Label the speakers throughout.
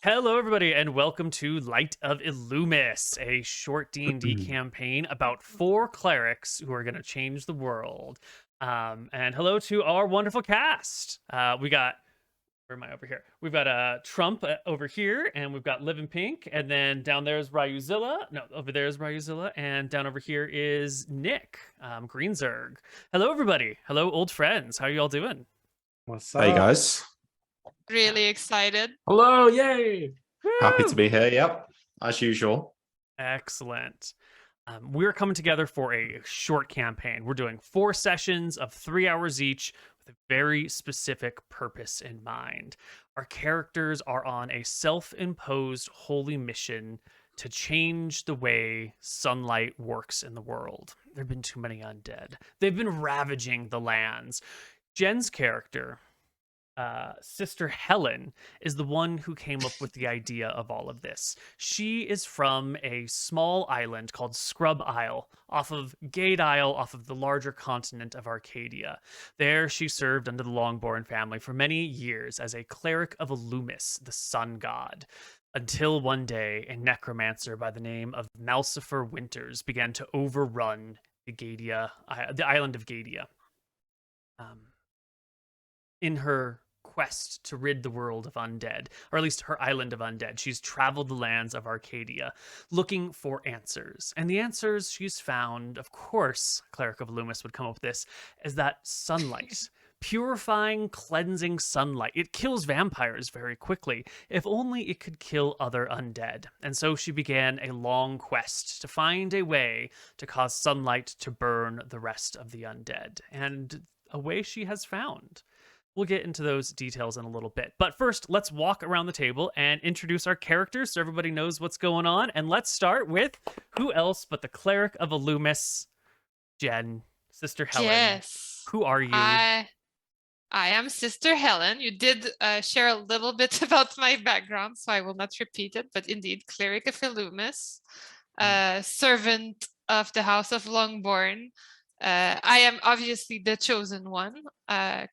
Speaker 1: Hello, everybody, and welcome to Light of Illumis, a short D&D campaign about 4 clerics who are going to change the world. And hello to our wonderful cast. We got, where am I over here? We've got Trump over here, and we've got Liv and Pink, and then down there is Ryuzilla. No, over there is Ryuzilla, and down over here is Nick, Greenzerg. Hello, everybody. Hello, old friends. How are you all doing?
Speaker 2: What's
Speaker 3: Hey
Speaker 2: up?
Speaker 3: guys,
Speaker 4: Really excited.
Speaker 2: Hello, yay!
Speaker 3: happy to be here. Yep, as usual.
Speaker 1: Excellent. We're coming together for a short campaign. We're doing 4 sessions of 3 hours each with a very specific purpose in mind. Our characters are on a self-imposed holy mission to change the way sunlight works in the world. There have been too many undead. They've been ravaging the lands. Jen's character, Sister Helen, is the one who came up with the idea of all of this. She is from a small island called Scrub Isle, off of Gade Isle, off of the larger continent of Arcadia. There she served under the Longborn family for many years as a cleric of Illumis, the sun god, until one day a necromancer by the name of Philosopher Winters began to overrun the island of Gadia. In her quest to rid the world of undead, or at least her island of undead, she's traveled the lands of Arcadia looking for answers. And the answers she's found, of course, Cleric of Illumis would come up with this, is that sunlight. Purifying, cleansing sunlight. It kills vampires very quickly. If only it could kill other undead. And so she began a long quest to find a way to cause sunlight to burn the rest of the undead. And a way she has found. We'll get into those details in a little bit. But first, let's walk around the table and introduce our characters so everybody knows what's going on. And let's start with who else but the Cleric of Illumis, Jen, Sister Helen.
Speaker 4: Yes.
Speaker 1: Who are you?
Speaker 4: I am Sister Helen. You did share a little bit about my background, so I will not repeat it. But indeed, Cleric of Illumis, servant of the House of Longborn. I am obviously the chosen one,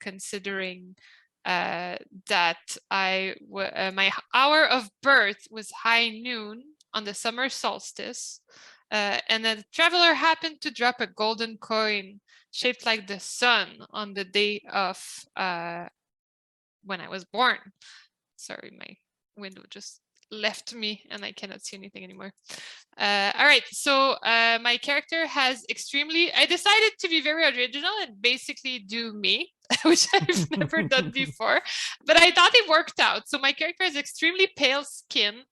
Speaker 4: considering that my hour of birth was high noon on the summer solstice, and the traveler happened to drop a golden coin shaped like the sun on the day of when I was born. Sorry, my window just left me and I cannot see anything anymore. All right, so my character has I decided to be very original and basically do me, which I've never done before, but I thought it worked out. So my character has extremely pale skin,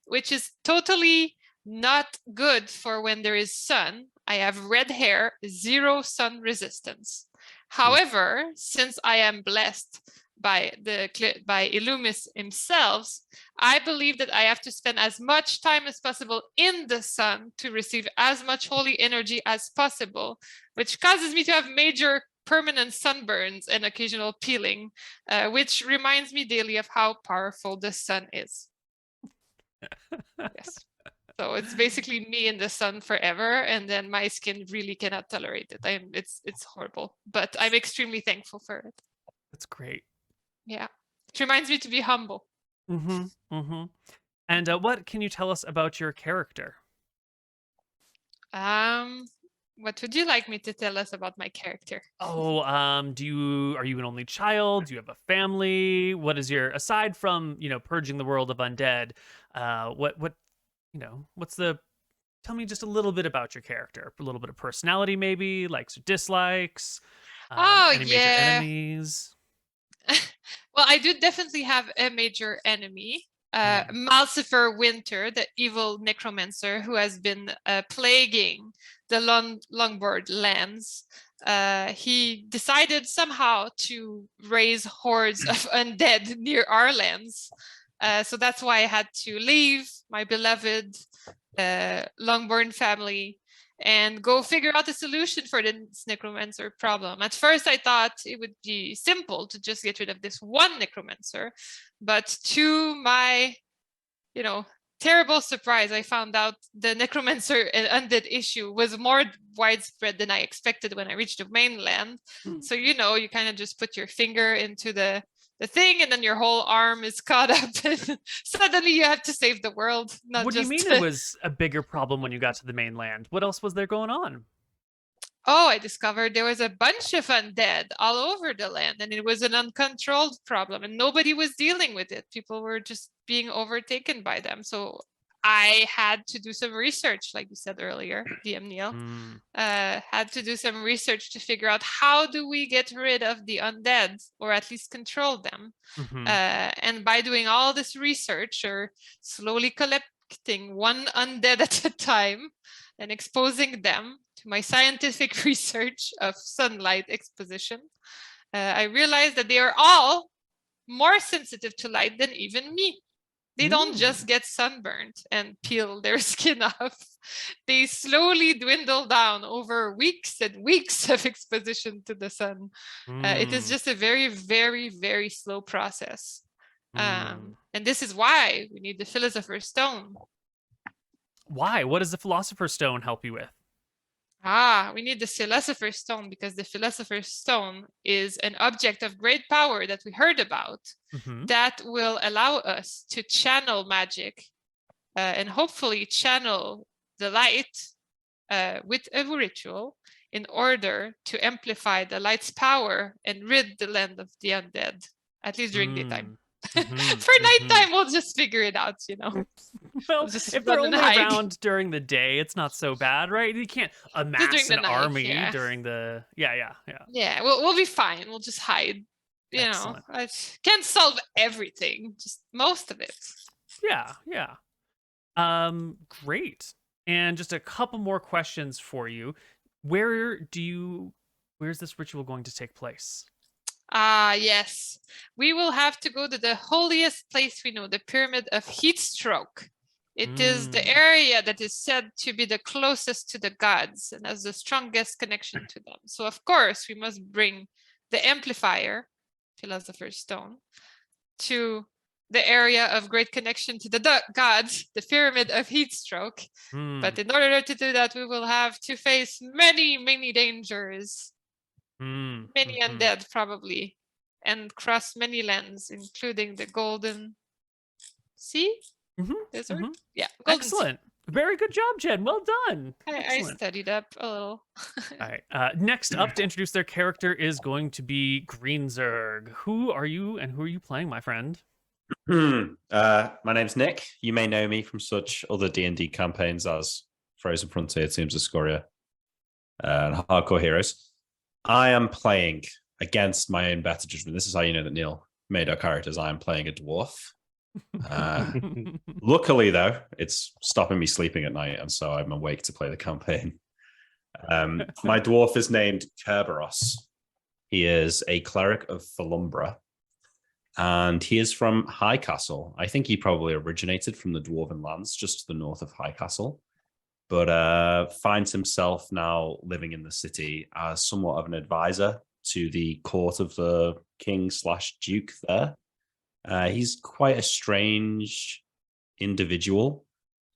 Speaker 4: which is totally not good for when there is sun. I have red hair, 0 sun resistance. However, since I am blessed by Illumis himself, I believe that I have to spend as much time as possible in the sun to receive as much holy energy as possible, which causes me to have major permanent sunburns and occasional peeling, which reminds me daily of how powerful the sun is. Yes. So it's basically me in the sun forever, and then my skin really cannot tolerate it. It's horrible, but I'm extremely thankful for it.
Speaker 1: That's great.
Speaker 4: Yeah, it reminds me to be humble.
Speaker 1: And what can you tell us about your character?
Speaker 4: What would you like me to tell us about my character?
Speaker 1: Oh, are you an only child? Do you have a family? What is aside from, purging the world of undead, tell me just a little bit about your character, a little bit of personality, maybe likes or dislikes, any major enemies.
Speaker 4: Well, I do definitely have a major enemy, Philosopher Winter, the evil necromancer who has been plaguing the Longboard lands. He decided somehow to raise hordes of undead near our lands. So that's why I had to leave my beloved Longborn family and go figure out a solution for this necromancer problem. At first, I thought it would be simple to just get rid of this one necromancer, but to my, terrible surprise, I found out the necromancer and undead issue was more widespread than I expected when I reached the mainland. So, you kind of just put your finger into the the thing, and then your whole arm is caught up, and suddenly you have to save the world. Not
Speaker 1: What do you
Speaker 4: just
Speaker 1: mean it was a bigger problem when you got to the mainland? What else was there going on?
Speaker 4: Oh, I discovered there was a bunch of undead all over the land, and it was an uncontrolled problem, and nobody was dealing with it. People were just being overtaken by them. So I had to do some research, like you said earlier, DM Neil. Had to do some research to figure out how do we get rid of the undead, or at least control them. And by doing all this research, or slowly collecting one undead at a time and exposing them to my scientific research of sunlight exposition, I realized that they are all more sensitive to light than even me. They don't just get sunburned and peel their skin off. They slowly dwindle down over weeks and weeks of exposition to the sun. It is just a very, very, very slow process. And this is why we need the Philosopher's Stone.
Speaker 1: Why? What does the Philosopher's Stone help you with?
Speaker 4: We need the Philosopher's Stone because the Philosopher's Stone is an object of great power that we heard about that will allow us to channel magic and hopefully channel the light with a ritual in order to amplify the light's power and rid the land of the undead, at least during daytime. For nighttime, we'll just figure it out, you know.
Speaker 1: Well, if they're only around during the day, it's not so bad, right? You can't amass an army during the
Speaker 4: Yeah, we'll be fine. We'll just hide. You
Speaker 1: Excellent.
Speaker 4: know, I can't solve everything, just most of it.
Speaker 1: Yeah. Great. And just a couple more questions for you. Where's this ritual going to take place?
Speaker 4: Yes. We will have to go to the holiest place we know, the Pyramid of Heatstroke. It is the area that is said to be the closest to the gods and has the strongest connection to them. So, of course, we must bring the amplifier, Philosopher's Stone, to the area of great connection to the gods, the Pyramid of Heatstroke. But in order to do that, we will have to face many, many dangers. Many undead, probably, and cross many lands, including the Golden Sea? Desert? Yeah. Golden
Speaker 1: Excellent. Sea. Very good job, Jen. Well done.
Speaker 4: I studied up a little.
Speaker 1: All right. Next up to introduce their character is going to be Greenzerg. Who are you and who are you playing, my friend?
Speaker 3: My name's Nick. You may know me from such other D&D campaigns as Frozen Frontier, Teams of Scoria, and Hardcore Heroes. I am playing against my own better judgment. This is how you know that Neil made our characters. I am playing a dwarf. Luckily, though, it's stopping me sleeping at night, and so I'm awake to play the campaign. My dwarf is named Kerberos. He is a cleric of Philumbra, and he is from High Castle. I think he probably originated from the Dwarven lands just to the north of High Castle, but finds himself now living in the city as somewhat of an advisor to the court of the king/duke there. He's quite a strange individual.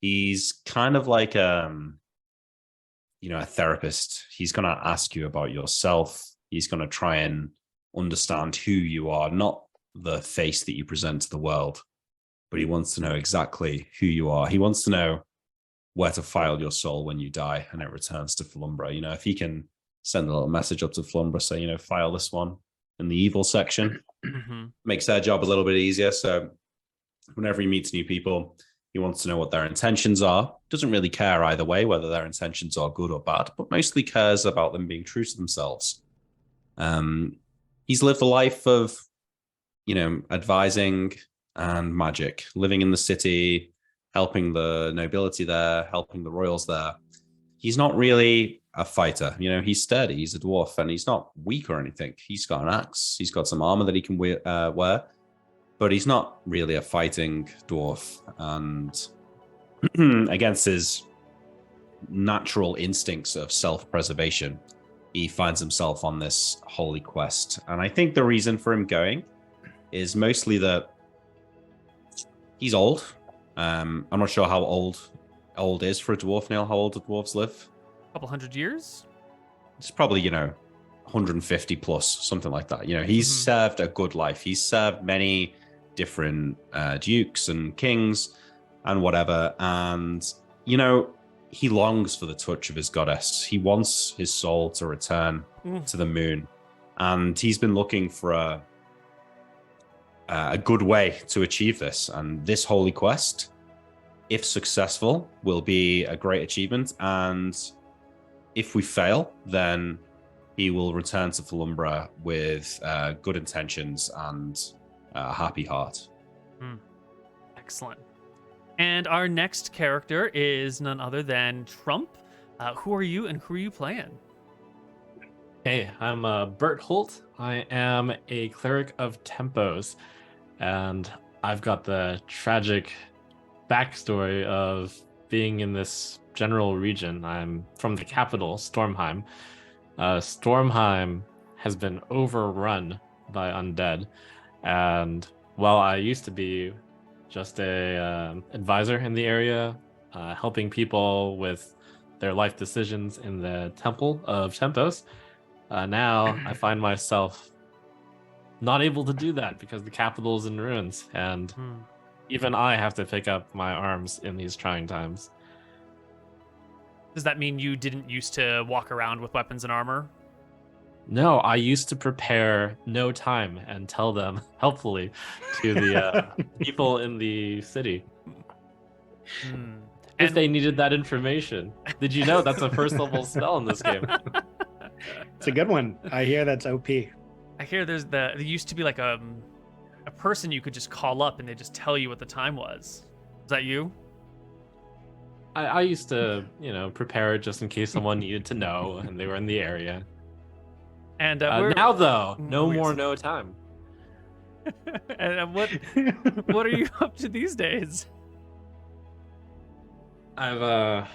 Speaker 3: He's kind of like a therapist. He's going to ask you about yourself. He's going to try and understand who you are, not the face that you present to the world, but he wants to know exactly who you are. He wants to know where to file your soul when you die and it returns to Philumbra. You know, if he can send a little message up to Philumbra, say, file this one in the evil section, makes their job a little bit easier. So whenever he meets new people, he wants to know what their intentions are. Doesn't really care either way, whether their intentions are good or bad, but mostly cares about them being true to themselves. He's lived a life of, advising and magic, living in the city, helping the nobility there, helping the royals there. He's not really a fighter. He's sturdy. He's a dwarf, and he's not weak or anything. He's got an axe. He's got some armor that he can wear, but he's not really a fighting dwarf. And against his natural instincts of self-preservation, he finds himself on this holy quest. And I think the reason for him going is mostly that he's old. I'm not sure how old is for a dwarf, Neil. How old do dwarves live?
Speaker 1: A couple hundred years?
Speaker 3: It's probably, 150 plus, something like that. You know, he's served a good life. He's served many different dukes and kings and whatever. And, you know, he longs for the touch of his goddess. He wants his soul to return to the moon. And he's been looking for a good way to achieve this. And this holy quest, if successful, will be a great achievement. And if we fail, then he will return to Falumbra with good intentions and a happy heart.
Speaker 1: Excellent. And our next character is none other than Trump. Who are you and who are you playing?
Speaker 2: Hey, I'm Berthold. I am a cleric of Tempos, and I've got the tragic backstory of being in this general region. I'm from the capital, Stormheim. Stormheim has been overrun by undead, and while I used to be just a advisor in the area, helping people with their life decisions in the Temple of Tempos, now I find myself not able to do that because the capital is in ruins, and even I have to pick up my arms in these trying times.
Speaker 1: Does that mean you didn't used to walk around with weapons and armor?
Speaker 2: No, I used to prepare no time and tell them helpfully to the people in the city if they needed that information. Did you know that's a first level spell in this game?
Speaker 5: It's a good one. I hear that's OP.
Speaker 1: I hear there used to be like a person you could just call up and they just tell you what the time was. Is that you?
Speaker 2: I used to, prepare it just in case someone needed to know and they were in the area.
Speaker 1: And
Speaker 2: now, though, no time.
Speaker 1: And what are you up to these days?
Speaker 2: I've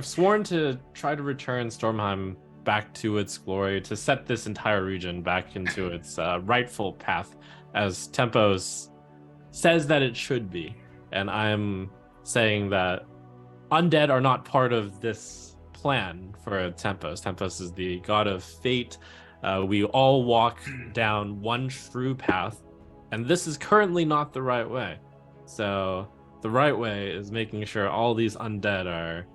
Speaker 2: sworn to try to return Stormheim back to its glory, to set this entire region back into its rightful path, as Tempos says that it should be. And I'm saying that undead are not part of this plan for Tempos. Tempos is the god of fate. We all walk down one true path, and this is currently not the right way. So the right way is making sure all these undead are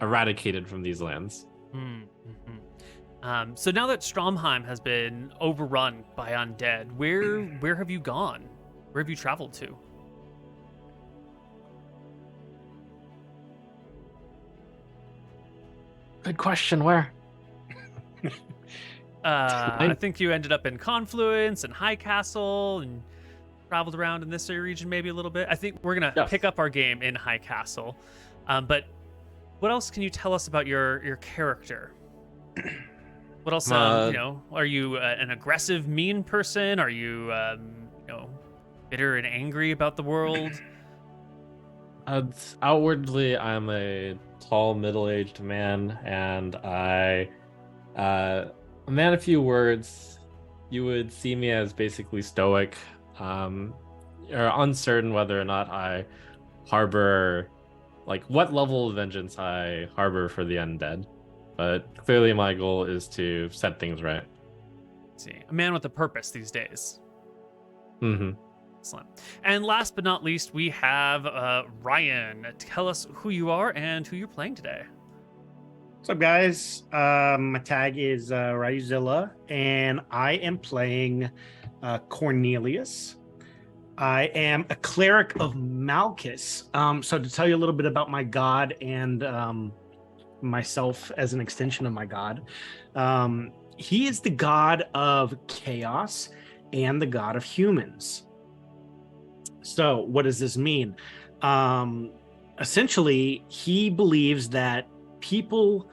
Speaker 2: eradicated from these lands.
Speaker 1: So now that Stromheim has been overrun by undead, where have you gone? Where have you traveled to?
Speaker 2: Good question. Where?
Speaker 1: I think you ended up in Confluence and High Castle and traveled around in this region maybe a little bit. I think we're gonna pick up our game in High Castle. But what else can you tell us about your character? What else? Are you an aggressive, mean person? Are you, bitter and angry about the world?
Speaker 2: Outwardly, I'm a tall, middle-aged man, and a man of few words. You would see me as basically stoic, or uncertain whether or not I harbor, what level of vengeance I harbor for the undead. But clearly my goal is to set things right.
Speaker 1: Let's see, a man with a purpose these days.
Speaker 2: Mm-hmm.
Speaker 1: Excellent. And last but not least, we have Ryan. Tell us who you are and who you're playing today.
Speaker 5: What's up, guys? My tag is Ryuzilla, and I am playing Cornelius. I am a cleric of Malchus. So to tell you a little bit about my god and myself as an extension of my god, he is the god of chaos and the god of humans. So what does this mean? Essentially, he believes that people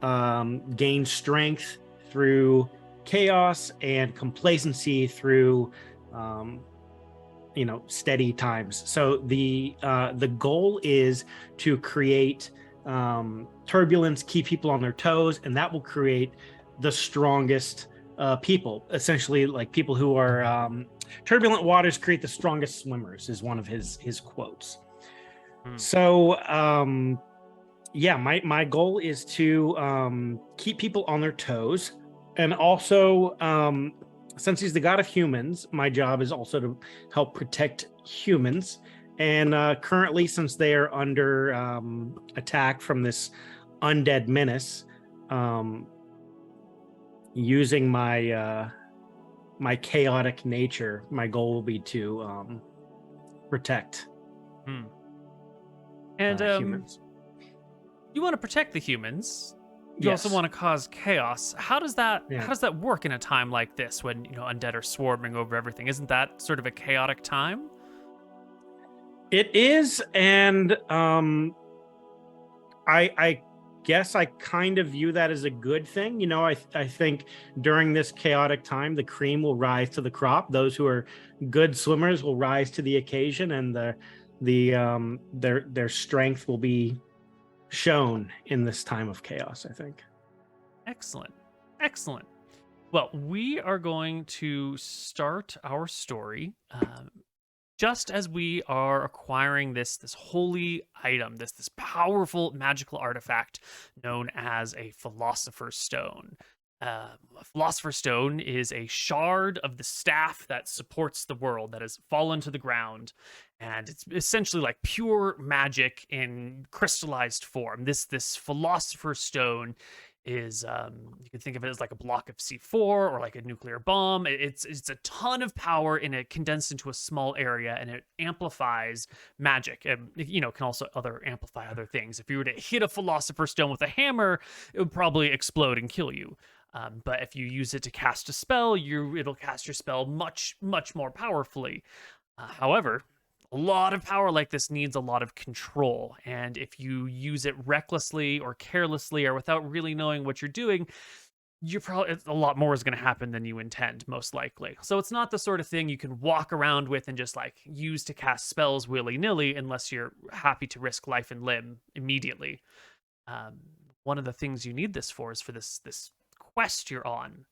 Speaker 5: gain strength through chaos and complacency through steady times. So the goal is to create turbulence, keep people on their toes, and that will create the strongest people. Essentially, like people who are turbulent waters create the strongest swimmers is one of his quotes. So my goal is to keep people on their toes, And also, since he's the god of humans, my job is also to help protect humans. And currently, since they are under attack from this undead menace, using my my chaotic nature, my goal will be to protect
Speaker 1: And
Speaker 5: humans.
Speaker 1: you want to protect the humans. You also want to cause chaos. How does that work in a time like this when, undead are swarming over everything? Isn't that sort of a chaotic time?
Speaker 5: It is, and I guess I kind of view that as a good thing. I think during this chaotic time, the cream will rise to the crop. Those who are good swimmers will rise to the occasion, and their strength will be shown in this time of chaos, I think.
Speaker 1: Excellent. Well, we are going to start our story just as we are acquiring this holy item, this powerful magical artifact known as a Philosopher's Stone. A Philosopher's Stone is a shard of the staff that supports the world that has fallen to the ground, and it's essentially like pure magic in crystallized form. This Philosopher's Stone is you can think of it as like a block of C4 or like a nuclear bomb. It's a ton of power in it condensed into a small area, and it amplifies magic. And can also amplify other things. If you were to hit a Philosopher's Stone with a hammer, it would probably explode and kill you. But if you use it to cast a spell, it'll cast your spell much more powerfully. However, a lot of power like this needs a lot of control, and if you use it recklessly or carelessly or without really knowing what you're doing, a lot more is going to happen than you intend, most likely. So it's not the sort of thing you can walk around with and just like use to cast spells willy-nilly unless you're happy to risk life and limb immediately. One of the things you need this for is for this quest you're on,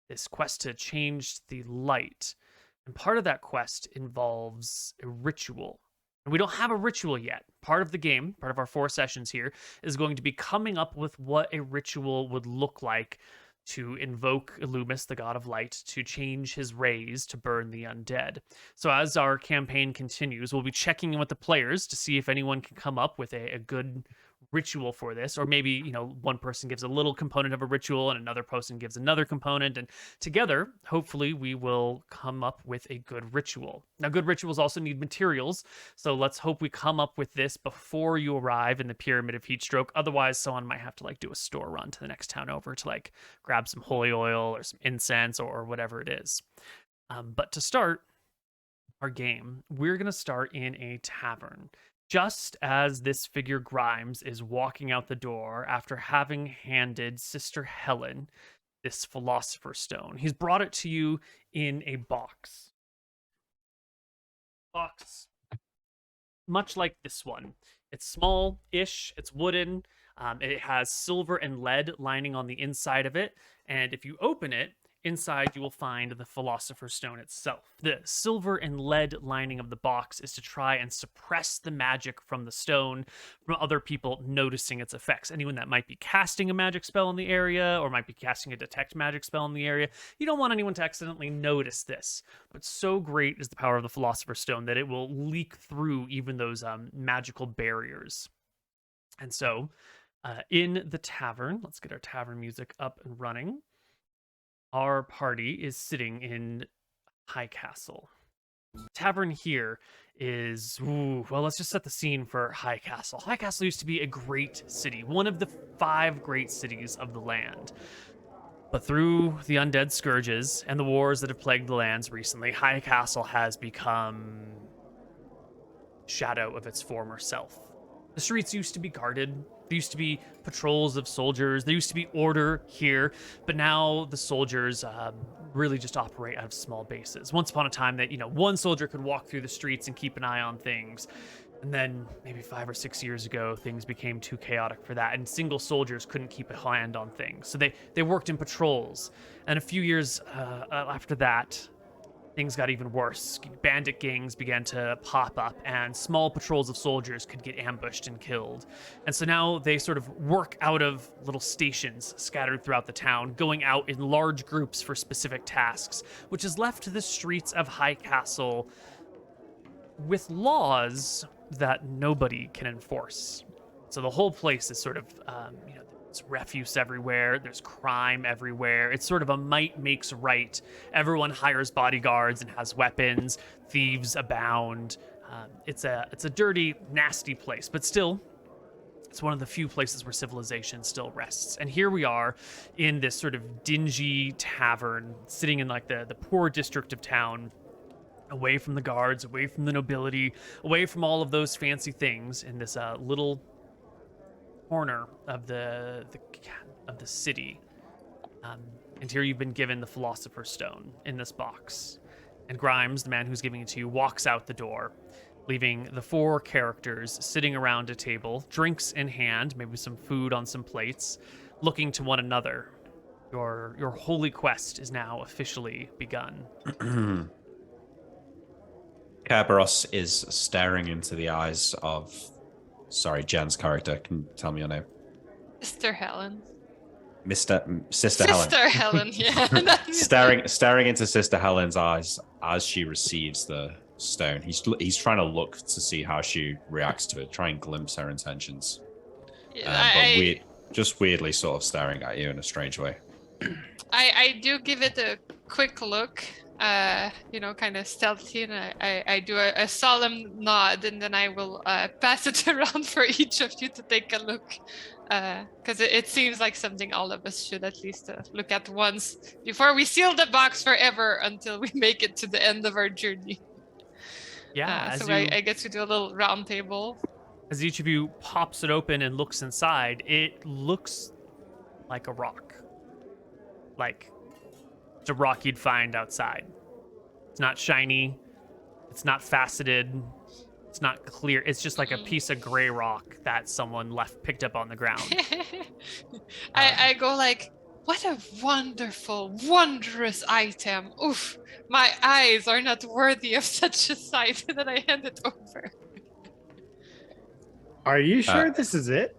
Speaker 1: this quest to change the light. And part of that quest involves a ritual. And we don't have a ritual yet. Part of the game, part of our 4 sessions here, is going to be coming up with what a ritual would look like to invoke Illumis, the god of light, to change his rays to burn the undead. So as our campaign continues, we'll be checking in with the players to see if anyone can come up with a good ritual for this, or maybe one person gives a little component of a ritual and another person gives another component, and together hopefully we will come up with a good ritual. Now, good rituals also need materials, so let's hope we come up with this before you arrive in the Pyramid of Heatstroke. Otherwise, someone might have to do a store run to the next town over to grab some holy oil or some incense or whatever it is. But to start our game, we're going to start in a tavern. Just as this figure Grimes is walking out the door after having handed Sister Helen this Philosopher's Stone, he's brought it to you in a box. Much like this one. It's small-ish, it's wooden, it has silver and lead lining on the inside of it, and if you open it, inside you will find the Philosopher's Stone itself. The silver and lead lining of the box is to try and suppress the magic from the stone from other people noticing its effects. Anyone that might be casting a magic spell in the area or might be casting a detect magic spell in the area, you don't want anyone to accidentally notice this. But so great is the power of the Philosopher's Stone that it will leak through even those magical barriers. And so in the tavern, let's get our tavern music up and running. Our party is sitting in High Castle. Tavern here is, well, let's just set the scene for High Castle. High Castle used to be a great city, one of the 5 great cities of the land. But through the undead scourges and the wars that have plagued the lands recently, High Castle has become shadow of its former self. The streets used to be guarded. There used to be patrols of soldiers. There used to be order here, but now the soldiers really just operate out of small bases. Once upon a time that, one soldier could walk through the streets and keep an eye on things. And then maybe 5 or 6 years ago, things became too chaotic for that, and single soldiers couldn't keep a hand on things. So they worked in patrols. And a few years after that, things got even worse. Bandit gangs began to pop up, and small patrols of soldiers could get ambushed and killed. And so now they sort of work out of little stations scattered throughout the town, going out in large groups for specific tasks, which has left the streets of High Castle with laws that nobody can enforce. So the whole place is sort of, there's refuse everywhere. There's crime everywhere. It's sort of a might makes right. Everyone hires bodyguards and has weapons. Thieves abound. It's a dirty, nasty place, but still, it's one of the few places where civilization still rests. And here we are in this sort of dingy tavern, sitting in like the poor district of town, away from the guards, away from the nobility, away from all of those fancy things, in this little corner of the city. And here you've been given the Philosopher's Stone in this box. And Grimes, the man who's giving it to you, walks out the door, leaving the 4 characters sitting around a table, drinks in hand, maybe some food on some plates, looking to one another. Your holy quest is now officially begun.
Speaker 3: Kerberos is staring into the eyes of, sorry, Jen's character. Can you tell me your name?
Speaker 4: Sister Helen.
Speaker 3: Sister Helen.
Speaker 4: Sister Helen, yeah.
Speaker 3: staring into Sister Helen's eyes as she receives the stone. He's trying to look to see how she reacts to it, try and glimpse her intentions.
Speaker 4: Yeah,
Speaker 3: just weirdly sort of staring at you in a strange way.
Speaker 4: I do give it a quick look, kind of stealthy, and I do a solemn nod, and then I will pass it around for each of you to take a look, because it seems like something all of us should at least look at once before we seal the box forever until we make it to the end of our journey.
Speaker 1: Yeah,
Speaker 4: I guess we do a little round table.
Speaker 1: As each of you pops it open and looks inside, it looks like a rock. Like it's a rock you'd find outside. It's not shiny. It's not faceted. It's not clear. It's just like a piece of gray rock that someone picked up on the ground.
Speaker 4: I go like, what a wonderful, wondrous item. Oof, my eyes are not worthy of such a sight. And then I hand it over.
Speaker 5: Are you sure this is it?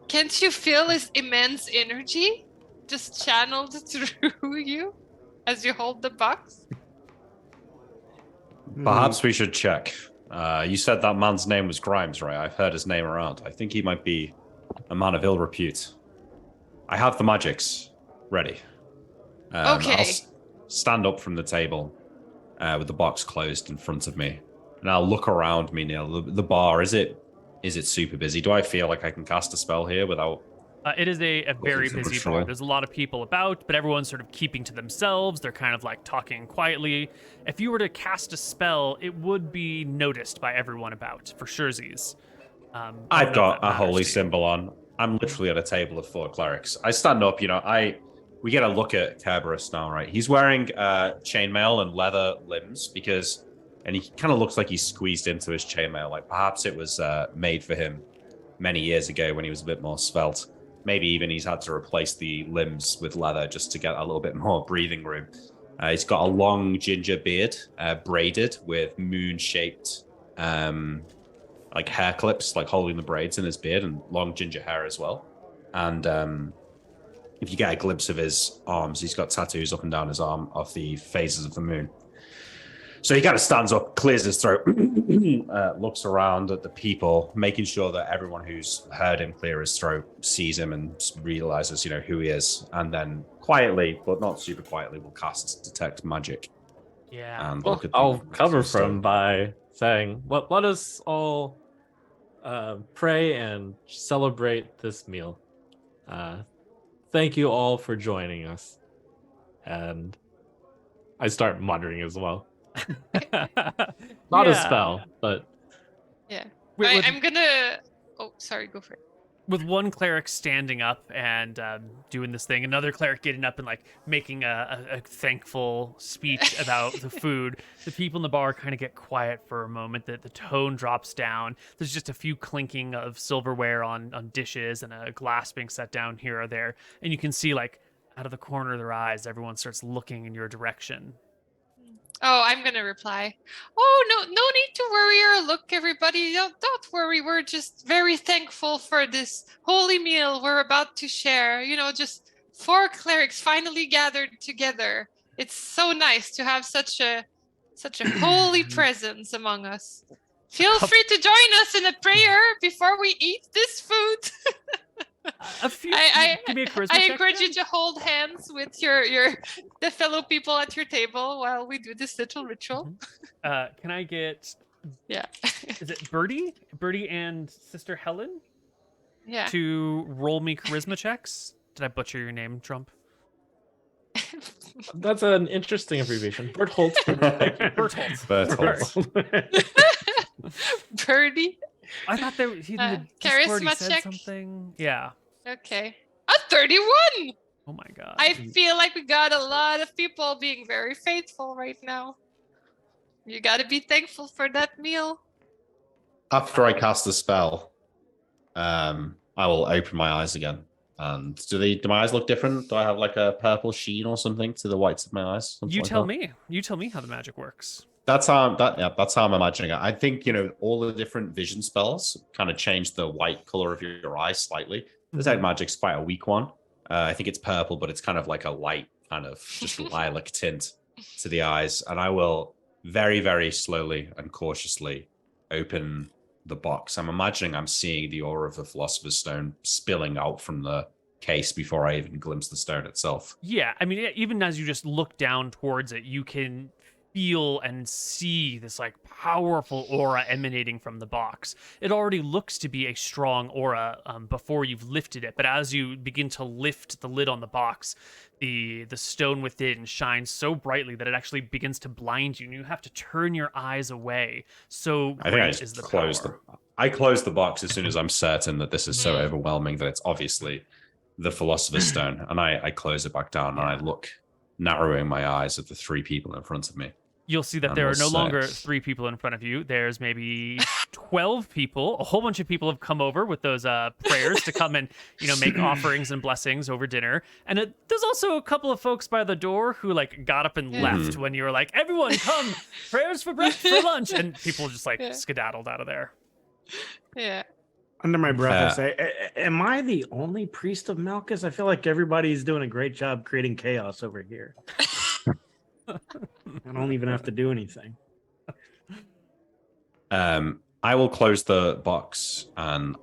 Speaker 4: Can't you feel his immense energy just channeled through you as you hold the box?
Speaker 3: Perhaps we should check. You said that man's name was Grimes, right? I've heard his name around. I think he might be a man of ill repute. I have the magics ready.
Speaker 4: Okay.
Speaker 3: I'll stand up from the table with the box closed in front of me, and I'll look around me, Neil. The bar, is it super busy? Do I feel like I can cast a spell here without...
Speaker 1: It is a very
Speaker 3: Looking for
Speaker 1: busy
Speaker 3: sure.
Speaker 1: bar. There's a lot of people about, but everyone's sort of keeping to themselves. They're kind of like talking quietly. If you were to cast a spell, it would be noticed by everyone about, for surezies.
Speaker 3: I've got a holy symbol on. I'm literally at a table of 4 clerics. I stand up, we get a look at Kerberos now, right? He's wearing chainmail and leather limbs and he kind of looks like he's squeezed into his chainmail. Like perhaps it was made for him many years ago when he was a bit more svelte. Maybe even he's had to replace the limbs with leather just to get a little bit more breathing room. He's got a long ginger beard, braided with moon-shaped like hair clips, like holding the braids in his beard, and long ginger hair as well. And if you get a glimpse of his arms, he's got tattoos up and down his arm of the phases of the moon. So he kind of stands up, clears his throat, looks around at the people, making sure that everyone who's heard him clear his throat sees him and realizes, who he is. And then quietly, but not super quietly, will cast Detect Magic.
Speaker 1: Yeah.
Speaker 3: And
Speaker 2: Well, I'll cover from by saying, let us all pray and celebrate this meal. Thank you all for joining us. And I start muttering as well. Not a spell, but
Speaker 4: Yeah.
Speaker 1: With-
Speaker 4: I'm gonna... Oh, sorry, go for it.
Speaker 1: with one cleric standing up and doing this thing, another cleric getting up and like making a thankful speech about the food, the people in the bar kind of get quiet for a moment. The tone drops down. There's just a few clinking of silverware on dishes and a glass being set down here or there. And you can see like out of the corner of their eyes, everyone starts looking in your direction.
Speaker 4: Oh, I'm gonna reply. Oh, no need to worry or look, everybody. Don't worry. We're just very thankful for this holy meal we're about to share. Just 4 clerics finally gathered together. It's so nice to have such a holy presence among us. Feel free to join us in a prayer before we eat this food.
Speaker 1: Give me a charisma
Speaker 4: I
Speaker 1: check
Speaker 4: encourage
Speaker 1: then.
Speaker 4: you to hold hands with the fellow people at your table while we do this little ritual.
Speaker 1: Can I get?
Speaker 4: Yeah.
Speaker 1: Is it Birdie and Sister Helen
Speaker 4: Yeah.
Speaker 1: to roll me charisma checks? Did I butcher your name, Trump?
Speaker 2: That's an interesting abbreviation. Berthold.
Speaker 1: Berthold.
Speaker 4: Birdie.
Speaker 1: I thought he said
Speaker 4: Charisma check.
Speaker 1: something. Yeah.
Speaker 4: Okay. A 31.
Speaker 1: Oh my god.
Speaker 4: I feel like we got a lot of people being very faithful right now. You got to be thankful for that meal.
Speaker 3: After I cast the spell, I will open my eyes again. And do my eyes look different? Do I have like a purple sheen or something to the whites of my eyes?
Speaker 1: You tell me. You tell me how the magic works.
Speaker 3: That's how I'm imagining it. I think all the different vision spells kind of change the white color of your eyes slightly. Detect Magic's quite a weak one. I think it's purple, but it's kind of like a light kind of just lilac tint to the eyes. And I will very, very slowly and cautiously open the box. I'm imagining I'm seeing the aura of the Philosopher's Stone spilling out from the case before I even glimpse the stone itself.
Speaker 1: Yeah, I mean, even as you just look down towards it, you can feel and see this like powerful aura emanating from the box. It already looks to be a strong aura before you've lifted it, but as you begin to lift the lid on the box, the stone within shines so brightly that it actually begins to blind you, and you have to turn your eyes away. So great is the power.
Speaker 3: I close the box as soon as I'm certain that this is so overwhelming that it's obviously the Philosopher's Stone, and I close it back down and I look, narrowing my eyes at the 3 people in front of me.
Speaker 1: You'll see that there are no longer 3 people in front of you. There's maybe 12 people. A whole bunch of people have come over with those prayers to come and, make offerings and blessings over dinner. And there's also a couple of folks by the door who got up and left when you were like, everyone come, prayers for lunch. And people just skedaddled out of there.
Speaker 4: Yeah.
Speaker 5: Under my breath, I say, am I the only priest of Malchus? I feel like everybody's doing a great job creating chaos over here. I don't even have to do anything.
Speaker 3: I will close the box and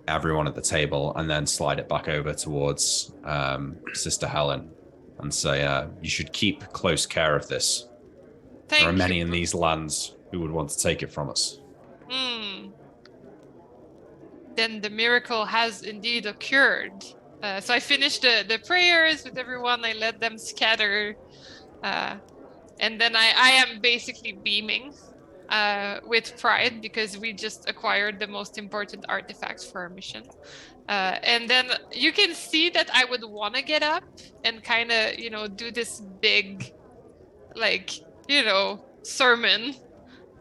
Speaker 3: everyone at the table, and then slide it back over towards Sister Helen and say, you should keep close care of this. There are many in these lands who would want to take it from us.
Speaker 4: Then the miracle has indeed occurred. So I finished the prayers with everyone. I let them scatter. And then I am basically beaming with pride because we just acquired the most important artifacts for our mission. And then you can see that I would want to get up and kind of, do this big, sermon.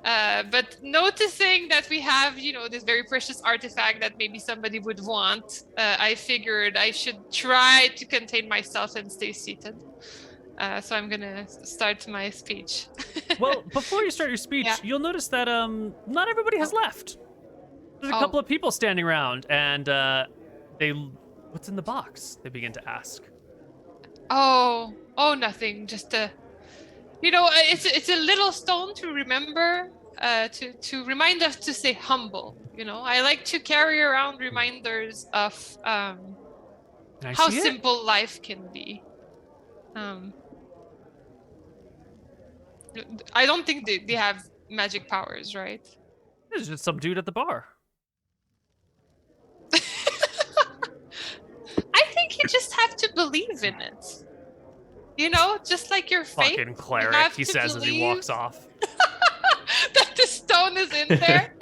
Speaker 4: But noticing that we have, this very precious artifact that maybe somebody would want, I figured I should try to contain myself and stay seated. So I'm going to start my speech.
Speaker 1: Well, before you start your speech, you'll notice that not everybody has left. There's a couple of people standing around, and what's in the box? They begin to ask.
Speaker 4: Oh, nothing. Just it's a little stone to remember, to remind us to stay humble. I like to carry around reminders of how simple life can be. I don't think they have magic powers, right?
Speaker 1: There's just some dude at the bar.
Speaker 4: I think you just have to believe in it. Just like your faith.
Speaker 1: Fucking cleric, he says as he walks off.
Speaker 4: That the stone is in there.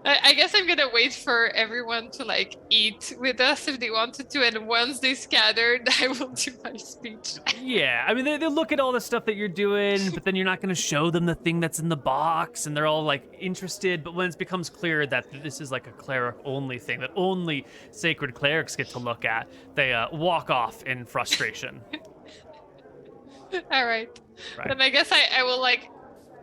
Speaker 4: I guess I'm gonna wait for everyone to eat with us if they wanted to, and once they scattered, I will do my speech.
Speaker 1: Yeah, I mean they look at all the stuff that you're doing, but then you're not gonna show them the thing that's in the box, and they're all interested. But when it becomes clear that this is a cleric only thing that only sacred clerics get to look at, they walk off in frustration.
Speaker 4: All right.
Speaker 1: Right.
Speaker 4: Then I guess I will like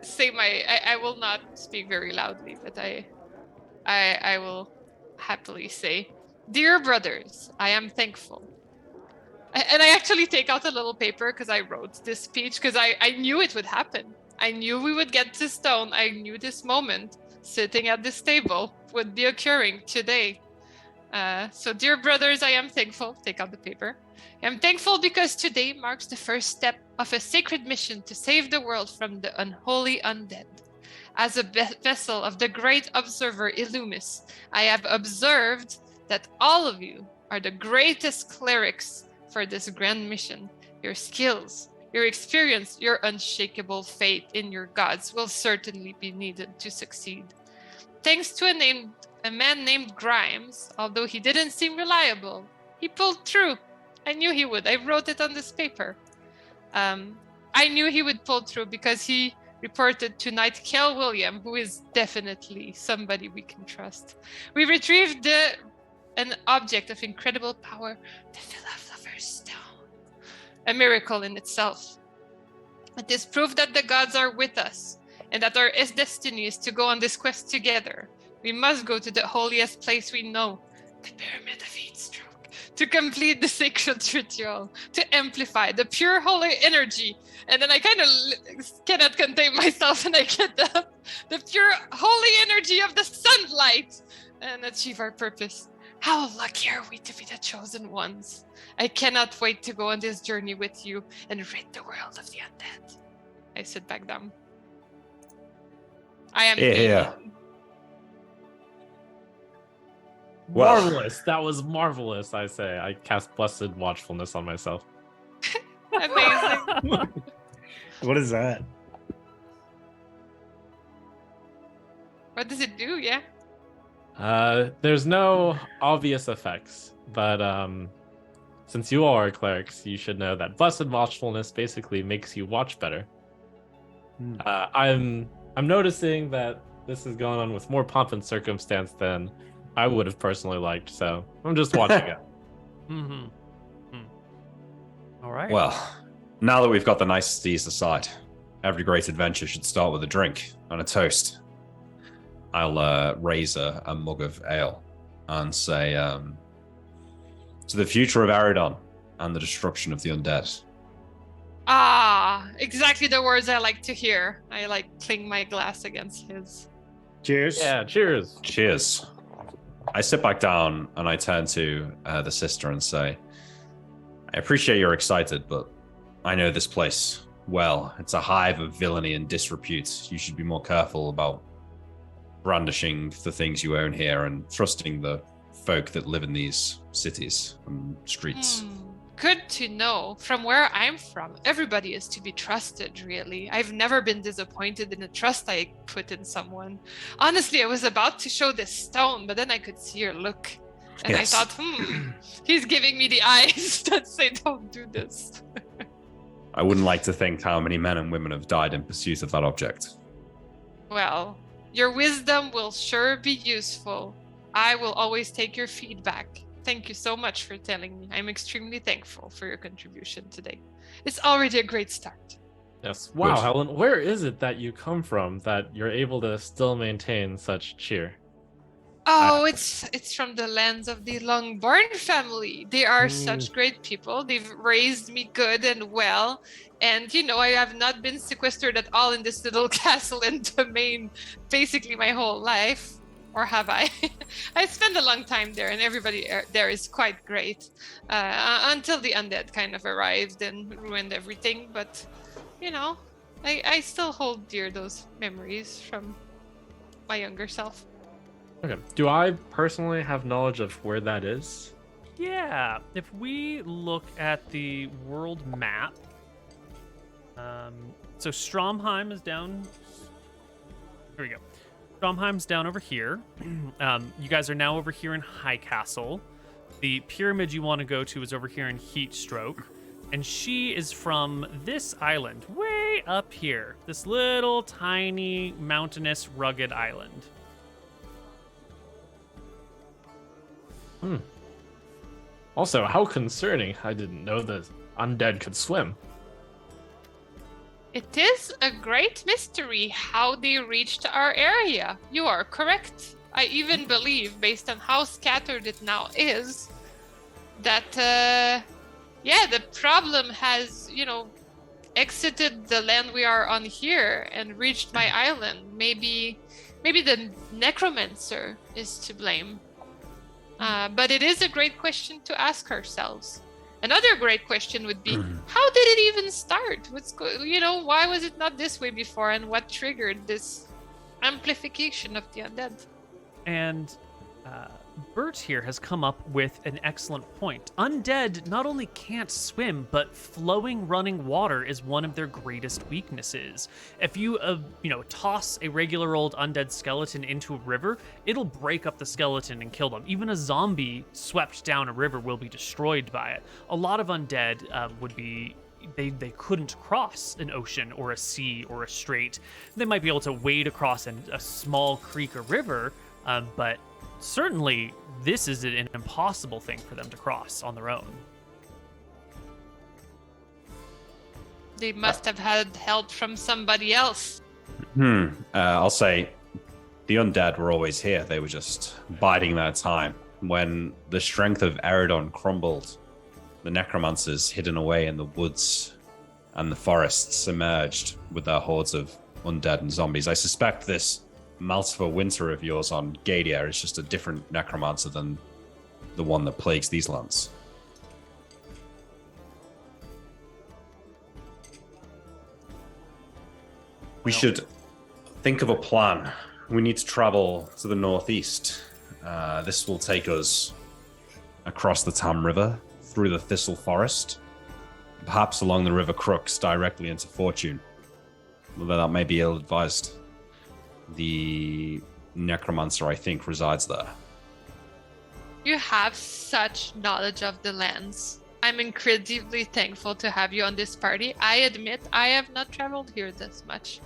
Speaker 4: say I will not speak very loudly, but I will happily say, "Dear brothers, I am thankful." And I actually take out a little paper because I wrote this speech because I knew it would happen. I knew we would get to Stone. I knew this moment sitting at this table would be occurring today. So, dear brothers, I am thankful. Take out the paper. I am thankful because today marks the first step of a sacred mission to save the world from the unholy undead. As a vessel of the great observer Illumis, I have observed that all of you are the greatest clerics for this grand mission. Your skills, your experience, your unshakable faith in your gods will certainly be needed to succeed. Thanks to a man named Grimes, although he didn't seem reliable, he pulled through. I knew he would. I wrote it on this paper. I knew he would pull through because he reported to Knight Kel William, who is definitely somebody we can trust. We retrieved an object of incredible power, the Philosopher's Stone. A miracle in itself. It is proof that the gods are with us, and that our destiny is to go on this quest together. We must go to the holiest place we know, the Pyramid of Heatstroke, to complete the sacred ritual, to amplify the pure holy energy. And then I kind of cannot contain myself, and I get the pure holy energy of the sunlight and achieve our purpose. How lucky are we to be the chosen ones? I cannot wait to go on this journey with you and rid the world of the undead. I sit back down. I am
Speaker 3: Yeah. Well-
Speaker 2: Marvelous. That was marvelous, I say. I cast Blessed Watchfulness on myself.
Speaker 4: amazing.
Speaker 5: What is that?
Speaker 4: What does it do? Yeah.
Speaker 2: There's no obvious effects, but since you all are clerics, you should know that Blessed Watchfulness basically makes you watch better. I'm noticing that this is going on with more pomp and circumstance than I would have personally liked, so I'm just watching it.
Speaker 1: Mm-hmm. All right.
Speaker 3: Well, now that we've got the niceties aside, every great adventure should start with a drink and a toast. I'll raise a mug of ale and say, to the future of Aridon and the destruction of the undead.
Speaker 4: Ah, exactly the words I like to hear. I like cling my glass against his.
Speaker 5: Cheers.
Speaker 2: Yeah, cheers.
Speaker 3: Cheers. I sit back down and I turn to the sister and say, I appreciate you're excited, but I know this place well. It's a hive of villainy and disrepute. You should be more careful about brandishing the things you own here and trusting the folk that live in these cities and streets.
Speaker 4: Good to know. From where I'm from, everybody is to be trusted, really. I've never been disappointed in the trust I put in someone. Honestly, I was about to show this stone, but then I could see your look. And
Speaker 3: Yes.
Speaker 4: I thought, he's giving me the eyes that say don't do this.
Speaker 3: I wouldn't like to think how many men and women have died in pursuit of that object.
Speaker 4: Well, your wisdom will sure be useful. I will always take your feedback. Thank you so much for telling me. I'm extremely thankful for your contribution today. It's already a great start.
Speaker 2: Yes. Wow,
Speaker 3: Good.
Speaker 2: Helen, where is it that you come from that you're able to still maintain such cheer?
Speaker 4: Oh, it's from the lands of the Longborn family. They are such great people. They've raised me good and well. And, I have not been sequestered at all in this little castle and domain basically my whole life. Or have I? I spent a long time there, and everybody there is quite great. Until the undead kind of arrived and ruined everything. But, I still hold dear those memories from my younger self.
Speaker 2: Okay. Do I personally have knowledge of where that is?
Speaker 1: Yeah, if we look at the world map, so Stromheim is down. Here we go. Stromheim's down over here. You guys are now over here in High Castle. The pyramid you want to go to is over here in Heatstroke. And she is from this island, way up here. This little tiny mountainous rugged island.
Speaker 2: Also, how concerning. I didn't know that undead could swim.
Speaker 4: It is a great mystery how they reached our area. You are correct. I even believe, based on how scattered it now is, that, the problem has, exited the land we are on here and reached my island. Maybe the necromancer is to blame. But it is a great question to ask ourselves. Another great question would be, how did it even start? Why was it not this way before, and what triggered this amplification of the undead?
Speaker 1: And Bert here has come up with an excellent point. Undead not only can't swim, but flowing, running water is one of their greatest weaknesses. If you, toss a regular old undead skeleton into a river, it'll break up the skeleton and kill them. Even a zombie swept down a river will be destroyed by it. A lot of undead would be... They couldn't cross an ocean or a sea or a strait. They might be able to wade across a small creek or river, but certainly this is an impossible thing for them to cross on their own.
Speaker 4: They must have had help from somebody else.
Speaker 3: I'll say the undead were always here. They were just biding their time. When the strength of Eridon crumbled, the necromancers hidden away in the woods and the forests emerged with their hordes of undead and zombies. I suspect this Maltifer Winter of yours on Gadia is just a different necromancer than the one that plagues these lands. We should think of a plan. We need to travel to the northeast. This will take us across the Tam River, through the Thistle Forest, perhaps along the River Crooks directly into Fortune. Although that may be ill-advised. The necromancer, I think, resides there.
Speaker 4: You have such knowledge of the lands. I'm incredibly thankful to have you on this party. I admit I have not traveled here this much.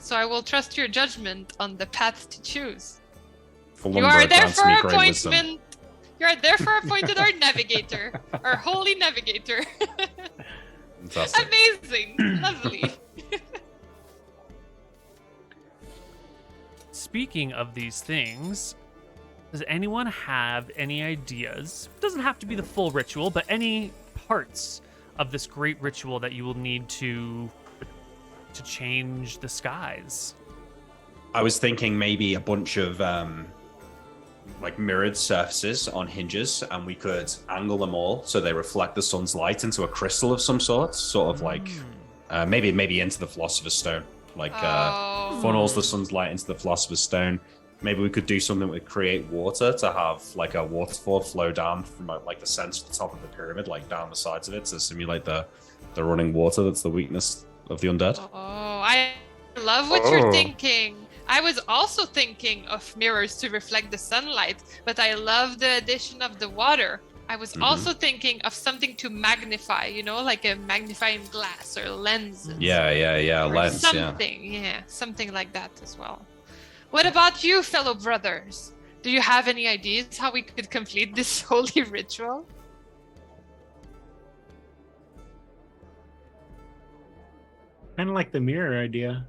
Speaker 4: So I will trust your judgment on the path to choose. You are there for appointment. You are there for appointed our navigator, our holy navigator.
Speaker 3: Fantastic.
Speaker 4: Amazing. Lovely.
Speaker 1: Speaking of these things, does anyone have any ideas? It doesn't have to be the full ritual, but any parts of this great ritual that you will need to change the skies?
Speaker 3: I was thinking maybe a bunch of mirrored surfaces on hinges, and we could angle them all so they reflect the sun's light into a crystal of some sort of like maybe into the Philosopher's Stone, funnels the sun's light into the Philosopher's Stone. Maybe we could do something with create water to have like a waterfall flow down from like the center to the top of the pyramid, like down the sides of it to simulate the running water that's the weakness of the undead.
Speaker 4: Oh, I love what you're thinking. I was also thinking of mirrors to reflect the sunlight, but I love the addition of the water. I was also thinking of something to magnify, like a magnifying glass or lenses.
Speaker 3: Yeah,
Speaker 4: or
Speaker 3: lens.
Speaker 4: Something, something like that as well. What about you, fellow brothers? Do you have any ideas how we could complete this holy ritual?
Speaker 5: Kind of like the mirror idea.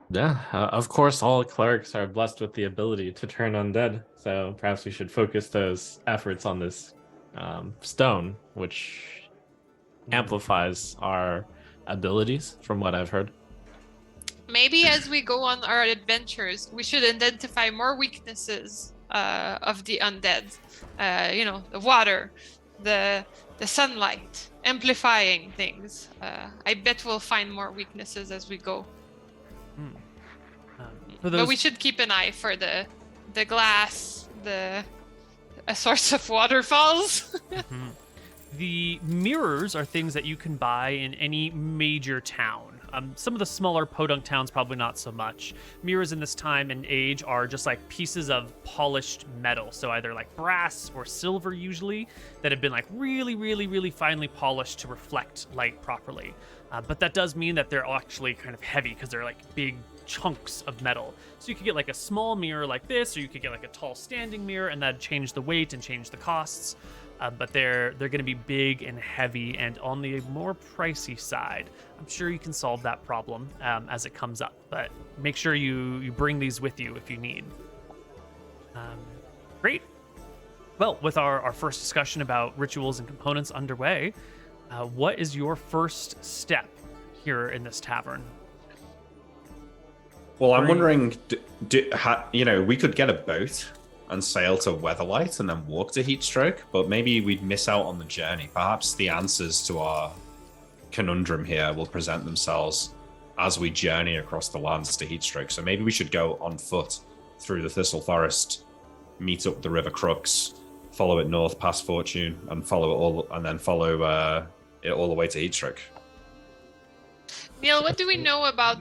Speaker 2: Yeah, of course, all clerics are blessed with the ability to turn undead, so perhaps we should focus those efforts on this stone, which amplifies our abilities, from what I've heard.
Speaker 4: Maybe as we go on our adventures, we should identify more weaknesses of the undead. The water, the sunlight, amplifying things. I bet we'll find more weaknesses as we go. But we should keep an eye for the glass, a source of waterfalls.
Speaker 1: The mirrors are things that you can buy in any major town. Some of the smaller podunk towns, probably not so much. Mirrors in this time and age are just like pieces of polished metal. So either like brass or silver usually, that have been like really, really, really finely polished to reflect light properly. But that does mean that they're actually kind of heavy because they're like big chunks of metal. So you could get like a small mirror like this, or you could get like a tall standing mirror, and that'd change the weight and change the costs. but they're going to be big and heavy and on the more pricey side. I'm sure you can solve that problem as it comes up, but make sure you bring these with you if you need. Great. Well, with our first discussion about rituals and components underway, what is your first step here in this tavern?
Speaker 3: Well, I'm wondering, we could get a boat and sail to Weatherlight and then walk to Heatstroke, but maybe we'd miss out on the journey. Perhaps the answers to our conundrum here will present themselves as we journey across the lands to Heatstroke. So maybe we should go on foot through the Thistle Forest, meet up the River Crooks, follow it north past Fortune, and follow it all the way to Heatstroke.
Speaker 4: Neil, what do we know about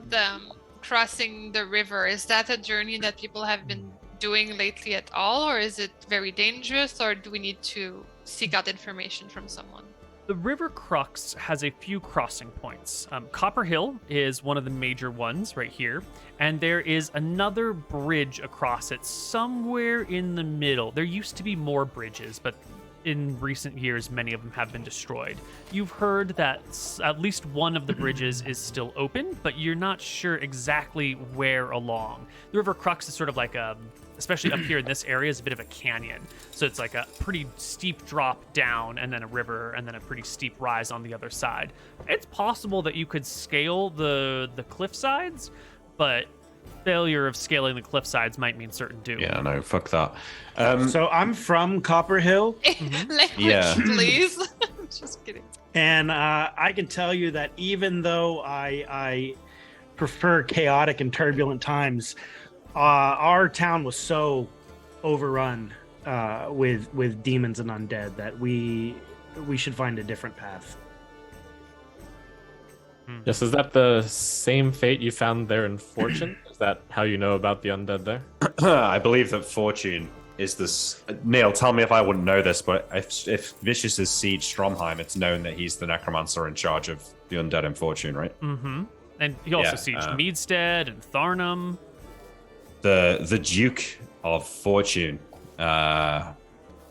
Speaker 4: crossing the river? Is that a journey that people have been doing lately at all, or is it very dangerous, or do we need to seek out information from someone?
Speaker 1: The River Crux has a few crossing points. Copper Hill is one of the major ones right here, and there is another bridge across it somewhere in the middle. There used to be more bridges, but in recent years, many of them have been destroyed. You've heard that at least one of the bridges is still open, but you're not sure exactly where along. The River Crux is sort of like especially up here in this area, is a bit of a canyon. So it's like a pretty steep drop down and then a river and then a pretty steep rise on the other side. It's possible that you could scale the cliff sides, but failure of scaling the cliff sides might mean certain doom.
Speaker 3: Yeah, no, fuck that.
Speaker 5: So I'm from Copper Hill,
Speaker 4: Language, please. Just kidding.
Speaker 5: and I can tell you that even though I prefer chaotic and turbulent times, our town was so overrun with demons and undead that we should find a different path.
Speaker 2: Yes, is that the same fate you found there in Fortune? Is that how you know about the undead there?
Speaker 3: I believe that Fortune is this. Neil, tell me if I wouldn't know this, but if Vicious has sieged Stromheim, it's known that he's the necromancer in charge of the undead in Fortune, right?
Speaker 1: Mm-hmm. And he also sieged Meadstead and Tharnham.
Speaker 3: The Duke of Fortune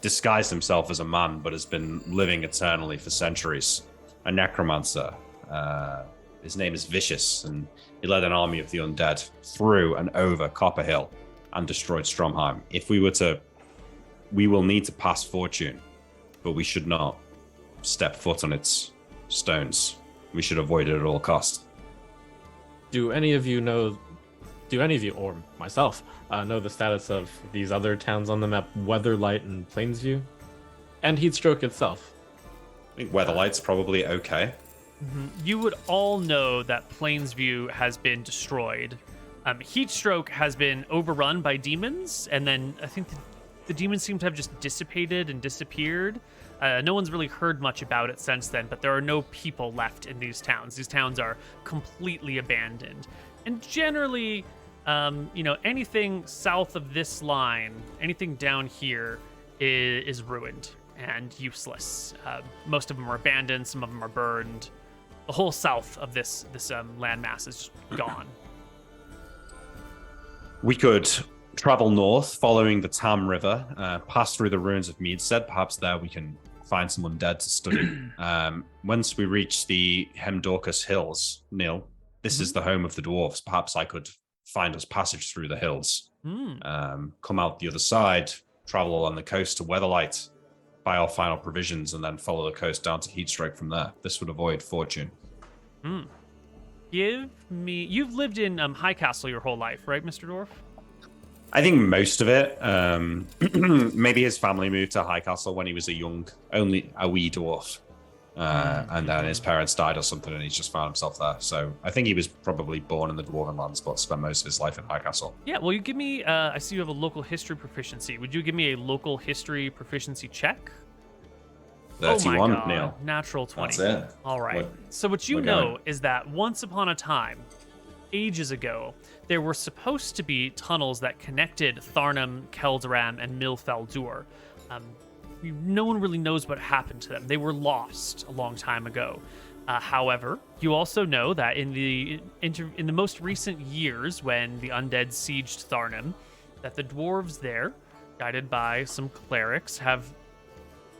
Speaker 3: disguised himself as a man, but has been living eternally for centuries. A necromancer. His name is Vicious, and he led an army of the undead through and over Copper Hill and destroyed Stromheim. If we will need to pass Fortune, but we should not step foot on its stones. We should avoid it at all costs.
Speaker 2: Do any of you, or myself, know the status of these other towns on the map, Weatherlight and Plainsview? And Heatstroke itself?
Speaker 3: I think Weatherlight's probably okay.
Speaker 1: You would all know that Plainsview has been destroyed. Heatstroke has been overrun by demons, and then I think the demons seem to have just dissipated and disappeared. No one's really heard much about it since then, but there are no people left in these towns. These towns are completely abandoned. And generally, anything south of this line, anything down here is ruined and useless. Most of them are abandoned, some of them are burned. The whole south of this landmass is just gone.
Speaker 3: We could travel north following the Tam River, pass through the ruins of Meadstead. Perhaps there we can find some undead to study. Once we reach the Hemdorcus Hills, Neil, this is the home of the dwarves. Perhaps I could find us passage through the hills. Come out the other side, travel along the coast to Weatherlight, buy our final provisions, and then follow the coast down to Heatstroke from there. This would avoid Fortune.
Speaker 1: You've lived in High Castle your whole life, right, Mr. Dwarf?
Speaker 3: I think most of it. Maybe his family moved to High Castle when he was only a wee dwarf. And then his parents died or something, and he's just found himself there. So I think he was probably born in the Dwarven lands, but spent most of his life in High Castle.
Speaker 1: Yeah, well, you give me, I see you have a local history proficiency. Would you give me a local history proficiency check?
Speaker 3: 31,
Speaker 1: oh my God.
Speaker 3: Neil.
Speaker 1: Natural 20.
Speaker 3: That's it.
Speaker 1: All right. So what you know is that once upon a time, ages ago, there were supposed to be tunnels that connected Tharnham, Keldaram, and Milfel-Dur. No one really knows what happened to them. They were lost a long time ago. However, you also know that in the most recent years, when the undead sieged Tharnham, that the dwarves there, guided by some clerics, have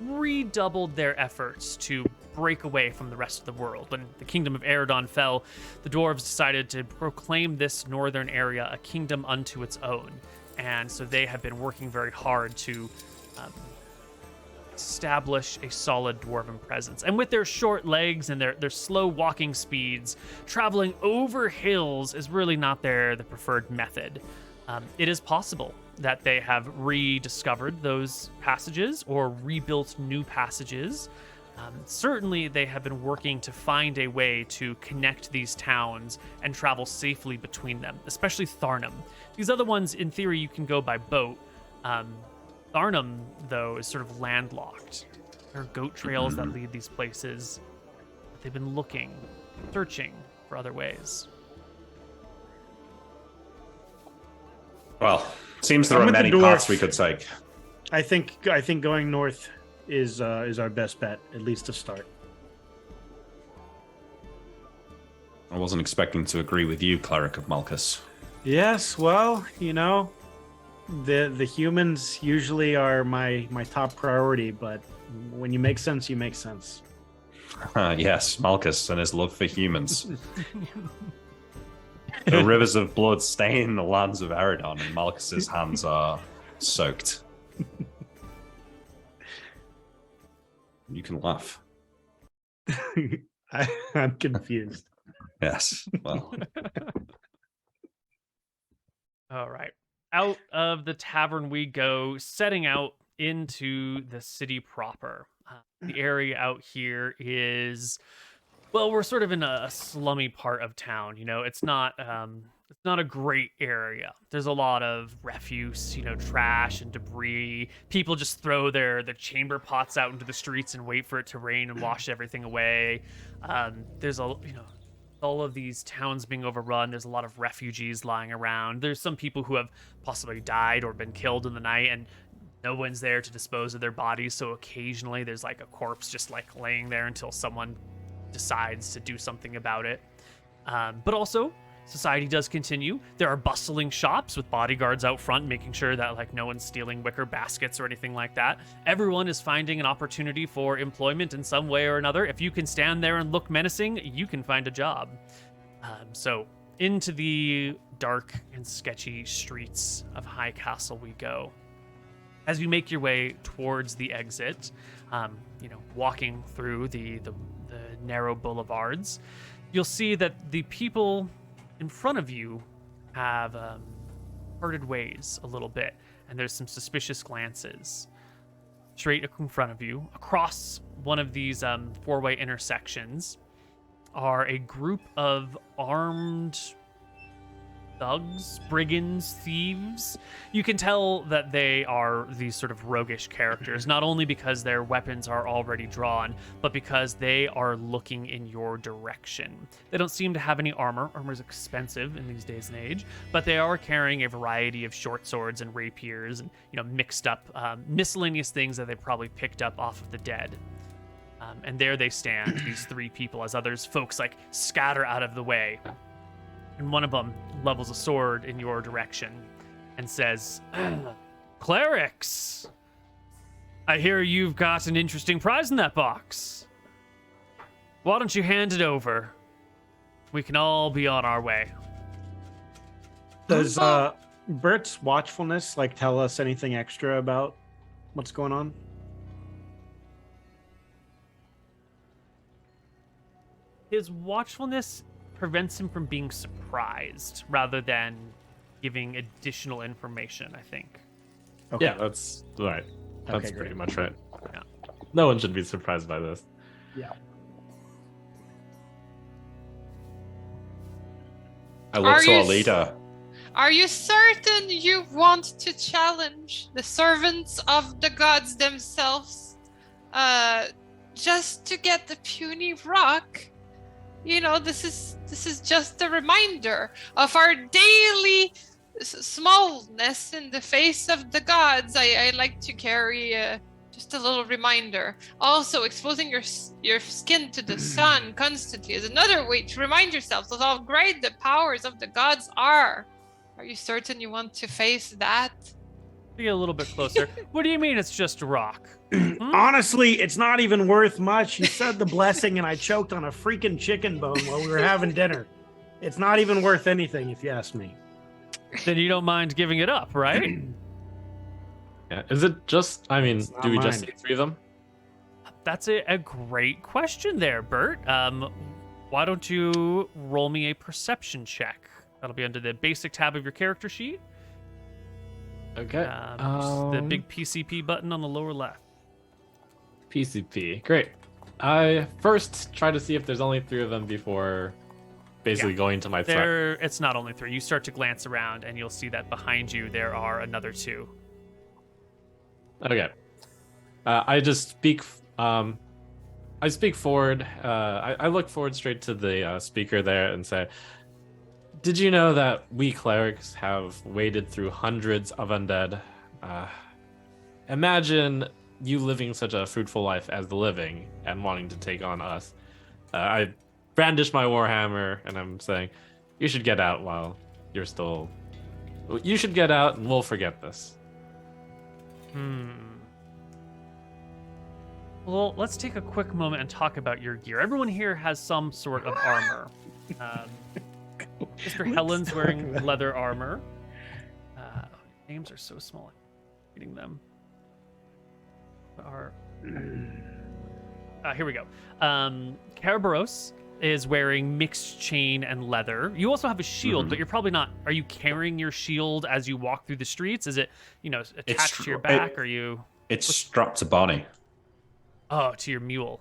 Speaker 1: redoubled their efforts to break away from the rest of the world. When the kingdom of Eridon fell, the dwarves decided to proclaim this northern area a kingdom unto its own. And so they have been working very hard to establish a solid dwarven presence. And with their short legs and their slow walking speeds, traveling over hills is really not the preferred method. It is possible that they have rediscovered those passages or rebuilt new passages. Certainly, they have been working to find a way to connect these towns and travel safely between them, especially Tharnum. These other ones, in theory, you can go by boat. Tharnum, though, is sort of landlocked. There are goat trails that lead these places. But they've been looking, searching for other ways.
Speaker 3: Well, seems there
Speaker 5: I'm
Speaker 3: are
Speaker 5: with the
Speaker 3: many
Speaker 5: dwarf.
Speaker 3: paths we could take.
Speaker 5: I think going north is our best bet, at least to start.
Speaker 3: I wasn't expecting to agree with you, Cleric of Malchus.
Speaker 5: Yes, well, the humans usually are my top priority, but when you make sense, you make sense.
Speaker 3: Yes, Malchus and his love for humans. The rivers of blood stain the lands of Eridon, and Malchus's hands are soaked. You can laugh.
Speaker 5: I'm confused.
Speaker 3: Yes, well.
Speaker 1: All right. Out of the tavern we go, setting out into the city proper. The area out here is, well, we're sort of in a slummy part of town. It's not a great area. There's a lot of refuse, trash and debris. People just throw their chamber pots out into the streets and wait for it to rain and wash everything away. There's all of these towns being overrun. There's a lot of refugees lying around. There's some people who have possibly died or been killed in the night, and no one's there to dispose of their bodies. So occasionally there's like a corpse just like laying there until someone decides to do something about it. But also, society does continue. There are bustling shops with bodyguards out front, making sure that like no one's stealing wicker baskets or anything like that. Everyone is finding an opportunity for employment in some way or another. If you can stand there and look menacing, you can find a job. So into the dark and sketchy streets of High Castle we go. As you make your way towards the exit, walking through the narrow boulevards, you'll see that the people in front of you have parted ways a little bit, and there's some suspicious glances. Straight in front of you, across one of these four-way intersections, are a group of armed thugs, brigands, thieves. You can tell that they are these sort of roguish characters, not only because their weapons are already drawn, but because they are looking in your direction. They don't seem to have any armor. Armor is expensive in these days and age, but they are carrying a variety of short swords and rapiers and, mixed up miscellaneous things that they probably picked up off of the dead. And there they stand, these three people, as others folks like scatter out of the way. And one of them levels a sword in your direction and says, "Clerics, I hear you've got an interesting prize in that box. Why don't you hand it over? We can all be on our way."
Speaker 5: Does Bert's watchfulness tell us anything extra about what's going on?
Speaker 1: His watchfulness prevents him from being surprised rather than giving additional information, I think.
Speaker 5: Okay.
Speaker 2: Yeah, that's right. That's
Speaker 5: Okay,
Speaker 2: pretty
Speaker 5: great.
Speaker 2: much right.
Speaker 1: Yeah.
Speaker 2: No one should be surprised by this.
Speaker 5: Yeah.
Speaker 3: I look
Speaker 4: Are
Speaker 3: to our
Speaker 4: you
Speaker 3: leader.
Speaker 4: Are you certain you want to challenge the servants of the gods themselves just to get the puny rock? This is just a reminder of our daily smallness in the face of the gods. I like to carry just a little reminder. Also, exposing your skin to the sun constantly is another way to remind yourselves of how great the powers of the gods are. Are you certain you want to face that?
Speaker 1: Be a little bit closer. What do you mean it's just rock?
Speaker 5: Honestly, it's not even worth much. You said the blessing and I choked on a freaking chicken bone while we were having dinner. It's not even worth anything if you ask me.
Speaker 1: Then you don't mind giving it up, right?
Speaker 2: Yeah. Is it just? I mean,
Speaker 5: It's not
Speaker 2: do we just
Speaker 5: mine.
Speaker 2: see 3 of them?
Speaker 1: That's a great question there, Bert. Why don't you roll me a perception check? That'll be under the basic tab of your character sheet.
Speaker 2: Okay.
Speaker 1: Just the big PCP button on the lower left.
Speaker 2: PCP. Great. I first try to see if there's only 3 of them before basically going to my threat.
Speaker 1: It's not only 3. You start to glance around and you'll see that behind you there are another 2.
Speaker 2: Okay. I just speak. I speak forward. I look forward straight to the speaker there and say, "Did you know that we clerics have waded through hundreds of undead? Imagine you living such a fruitful life as the living and wanting to take on us." I brandish my warhammer and I'm saying, "You should get out while you're still. You should get out, and we'll forget this."
Speaker 1: Well, let's take a quick moment and talk about your gear. Everyone here has some sort of armor. Mr. Helen's wearing leather armor. Names are so small. I'm reading them. Here we go. Kerberos is wearing mixed chain and leather. You also have a shield, but you're probably not. Are you carrying your shield as you walk through the streets? Is it, attached to your back? Or you?
Speaker 3: It's strapped to Bonnie.
Speaker 1: Oh, to your mule.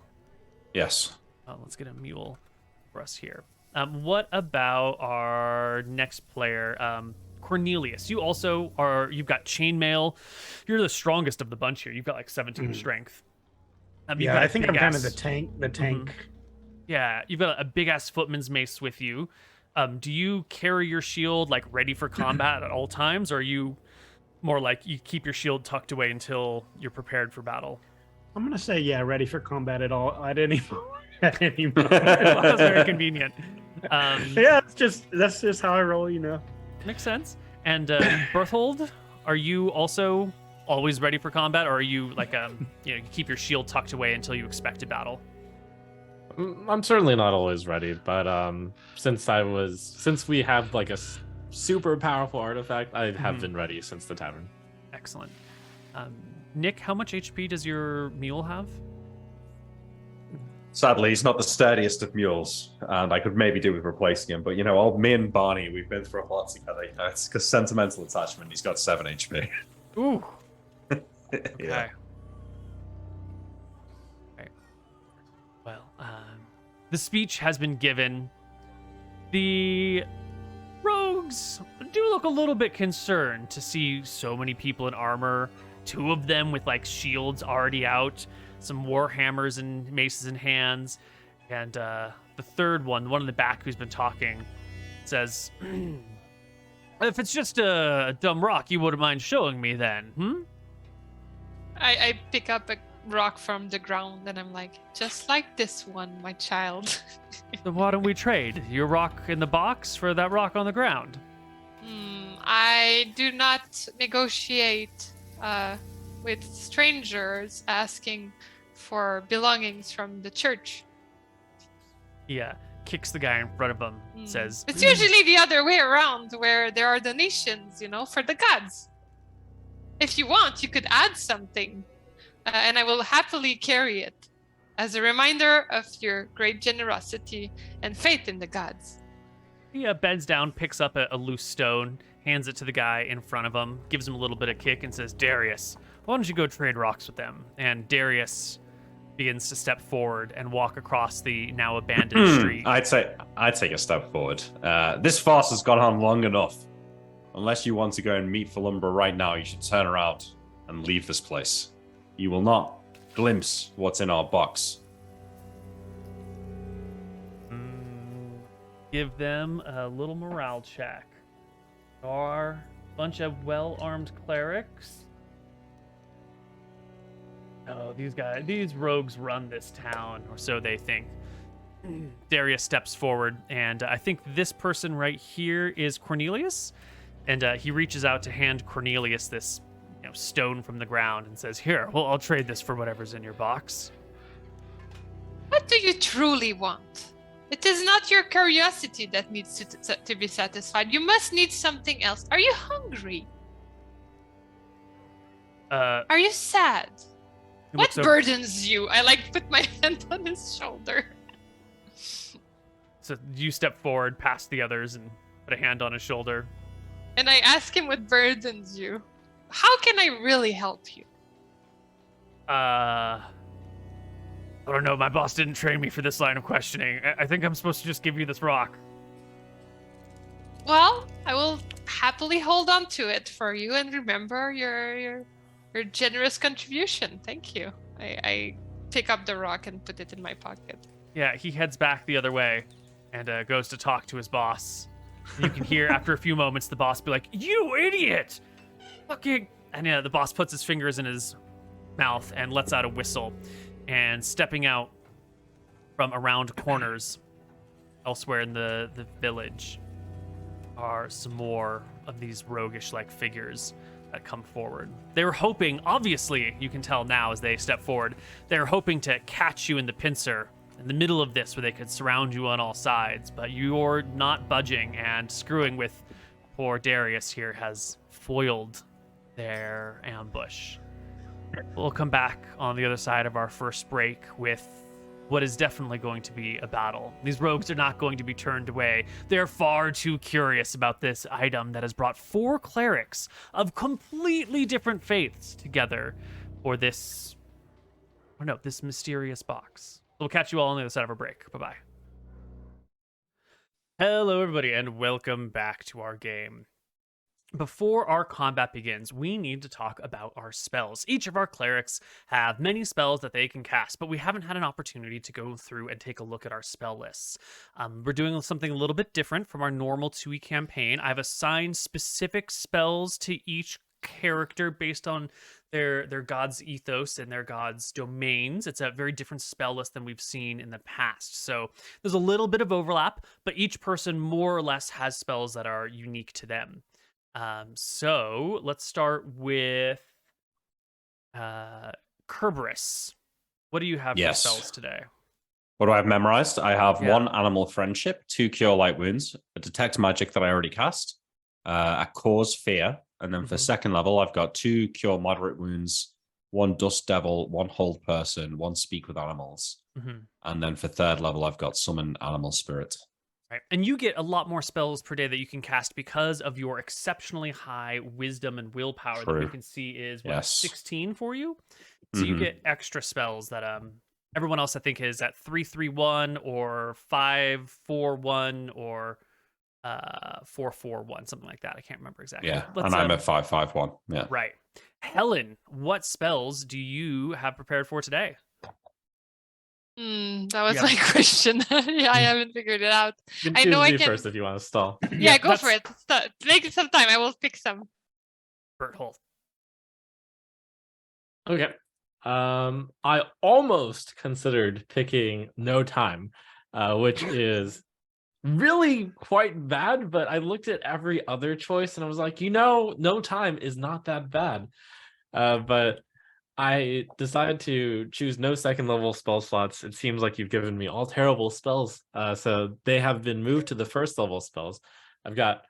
Speaker 3: Yes.
Speaker 1: Oh, let's get a mule for us here. What about our next player, Cornelius? You also are. You've got chainmail. You're the strongest of the bunch here. You've got like 17 strength.
Speaker 5: Yeah, I think I'm kind of the tank.
Speaker 1: Yeah, you've got a big ass footman's mace with you. Do you carry your shield like ready for combat at all times, or are you more like you keep your shield tucked away until you're prepared for battle?
Speaker 5: I'm gonna say ready for combat at any moment.
Speaker 1: Well, that's very convenient.
Speaker 5: Yeah, that's just how I roll,
Speaker 1: Makes sense. And Berthold, are you also always ready for combat, or are you like you keep your shield tucked away until you expect a battle?
Speaker 2: I'm certainly not always ready, but since we have like a super powerful artifact, I have been ready since the tavern.
Speaker 1: Excellent. Nick, how much HP does your mule have?
Speaker 6: Sadly, he's not the sturdiest of mules, and I could maybe do with replacing him. But old me and Barney, we've been through a lot together. It's because sentimental attachment. He's got 7 HP.
Speaker 1: Ooh. Okay.
Speaker 6: Yeah.
Speaker 1: Right. Well, the speech has been given. The rogues do look a little bit concerned to see so many people in armor. 2 of them with like shields already out, some war hammers and maces in hands, and the third one, the one in the back who's been talking, says, "If it's just a dumb rock, you wouldn't mind showing me then,
Speaker 4: I pick up a rock from the ground and I'm like, just like this one, my child.
Speaker 1: Then why don't we trade your rock in the box for that rock on the ground?"
Speaker 4: I do not negotiate with strangers asking for belongings from the church.
Speaker 1: Yeah, kicks the guy in front of him, says,
Speaker 4: It's usually the other way around, where there are donations, for the gods. If you want, you could add something, and I will happily carry it as a reminder of your great generosity and faith in the gods.
Speaker 1: He bends down, picks up a loose stone, hands it to the guy in front of him, gives him a little bit of kick, and says, "Darius, why don't you go trade rocks with them?" And Darius begins to step forward and walk across the now abandoned street.
Speaker 3: I'd take a step forward. This farce has gone on long enough. Unless you want to go and meet Philumbra right now, you should turn around and leave this place. You will not glimpse what's in our box.
Speaker 1: Give them a little morale check. There are a bunch of well-armed clerics. Oh, these rogues run this town, or so they think. Darius steps forward, and I think this person right here is Cornelius. And he reaches out to hand Cornelius this stone from the ground and says, "Here, well, I'll trade this for whatever's in your box."
Speaker 4: What do you truly want? It is not your curiosity that needs to be satisfied. You must need something else. Are you hungry? Are you sad? What burdens you? I put my hand on his shoulder.
Speaker 1: So you step forward past the others and put a hand on his shoulder.
Speaker 4: And I ask him what burdens you. How can I really help you?
Speaker 1: I don't know. My boss didn't train me for this line of questioning. I think I'm supposed to just give you this rock.
Speaker 4: Well, I will happily hold on to it for you and remember your generous contribution. Thank you. I pick up the rock and put it in my pocket.
Speaker 1: Yeah, he heads back the other way and goes to talk to his boss. And you can hear after a few moments the boss be like, "You idiot! Fucking..." And the boss puts his fingers in his mouth and lets out a whistle. And stepping out from around corners elsewhere in the village are some more of these roguish-like figures that come forward. They were hoping, obviously, you can tell now as they step forward, they're hoping to catch you in the pincer in the middle of this where they could surround you on all sides, but you're not budging, and screwing with poor Darius here has foiled their ambush. We'll come back on the other side of our first break with what is definitely going to be a battle. These rogues are not going to be turned away. They're far too curious about this item that has brought 4 clerics of completely different faiths together for this mysterious box. We'll catch you all on the other side of our break. Bye-bye. Hello, everybody, and welcome back to our game. Before our combat begins, we need to talk about our spells. Each of our clerics have many spells that they can cast, but we haven't had an opportunity to go through and take a look at our spell lists. We're doing something a little bit different from our normal 2e campaign. I've assigned specific spells to each character based on their god's ethos and their god's domains. It's a very different spell list than we've seen in the past. So there's a little bit of overlap, but each person more or less has spells that are unique to them. So let's start with Kerberos. What do you have for spells today?
Speaker 3: What do I have memorized? I have 1 animal friendship, 2 cure light wounds, a detect magic that I already cast, a cause fear, and then for second level I've got 2 cure moderate wounds, 1 dust devil, 1 hold person, 1 speak with animals, and then for third level I've got summon animal spirit.
Speaker 1: Right. And you get a lot more spells per day that you can cast because of your exceptionally high wisdom and willpower. That we can see is 16 for you. So you get extra spells that everyone else I think is at 3-3-1 or 5-4-1 or 4-4-1, something like that. I can't remember exactly.
Speaker 3: Yeah, and I'm at 5-5-1. Yeah.
Speaker 1: Right. Helen, what spells do you have prepared for today?
Speaker 4: That was my question. I haven't figured it out. I know I can
Speaker 2: first if you want to stall.
Speaker 4: Yeah, go for it. Take some time. I will pick some.
Speaker 1: Berthold.
Speaker 2: Okay. I almost considered picking No Time, which is really quite bad, but I looked at every other choice and I was like, No Time is not that bad. But I decided to choose no second level spell slots. It seems like you've given me all terrible spells. So they have been moved to the first level spells. I've got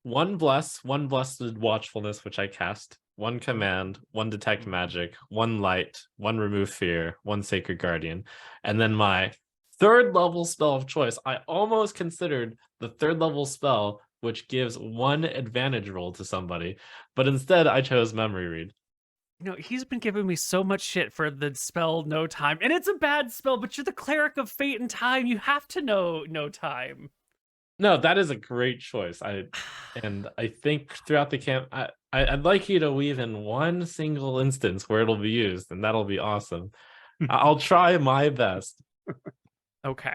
Speaker 2: 1 bless, 1 blessed watchfulness, which I cast, 1 command, 1 detect magic, 1 light, 1 remove fear, 1 sacred guardian. And then my third level spell of choice, I almost considered the third level spell, which gives 1 advantage roll to somebody, but instead I chose memory read.
Speaker 1: He's been giving me so much shit for the spell No Time, and it's a bad spell, but you're the cleric of fate and time. You have to know No Time.
Speaker 2: No, that is a great choice. I think throughout the camp, I'd like you to weave in 1 single instance where it'll be used, and that'll be awesome. I'll try my best.
Speaker 1: Okay.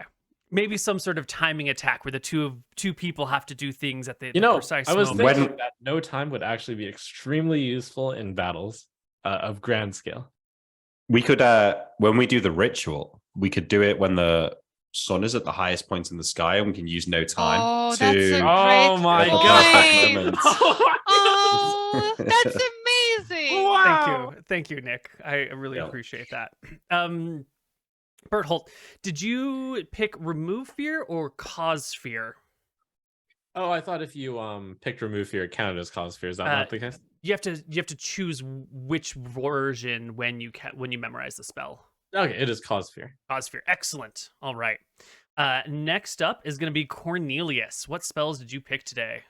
Speaker 1: Maybe some sort of timing attack where the two people have to do things at the precise
Speaker 2: I was
Speaker 1: moment.
Speaker 2: thinking that No Time would actually be extremely useful in battles of grand scale.
Speaker 3: We could, when we do the ritual, we could do it when the sun is at the highest point in the sky, and we can use No Time
Speaker 4: that's a great
Speaker 2: my
Speaker 4: point.
Speaker 2: god!
Speaker 3: Moment.
Speaker 4: Oh, that's amazing!
Speaker 1: Thank you, Nick. I really
Speaker 6: Yeah.
Speaker 1: appreciate that. Berthold, did you pick remove fear or cause fear?
Speaker 2: Oh, I thought if you picked remove fear, it counted as cause fear. Is that not the case?
Speaker 1: You have to choose which version when you memorize the spell.
Speaker 2: Okay, it is cause fear.
Speaker 1: Cause fear. Excellent. All right. Next up is going to be Cornelius. What spells did you pick today?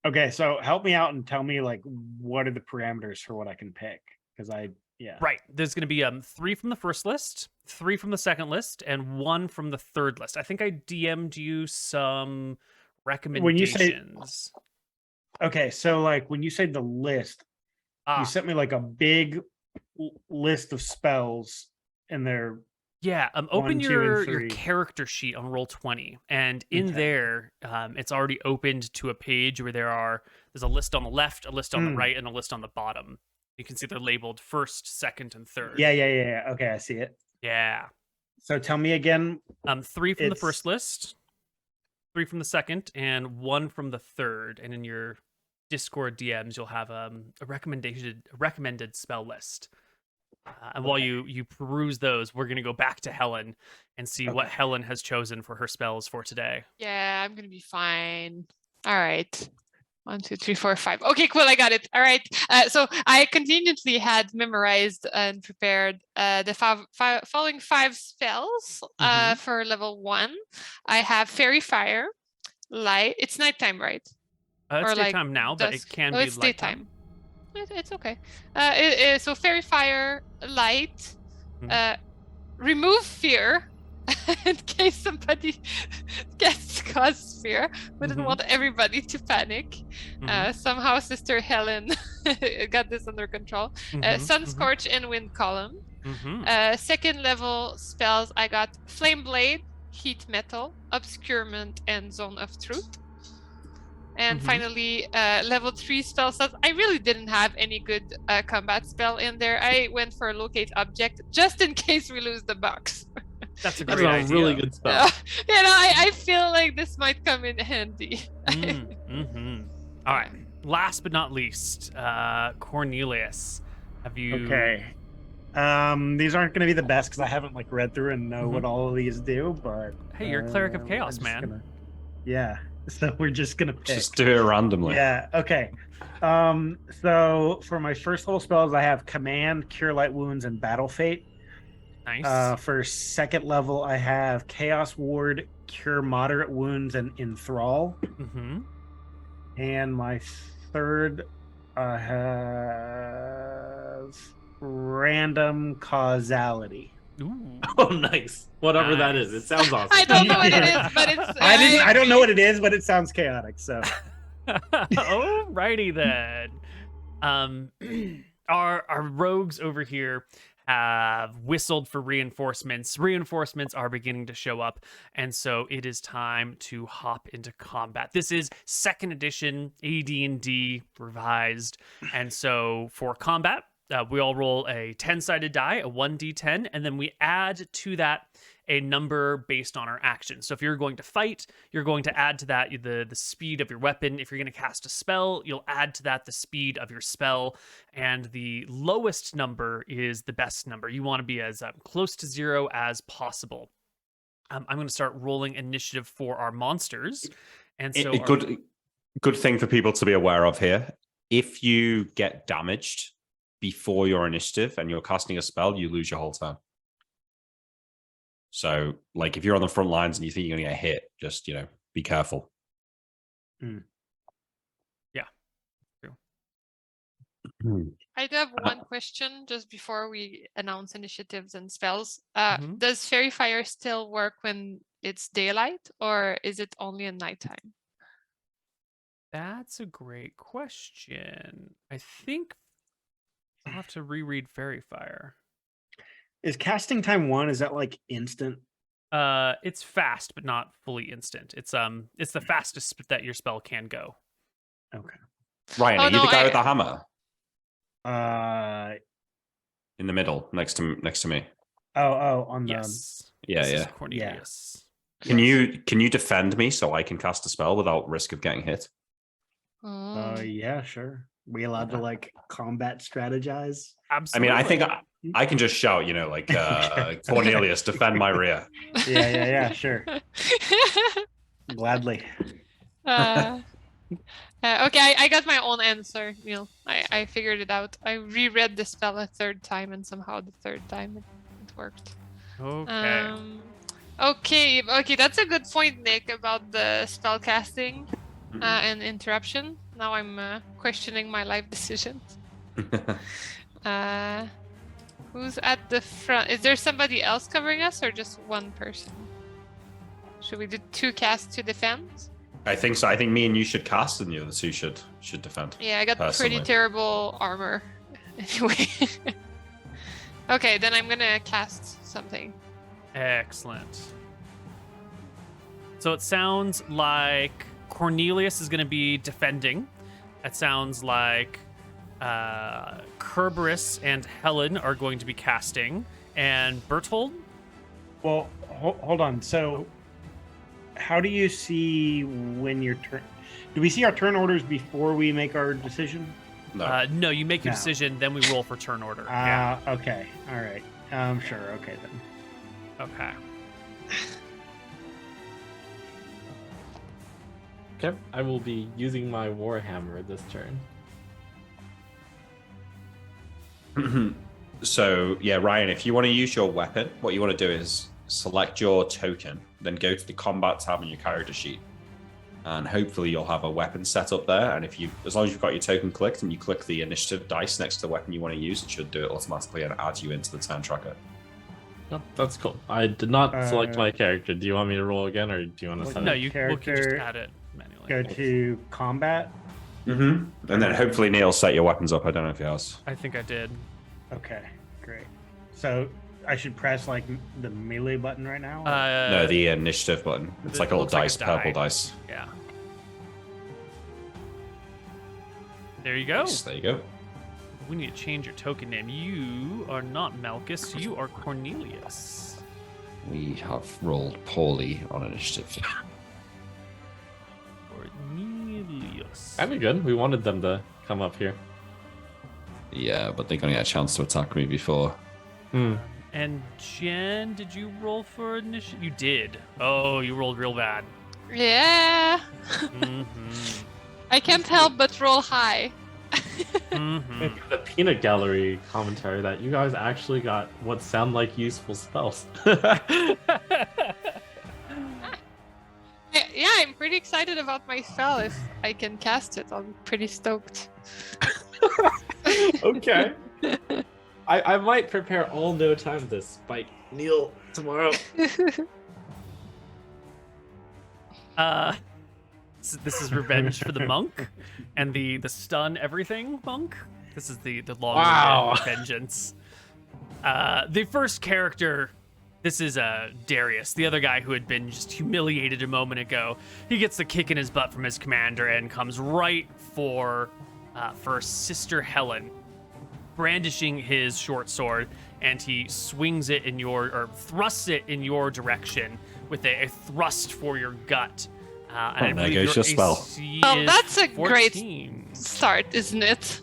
Speaker 5: Okay, so help me out and tell me like what are the parameters for what I can pick? Because
Speaker 1: Right. There's going to be 3 from the first list, 3 from the second list, and 1 from the third list. I think I DM'd you some recommendations.
Speaker 5: Okay, so like when you say the list, you sent me like a big list of spells, and they're
Speaker 1: open
Speaker 5: 1, 2, and
Speaker 1: your
Speaker 5: 3.
Speaker 1: character sheet on Roll20, and in there, it's already opened to a page where there's a list on the left, a list on the right, and a list on the bottom. You can see they're labeled first, second, and third.
Speaker 5: Yeah. Okay, I see it.
Speaker 1: Yeah.
Speaker 5: So tell me again.
Speaker 1: 3 from the first list, 3 from the second, and 1 from the third. And in your Discord DMs, you'll have a recommended spell list. And while you peruse those, we're going to go back to Helen and see what Helen has chosen for her spells for today.
Speaker 4: Yeah, I'm gonna be fine. All right. 1, 2, 3, 4, 5. Okay, cool. I got it. All right. So I conveniently had memorized and prepared the following 5 spells for level 1. I have Fairy Fire, Light. It's nighttime, right?
Speaker 1: It's daytime now, but it can be
Speaker 4: it's
Speaker 1: nighttime.
Speaker 4: Daytime. It's okay. So Fairy Fire, Light, Remove Fear, in case somebody gets cause fear. We didn't want everybody to panic. Somehow Sister Helen got this under control. Sun Scorch and Wind Column. Second level spells, I got Flame Blade, Heat Metal, Obscurement, and Zone of Truth. And finally, level 3 spell sets. I really didn't have any good combat spell in there. I went for Locate Object just in case we lose the box.
Speaker 1: That's a great idea.
Speaker 2: Really good spell.
Speaker 4: I feel like this might come in handy.
Speaker 1: All right. Last but not least, Cornelius. Have you?
Speaker 5: Okay. These aren't going to be the best because I haven't like read through and know what all of these do. But
Speaker 1: hey, you're a cleric of chaos, man.
Speaker 5: Yeah. So we're just gonna pick.
Speaker 3: Just do it randomly.
Speaker 5: Yeah. Okay. So for my first level spells, I have Command, Cure Light Wounds, and Battle Fate.
Speaker 1: Nice.
Speaker 5: For second level, I have Chaos Ward, Cure Moderate Wounds, and Enthrall. And my third, I have Random Causality.
Speaker 1: Ooh.
Speaker 2: Oh, nice. Whatever that is. It sounds awesome.
Speaker 4: I don't know what it is, but it's.
Speaker 5: I don't know what it is, but it sounds chaotic. So.
Speaker 1: Alrighty then. Our rogues over here have whistled for reinforcements. Reinforcements are beginning to show up, and so it is time to hop into combat. This is 2nd edition AD&D revised, and so for combat, we all roll a 10-sided die, a 1d10, and then we add to that a number based on our action. So if you're going to fight, you're going to add to that the speed of your weapon. If you're going to cast a spell, you'll add to that the speed of your spell. And the lowest number is the best number. You want to be as close to 0 as possible. I'm going to start rolling initiative for our monsters. And so
Speaker 3: good thing for people to be aware of here. If you get damaged before your initiative and you're casting a spell, you lose your whole turn. So, like, if you're on the front lines and you think you're going to get hit, just, be careful.
Speaker 1: Yeah. True.
Speaker 4: I do have one question just before we announce initiatives and spells. Does Fairy Fire still work when it's daylight, or is it only at nighttime?
Speaker 1: That's a great question. I think I'll have to reread Fairy Fire.
Speaker 5: Is casting time 1? Is that like instant?
Speaker 1: It's fast, but not fully instant. It's the fastest that your spell can go.
Speaker 5: Okay.
Speaker 3: Ryan, are you the guy with the hammer? In the middle, next to me.
Speaker 5: On the
Speaker 1: yes.
Speaker 3: Yeah.
Speaker 1: Cornelius.
Speaker 3: Yeah. Can you defend me so I can cast a spell without risk of getting hit?
Speaker 5: Yeah, sure. We allowed to like combat strategize?
Speaker 3: I
Speaker 1: Absolutely.
Speaker 3: mean, I think I can just shout, like Cornelius, defend my rear.
Speaker 5: Yeah, sure. Gladly.
Speaker 4: Okay, I got my own answer, Neil. I figured it out. I reread the spell a third time, and somehow the third time it worked.
Speaker 1: Okay.
Speaker 4: Okay, that's a good point, Nick, about the spell casting and interruption. Now I'm questioning my life decisions. Who's at the front? Is there somebody else covering us, or just one person? Should we do 2 casts to defend?
Speaker 3: I think so. I think me and you should cast, and the other two should defend.
Speaker 4: Yeah, I got
Speaker 3: Personally.
Speaker 4: pretty terrible armor. Anyway. Okay, then I'm gonna cast something.
Speaker 1: Excellent. So it sounds like Cornelius is going to be defending. It sounds like Kerberos and Helen are going to be casting, and Berthold.
Speaker 5: Well, hold on. So, how do you see when your turn? Do we see our turn orders before we make our decision?
Speaker 3: No.
Speaker 1: No, you make your
Speaker 5: No.
Speaker 1: decision, then we roll for turn order. Yeah.
Speaker 5: Okay. All right. Sure. Okay then.
Speaker 1: Okay.
Speaker 2: Okay, I will be using my Warhammer this turn.
Speaker 3: So, yeah, Ryan, if you want to use your weapon, what you want to do is select your token, then go to the combat tab on your character sheet. And hopefully you'll have a weapon set up there. And as long as you've got your token clicked and you click the initiative dice next to the weapon you want to use, it should do it automatically and add you into the turn tracker.
Speaker 2: Oh, that's cool. I did not select my character. Do you want me to roll again, or do you want to set
Speaker 1: No,
Speaker 2: it?
Speaker 1: you can just
Speaker 5: Character-
Speaker 1: add it manually.
Speaker 5: Go to combat.
Speaker 3: And then hopefully Neil set your weapons up. I don't know if he has.
Speaker 1: I think I did.
Speaker 5: Okay, great. So I should press like the melee button right now.
Speaker 3: No, the initiative button. It's
Speaker 1: it
Speaker 3: like a little
Speaker 1: looks like a
Speaker 3: dice,
Speaker 1: die.
Speaker 3: purple dice.
Speaker 1: Yeah. There you go.
Speaker 3: Yes, there you go.
Speaker 1: We need to change your token name. You are not Malchus. You are Cornelius.
Speaker 3: We have rolled poorly on initiative.
Speaker 1: Cornelius.
Speaker 2: That'd be good. We wanted them to come up here.
Speaker 3: Yeah, but they're going to get a chance to attack me before.
Speaker 1: And Jen, did you roll for initiative? You did. Oh, you rolled real bad.
Speaker 4: Yeah. I can't help but roll high.
Speaker 2: The peanut gallery commentary that you guys actually got what sound like useful spells.
Speaker 4: Yeah, I'm pretty excited about my spell. If I can cast it, I'm pretty stoked.
Speaker 2: Okay. I might prepare all no time to spike Neil tomorrow.
Speaker 1: This is revenge for the monk and the stun everything monk. This is the long
Speaker 2: Wow.
Speaker 1: vengeance. The first character, this is Darius, the other guy who had been just humiliated a moment ago. He gets the kick in his butt from his commander and comes right for Sister Helen, brandishing his short sword, and he swings it thrusts it in your direction with a thrust for your gut. And I
Speaker 3: there
Speaker 1: believe
Speaker 3: goes your spell.
Speaker 1: AC
Speaker 4: Oh,
Speaker 1: is
Speaker 4: that's a
Speaker 1: 14.
Speaker 4: great start, isn't it?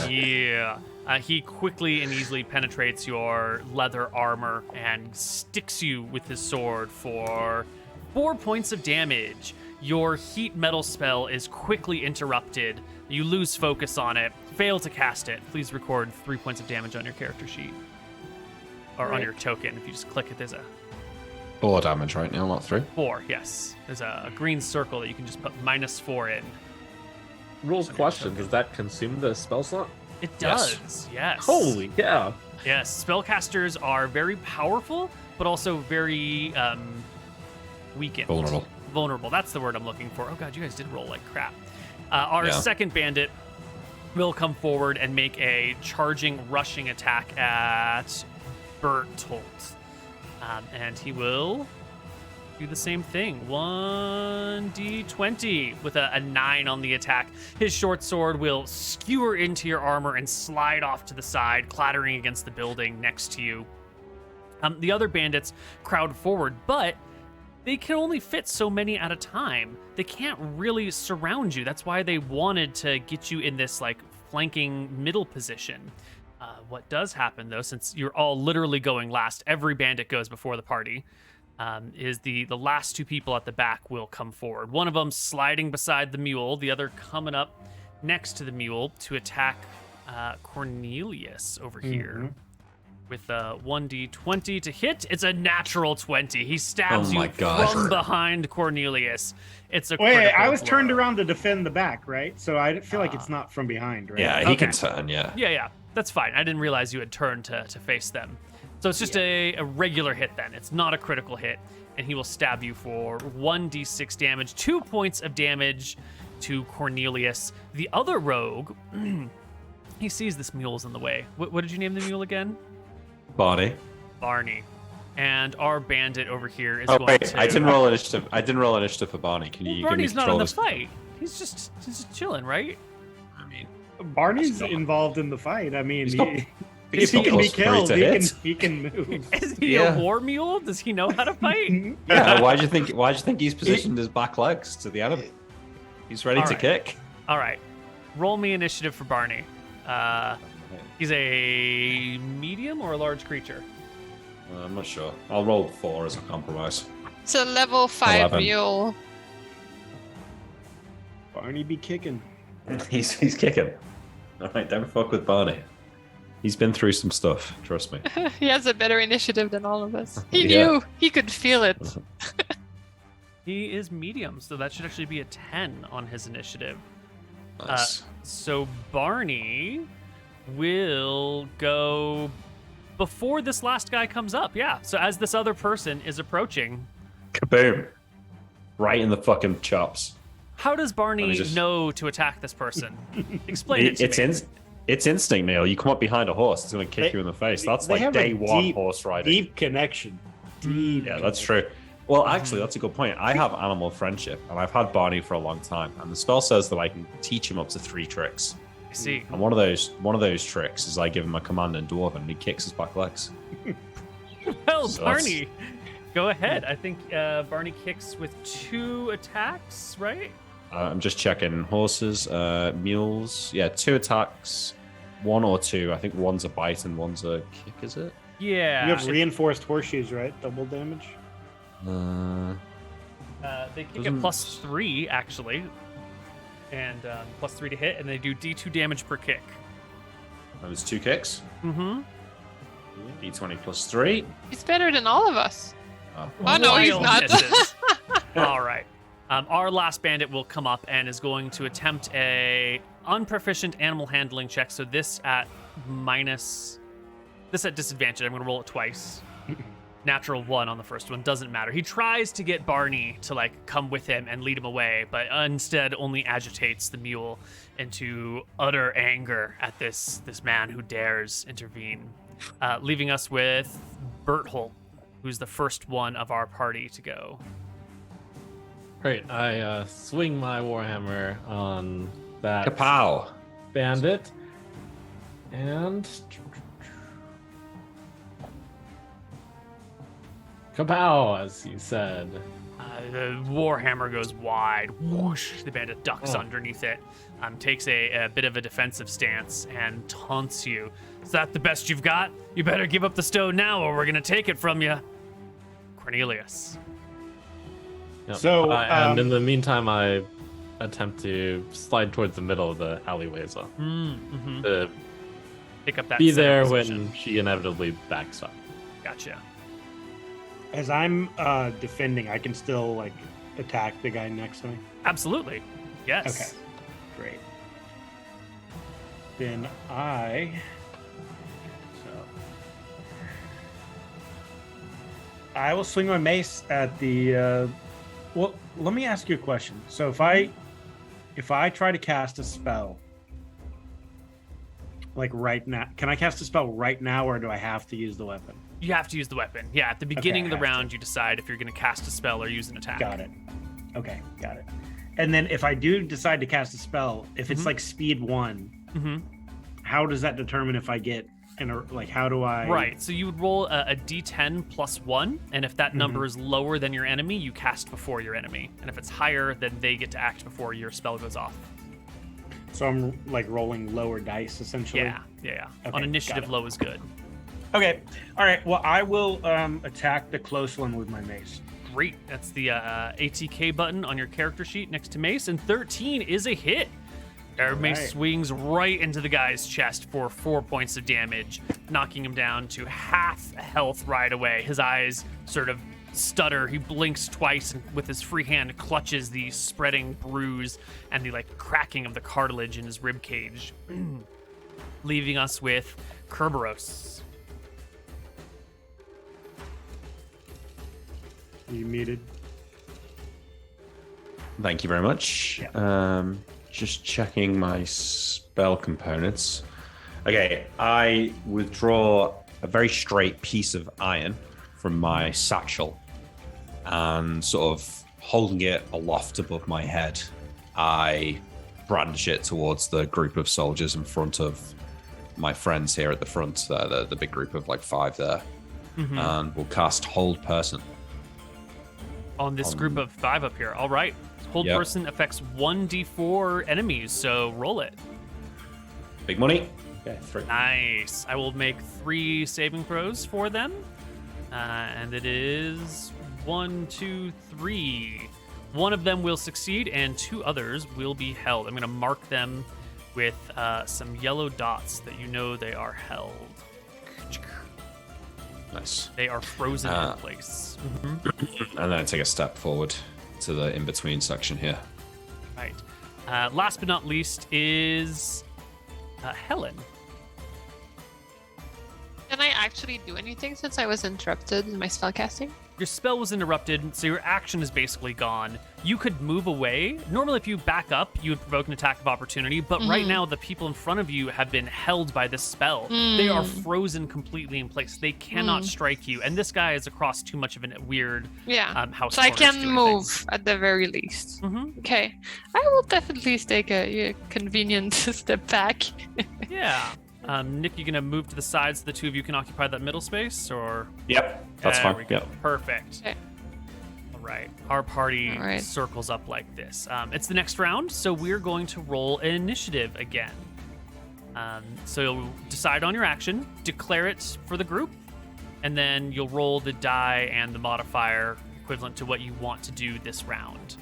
Speaker 1: Yeah. He quickly and easily penetrates your leather armor and sticks you with his sword for 4 points of damage. Your heat metal spell is quickly interrupted. You lose focus on it, fail to cast it. Please record 3 points of damage on your character sheet. Or on
Speaker 4: Right.
Speaker 1: your token. If you just click it, there's a
Speaker 3: 4 damage right now, not 3.
Speaker 1: 4, yes. There's a green circle that you can just put -4 in.
Speaker 2: Rules question: does that consume the spell slot?
Speaker 1: It
Speaker 3: Yes.
Speaker 1: does, yes.
Speaker 2: Holy yeah!
Speaker 1: Yes, spellcasters are very powerful, but also very weakened. Vulnerable. That's the word I'm looking for. Oh god, you guys did roll like crap. Our
Speaker 3: Yeah.
Speaker 1: second bandit will come forward and make a charging, rushing attack at Berthold. And he will do the same thing. 1d20 with a 9 on the attack. His short sword will skewer into your armor and slide off to the side, clattering against the building next to you. The other bandits crowd forward, but they can only fit so many at a time. They can't really surround you. That's why they wanted to get you in this like flanking middle position. What does happen, though, since you're all literally going last, every bandit goes before the party, is the last two people at the back will come forward. One of them sliding beside the mule, the other coming up next to the mule to attack Cornelius over here. With a 1d20 to hit. It's a natural 20. He stabs
Speaker 3: Oh my
Speaker 1: you
Speaker 3: God.
Speaker 1: from behind Cornelius. It's a
Speaker 5: Wait,
Speaker 1: critical
Speaker 5: I was turned
Speaker 1: blow.
Speaker 5: around to defend the back, right? So I feel like it's not from behind, right?
Speaker 3: Yeah, he
Speaker 1: Okay.
Speaker 3: can turn. Yeah.
Speaker 1: Yeah, that's fine. I didn't realize you had turned to face them. So it's just a regular hit then. It's not a critical hit. And he will stab you for 1d6 damage, 2 points of damage to Cornelius. The other rogue, he sees this mule's in the way. What did you name the mule again?
Speaker 3: Barney.
Speaker 1: Barney. And our bandit over here is
Speaker 3: Oh
Speaker 1: going
Speaker 3: wait,
Speaker 1: to...
Speaker 3: I didn't roll initiative. I didn't roll initiative for Barney. Can you give me
Speaker 1: Barney's not in the
Speaker 3: control?
Speaker 1: fight. He's just chilling, right?
Speaker 3: I mean,
Speaker 5: Barney's
Speaker 3: That's not-
Speaker 5: involved in the fight. I mean,
Speaker 3: He's not-
Speaker 5: if
Speaker 3: he's
Speaker 5: he
Speaker 3: not
Speaker 5: can be
Speaker 3: plus three
Speaker 5: killed,
Speaker 3: to
Speaker 5: he
Speaker 3: hit.
Speaker 5: he can move.
Speaker 1: Is he
Speaker 3: Yeah.
Speaker 1: a war mule? Does he know how to fight?
Speaker 3: Yeah. Why do you think he's positioned his back legs to the enemy? He's ready
Speaker 1: All
Speaker 3: to
Speaker 1: right.
Speaker 3: kick.
Speaker 1: All right. Roll me initiative for Barney. He's a medium or a large creature?
Speaker 3: I'm not sure. I'll roll 4 as a compromise.
Speaker 4: It's a level 5
Speaker 3: 11.
Speaker 4: mule.
Speaker 5: Barney be kicking.
Speaker 3: He's kicking. All right, don't fuck with Barney. He's been through some stuff. Trust me.
Speaker 4: He has a better initiative than all of us. He
Speaker 3: Yeah.
Speaker 4: knew. He could feel it.
Speaker 1: He is medium, so that should actually be a 10 on his initiative.
Speaker 3: Nice.
Speaker 1: So Barney will go before this last guy comes up. Yeah. So as this other person is approaching,
Speaker 3: Kaboom! Right in the fucking chops.
Speaker 1: how does Barney
Speaker 3: Let me just-
Speaker 1: know to attack this person? Explain it to
Speaker 3: It's
Speaker 1: me.
Speaker 3: it's instinct, Neil. You come up behind a horse, it's gonna kick
Speaker 5: They-
Speaker 3: you in the face. That's
Speaker 5: they
Speaker 3: like
Speaker 5: have a
Speaker 3: day one
Speaker 5: deep-
Speaker 3: horse riding.
Speaker 5: Deep connection. Deep.
Speaker 3: Yeah, that's true. Well, actually, that's a good point. I have animal friendship, and I've had Barney for a long time. And the spell says that I can teach him up to 3 tricks.
Speaker 1: I see.
Speaker 3: And one of those tricks is I give him a command in Dwarven, and he kicks his back legs.
Speaker 1: Well,
Speaker 3: So
Speaker 1: Barney, go ahead. I think Barney kicks with 2 attacks, right?
Speaker 3: I'm just checking horses, mules. Yeah, 2 attacks, 1 or 2. I think one's a bite and one's a kick. Is it?
Speaker 1: Yeah.
Speaker 5: You have reinforced horseshoes, right? Double damage.
Speaker 1: They kick
Speaker 3: Doesn't-
Speaker 1: at +3 actually, and +3 to hit, and they do D2 damage per kick.
Speaker 3: There's 2 kicks.
Speaker 1: Mm-hmm.
Speaker 3: D20 plus 3.
Speaker 4: He's better than all of us.
Speaker 3: Oh,
Speaker 4: Oh, no, he's
Speaker 1: Wild
Speaker 4: not.
Speaker 1: misses. All right. Our last bandit will come up and is going to attempt a unproficient animal handling check. So this at disadvantage. I'm going to roll it twice. Natural 1 on the first one. Doesn't matter. He tries to get Barney to come with him and lead him away, but instead only agitates the mule into utter anger at this man who dares intervene, leaving us with Berthold, who's the first one of our party to go.
Speaker 2: Great. I swing my warhammer on that
Speaker 3: Kapow!
Speaker 2: bandit, and kapow, as you said.
Speaker 1: The warhammer goes wide. Whoosh! The bandit ducks
Speaker 2: Oh.
Speaker 1: underneath it, takes a bit of a defensive stance, and taunts you. Is that the best you've got? You better give up the stone now, or we're gonna take it from you. Cornelius.
Speaker 2: Yep.
Speaker 5: So,
Speaker 2: and in the meantime, I attempt to slide towards the middle of the alleyway as well.
Speaker 1: Mm-hmm.
Speaker 2: To
Speaker 1: Pick up that.
Speaker 2: be
Speaker 1: center
Speaker 2: there
Speaker 1: position.
Speaker 2: when she inevitably backs up.
Speaker 1: Gotcha.
Speaker 5: As I'm defending, I can still attack the guy next to me.
Speaker 1: Absolutely. Yes.
Speaker 5: Okay. Great. Then I will swing my mace at the. Well, let me ask you a question. So if I try to cast a spell, right now, can I cast a spell right now, or do I have to use the weapon?
Speaker 1: You have to use the weapon. Yeah, at the beginning
Speaker 5: I
Speaker 1: of the
Speaker 5: have
Speaker 1: round, you decide if you're going to cast a spell or use an attack.
Speaker 5: Got it. Okay, got it. And then if I do decide to cast a spell, if it's speed 1,
Speaker 1: Mm-hmm.
Speaker 5: how does that determine if I get how do I?
Speaker 1: Right. So you would roll a d10 plus 1, and if that number is lower than your enemy, you cast before your enemy. And if it's higher, then they get to act before your spell goes off.
Speaker 5: So I'm like rolling lower dice essentially.
Speaker 1: Yeah.
Speaker 5: Okay,
Speaker 1: On initiative,
Speaker 5: got it.
Speaker 1: low is good.
Speaker 5: Okay. All right. Well, I will attack the close one with my mace.
Speaker 1: Great. That's the ATK button on your character sheet next to Mace, and 13 is a hit. Our Mace
Speaker 5: right.
Speaker 1: swings right into the guy's chest for 4 points of damage, knocking him down to half health right away. His eyes sort of stutter. He blinks twice and with his free hand clutches the spreading bruise and the like cracking of the cartilage in his rib cage, leaving us with Kerberos.
Speaker 5: You muted.
Speaker 3: Thank you very much. Just checking my spell components. Okay, I withdraw a very straight piece of iron from my satchel and sort of holding it aloft above my head, I brandish it towards the group of soldiers in front of my friends here at the front, the big group of like 5 there, and we'll cast Hold Person.
Speaker 1: On this group of 5 up here. All right. Hold
Speaker 3: Yep.
Speaker 1: Person affects 1d4 enemies, so roll it.
Speaker 3: Big money.
Speaker 5: Okay, 3.
Speaker 1: Nice. I will make 3 saving throws for them. And it is 1, 2, 3. One of them will succeed, and 2 others will be held. I'm going to mark them with some yellow dots that you know they are held.
Speaker 3: Nice.
Speaker 1: They are frozen in place.
Speaker 3: And then I take a step forward to the in-between section here.
Speaker 1: Right. Last but not least is Helen.
Speaker 4: Can I actually do anything since I was interrupted in my spellcasting?
Speaker 1: Your spell was interrupted, so your action is basically gone. You could move away. Normally, if you back up, you would provoke an attack of opportunity, but right now, the people in front of you have been held by this spell. They are frozen completely in place. They cannot strike you, and this guy is across too much of a weird house.
Speaker 4: So I
Speaker 1: corner to
Speaker 4: can
Speaker 1: do anything.
Speaker 4: move at the very least. Okay. I will definitely take a convenient step back.
Speaker 1: Yeah. Nick, you gonna move to the sides so the 2 of you can occupy that middle space, or?
Speaker 3: Yep, that's
Speaker 1: There
Speaker 3: fine.
Speaker 1: we go.
Speaker 3: Yep.
Speaker 1: Perfect.
Speaker 4: Okay.
Speaker 1: All right. Our party
Speaker 4: All right.
Speaker 1: circles up like this. It's the next round, so we're going to roll an initiative again. So you'll decide on your action, declare it for the group, and then you'll roll the die and the modifier equivalent to what you want to do this round.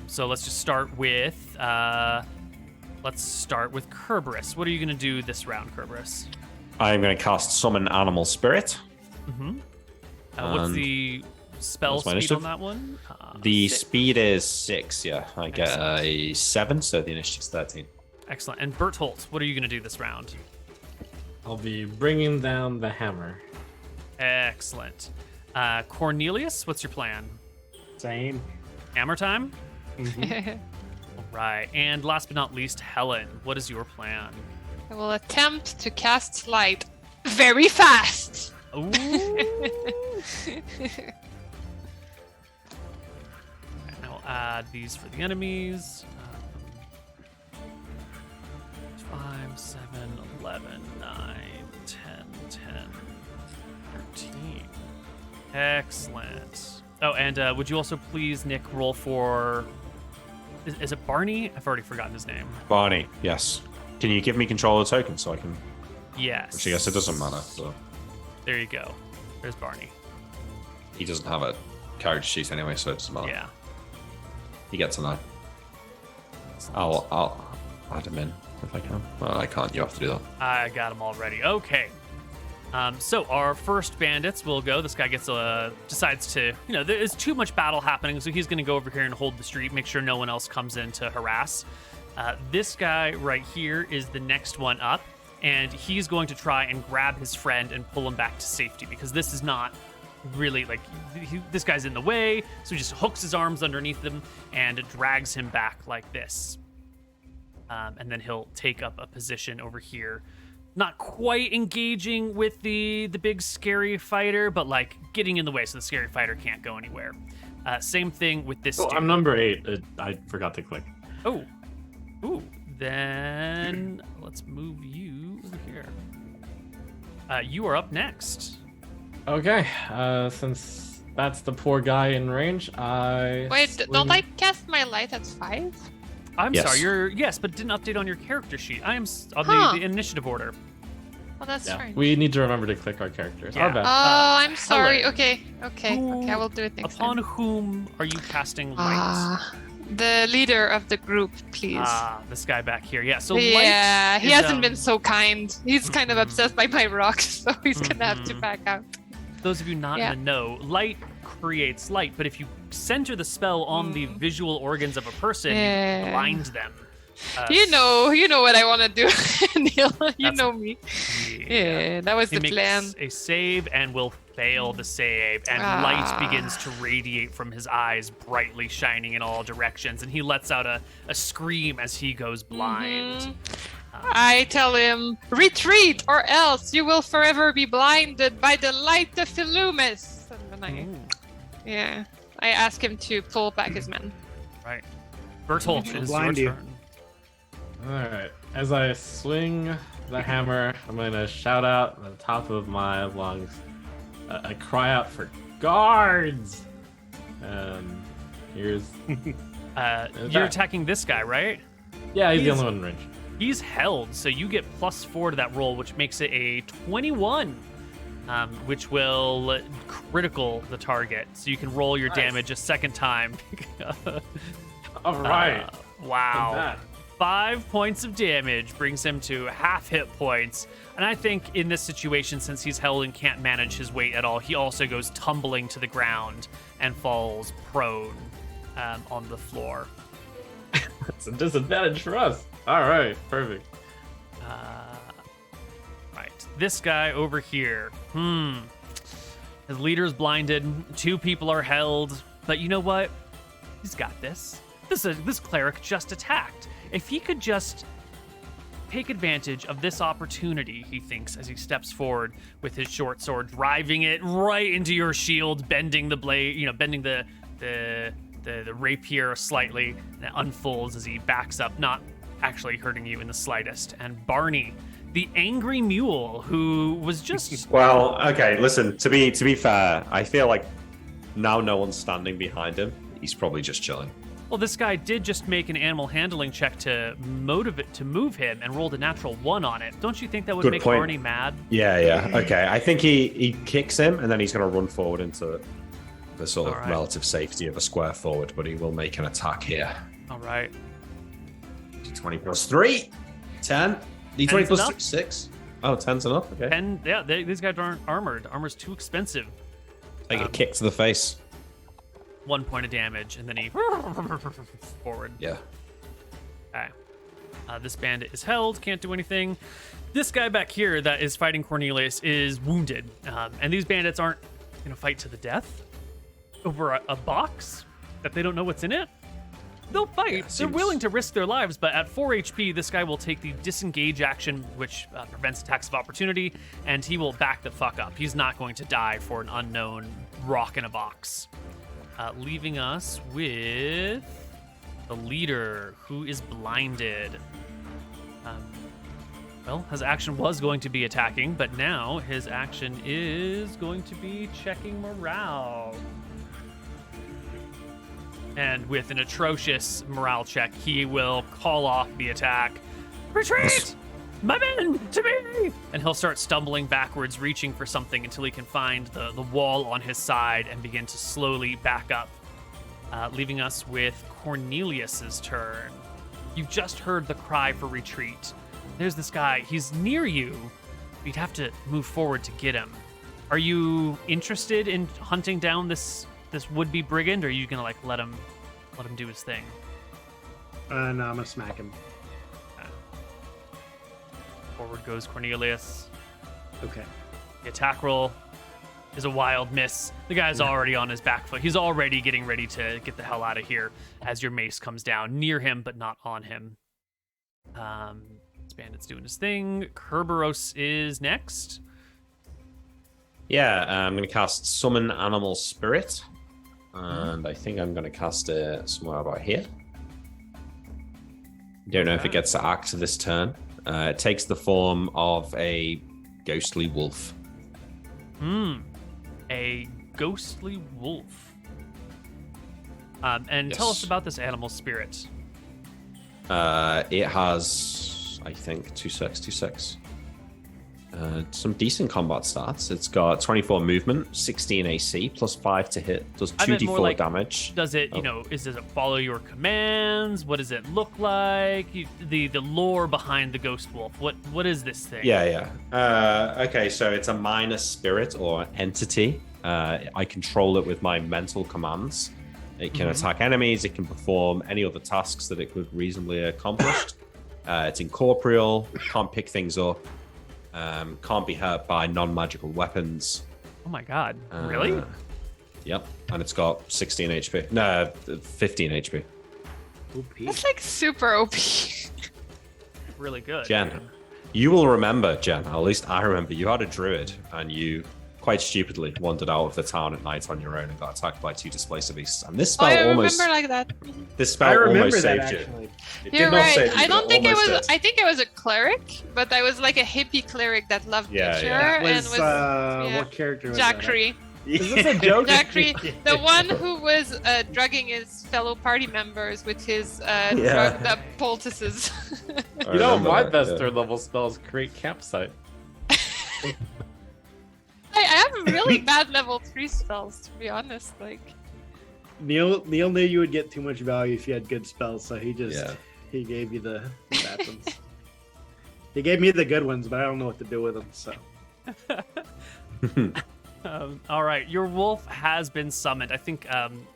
Speaker 1: So let's just start with Kerberos. What are you going to do this round, Kerberos?
Speaker 3: I'm going to cast Summon Animal Spirit.
Speaker 1: What's
Speaker 3: And
Speaker 1: the spell
Speaker 3: what's my
Speaker 1: speed
Speaker 3: initiative?
Speaker 1: on that one?
Speaker 3: The
Speaker 1: 6.
Speaker 3: speed is 6, yeah. I get
Speaker 1: Excellent.
Speaker 3: a 7, so the initiative's 13.
Speaker 1: Excellent. And Berthold, what are you going to do this round?
Speaker 2: I'll be bringing down the hammer.
Speaker 1: Excellent. Cornelius, what's your plan?
Speaker 5: Same.
Speaker 1: Hammer time? All right. And last but not least, Helen, what is your plan?
Speaker 4: I will attempt to cast light very fast.
Speaker 1: Ooh. And I'll add these for the enemies. 5, 7, 11, 9, 10, 10, 13. Excellent. Oh, and would you also please, Nick, roll for... Is it Barney? I've already forgotten his name.
Speaker 3: Barney, yes. Can you give me control of the token so I can...
Speaker 1: Yes.
Speaker 3: Which I guess it doesn't matter, so...
Speaker 1: There you go. There's Barney.
Speaker 3: He doesn't have a character sheet anyway, so it doesn't matter.
Speaker 1: Yeah.
Speaker 3: He gets a 9. I'll add him in if I can. Well, I can't. You have to do that.
Speaker 1: I got him already. Okay. So our first bandits will go. This guy decides to, there's too much battle happening, so he's going to go over here and hold the street, make sure no one else comes in to harass. This guy right here is the next one up, and he's going to try and grab his friend and pull him back to safety, because this is not really this guy's in the way, so he just hooks his arms underneath him and drags him back like this. And then he'll take up a position over here, not quite engaging with the big scary fighter, but getting in the way so the scary fighter can't go anywhere. Same thing with this dude.
Speaker 2: I'm number 8. I forgot to click.
Speaker 1: Oh. Ooh. Then let's move you over here. You are up next.
Speaker 2: Okay, since that's the poor guy in range,
Speaker 4: Wait, don't I cast my light at 5?
Speaker 1: I'm
Speaker 3: Yes.
Speaker 1: sorry. Yes, but didn't update on your character sheet. I am on the initiative order.
Speaker 4: Oh, that's
Speaker 2: Yeah,
Speaker 4: strange.
Speaker 2: we need to remember to click our characters.
Speaker 1: Yeah.
Speaker 2: Our bad.
Speaker 4: Oh, I'm sorry.
Speaker 1: Helen.
Speaker 4: Okay, I will do it next
Speaker 1: Upon
Speaker 4: time.
Speaker 1: whom are you casting light?
Speaker 4: The leader of the group, please.
Speaker 1: This guy back here. Yeah, so
Speaker 4: yeah,
Speaker 1: light
Speaker 4: he
Speaker 1: is,
Speaker 4: hasn't been so kind. He's kind of obsessed by my rocks, so he's gonna have to
Speaker 1: Mhm.
Speaker 4: back out.
Speaker 1: Those of you not in the know, light creates light, but if you center the spell on the visual organs of a person,
Speaker 4: Yeah.
Speaker 1: you blind them.
Speaker 4: You know what I want to do, Neil. You
Speaker 1: That's-
Speaker 4: know me. Yeah, that was
Speaker 1: He
Speaker 4: the
Speaker 1: makes
Speaker 4: plan.
Speaker 1: a save and will fail the save, and light begins to radiate from his eyes, brightly shining in all directions, and he lets out a scream as he goes blind.
Speaker 4: Mhm. I tell him, retreat, or else you will forever be blinded by the light of Illumis. And then I ask him to pull back his men.
Speaker 1: Right. Berthold, it is your
Speaker 5: Blind you.
Speaker 1: turn.
Speaker 2: All right. As I swing the hammer, I'm going to shout out at the top of my lungs. I cry out for guards. And here's
Speaker 1: You're attacking this guy, right?
Speaker 2: yeah, he's the
Speaker 1: He's-
Speaker 2: only one in range.
Speaker 1: He's held, so you get +4 to that roll, which makes it a 21, which will critical the target. So you can roll your
Speaker 2: Nice.
Speaker 1: damage a second time.
Speaker 2: All right.
Speaker 1: Wow.
Speaker 2: Not
Speaker 1: 5 points of damage brings him to half hit points. And I think in this situation, since he's held and can't manage his weight at all, he also goes tumbling to the ground and falls prone on the floor.
Speaker 2: It's a disadvantage for us. All right, perfect.
Speaker 1: Right. This guy over here. His leader's blinded. 2 people are held. But you know what? He's got this. This cleric just attacked. If he could just take advantage of this opportunity, he thinks, as he steps forward with his short sword, driving it right into your shield, bending the blade, bending the rapier slightly, and it unfolds as he backs up, not actually hurting you in the slightest. And Barney, the angry mule, who was just
Speaker 6: Well, okay, listen, to be fair, I feel like now no one's standing behind him.
Speaker 3: He's probably just chilling.
Speaker 1: well, this guy did just make an animal handling check to move him and rolled a natural 1 on it. Don't you think that would
Speaker 6: Good
Speaker 1: make
Speaker 6: point.
Speaker 1: Barney mad?
Speaker 6: Yeah. Okay, I think he kicks him, and then he's going to run forward into
Speaker 3: The sort of
Speaker 1: All right.
Speaker 3: relative safety of a square forward, but he will make an attack here.
Speaker 1: All right.
Speaker 3: 20 plus 3. 10. D20
Speaker 1: Ten's
Speaker 3: plus
Speaker 1: enough?
Speaker 3: 6.
Speaker 6: Oh, 10's enough. Okay.
Speaker 1: And yeah, these guys aren't armored. Armor's too expensive.
Speaker 3: Take a kick to the face.
Speaker 1: 1 point of damage, and then he forward.
Speaker 3: Yeah.
Speaker 1: Okay. This bandit is held, can't do anything. This guy back here that is fighting Cornelius is wounded, and these bandits aren't going to fight to the death over a box that they don't know what's in it. They'll fight.
Speaker 3: Yeah,
Speaker 1: They're
Speaker 3: seems-
Speaker 1: willing to risk their lives, but at 4 HP, this guy will take the disengage action, which prevents attacks of opportunity, and he will back the fuck up. He's not going to die for an unknown rock in a box. Leaving us with the leader, who is blinded. Well, his action was going to be attacking, but now his action is going to be checking morale. And with an atrocious morale check, he will call off the attack. Retreat! My men, to me! And he'll start stumbling backwards, reaching for something until he can find the wall on his side and begin to slowly back up, leaving us with Cornelius's turn. You've just heard the cry for retreat. There's this guy. He's near you. You'd have to move forward to get him. Are you interested in hunting down this would-be brigand, or are you gonna let him do his thing?
Speaker 5: No, I'm gonna smack him.
Speaker 1: Forward goes Cornelius.
Speaker 5: Okay.
Speaker 1: The attack roll is a wild miss. The guy's already on his back foot. He's already getting ready to get the hell out of here as your mace comes down near him, but not on him. This bandit's doing his thing. Kerberos is next.
Speaker 3: Yeah, I'm going to cast Summon Animal Spirit. And I think I'm going to cast it somewhere about here. Don't know if it gets to act this turn. It takes the form of a ghostly wolf.
Speaker 1: A ghostly wolf. And tell us
Speaker 3: Yes.
Speaker 1: about this animal spirit.
Speaker 3: It has, I think, 2/6. Some decent combat stats. It's got 24 movement, 16 AC, plus 5 to hit. Does
Speaker 1: I meant more
Speaker 3: 2d4
Speaker 1: like,
Speaker 3: damage.
Speaker 1: Does it, does it follow your commands? What does it look like? The lore behind the Ghost Wolf. What is this thing?
Speaker 3: Yeah. Okay, so it's a minor spirit or entity. I control it with my mental commands. It can attack enemies. It can perform any other tasks that it could reasonably accomplish. It's incorporeal. Can't pick things up. Can't be hurt by non-magical weapons.
Speaker 1: Oh my god. Really?
Speaker 3: Yep. And it's got 16 HP. No, 15 HP.
Speaker 4: That's like super OP.
Speaker 1: Really good.
Speaker 3: Jen, you will remember, Jen, at least I remember, you had a druid and you quite stupidly wandered out of the town at night on your own and got attacked by 2 displacer beasts. And this spell
Speaker 4: I
Speaker 3: almost...
Speaker 4: remember like that.
Speaker 3: This
Speaker 5: I
Speaker 3: spell
Speaker 5: remember
Speaker 3: almost
Speaker 5: that
Speaker 3: saved
Speaker 5: actually.
Speaker 3: you. It
Speaker 4: You're
Speaker 3: did not
Speaker 4: right.
Speaker 3: save you,
Speaker 4: I
Speaker 3: but
Speaker 4: don't think it
Speaker 3: almost
Speaker 4: was.
Speaker 3: did.
Speaker 4: I think I was a cleric, but I was like a hippie cleric that loved
Speaker 3: Yeah,
Speaker 4: nature
Speaker 3: yeah.
Speaker 4: and was
Speaker 5: What character was that?
Speaker 4: Jackery.
Speaker 5: Is
Speaker 2: this a joke?
Speaker 4: Jackery, the one who was drugging his fellow party members with his drugged up poultices.
Speaker 3: I
Speaker 2: You know,
Speaker 3: remember
Speaker 2: my
Speaker 3: that,
Speaker 2: best
Speaker 3: yeah.
Speaker 2: third level spells create campsite.
Speaker 4: I have really bad level 3 spells, to be honest. Like,
Speaker 5: Neil knew you would get too much value if you had good spells, so he just
Speaker 3: Yeah.
Speaker 5: he gave you the bad ones. He gave me the good ones, but I don't know what to do with them. So
Speaker 1: All right, your wolf has been summoned. I think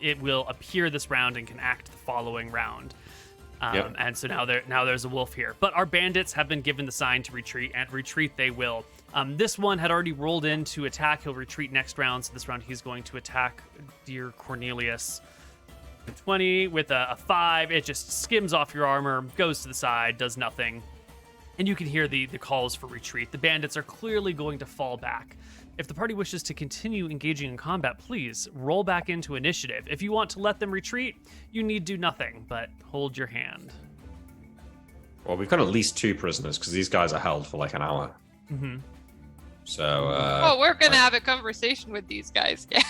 Speaker 1: it will appear this round and can act the following round.
Speaker 3: Yep.
Speaker 1: And so now there's a wolf here. But our bandits have been given the sign to retreat, and retreat they will. This one had already rolled in to attack. He'll retreat next round. So this round he's going to attack dear Cornelius. 20 with a 5. It just skims off your armor, goes to the side, does nothing. And you can hear the calls for retreat. The bandits are clearly going to fall back. If the party wishes to continue engaging in combat, please roll back into initiative. If you want to let them retreat, you need do nothing, but hold your hand.
Speaker 3: Well, we've got at least 2 prisoners because these guys are held for like an hour.
Speaker 1: Mm-hmm.
Speaker 3: So,
Speaker 4: oh, we're gonna have a conversation with these guys. Yeah.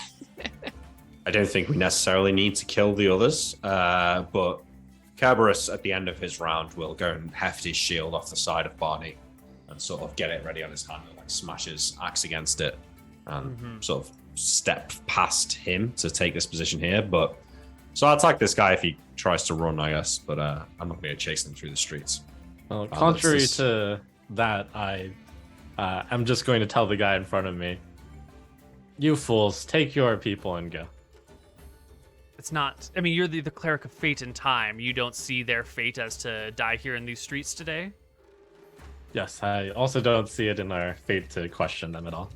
Speaker 3: I don't think we necessarily need to kill the others, but Kerberos at the end of his round will go and heft his shield off the side of Barney and sort of get it ready on his hand and like smash his axe against it and sort of step past him to take this position here. But so I'll attack this guy if he tries to run, I guess, but I'm not going to chase him through the streets.
Speaker 2: Well,
Speaker 3: Wow,
Speaker 2: contrary
Speaker 3: this is-
Speaker 2: to that, I'm just going to tell the guy in front of me, "You fools, take your people and go."
Speaker 1: It's not. I mean, you're the cleric of fate and time. You don't see their fate as to die here in these streets today.
Speaker 2: Yes, I also don't see it in our fate to question them at all.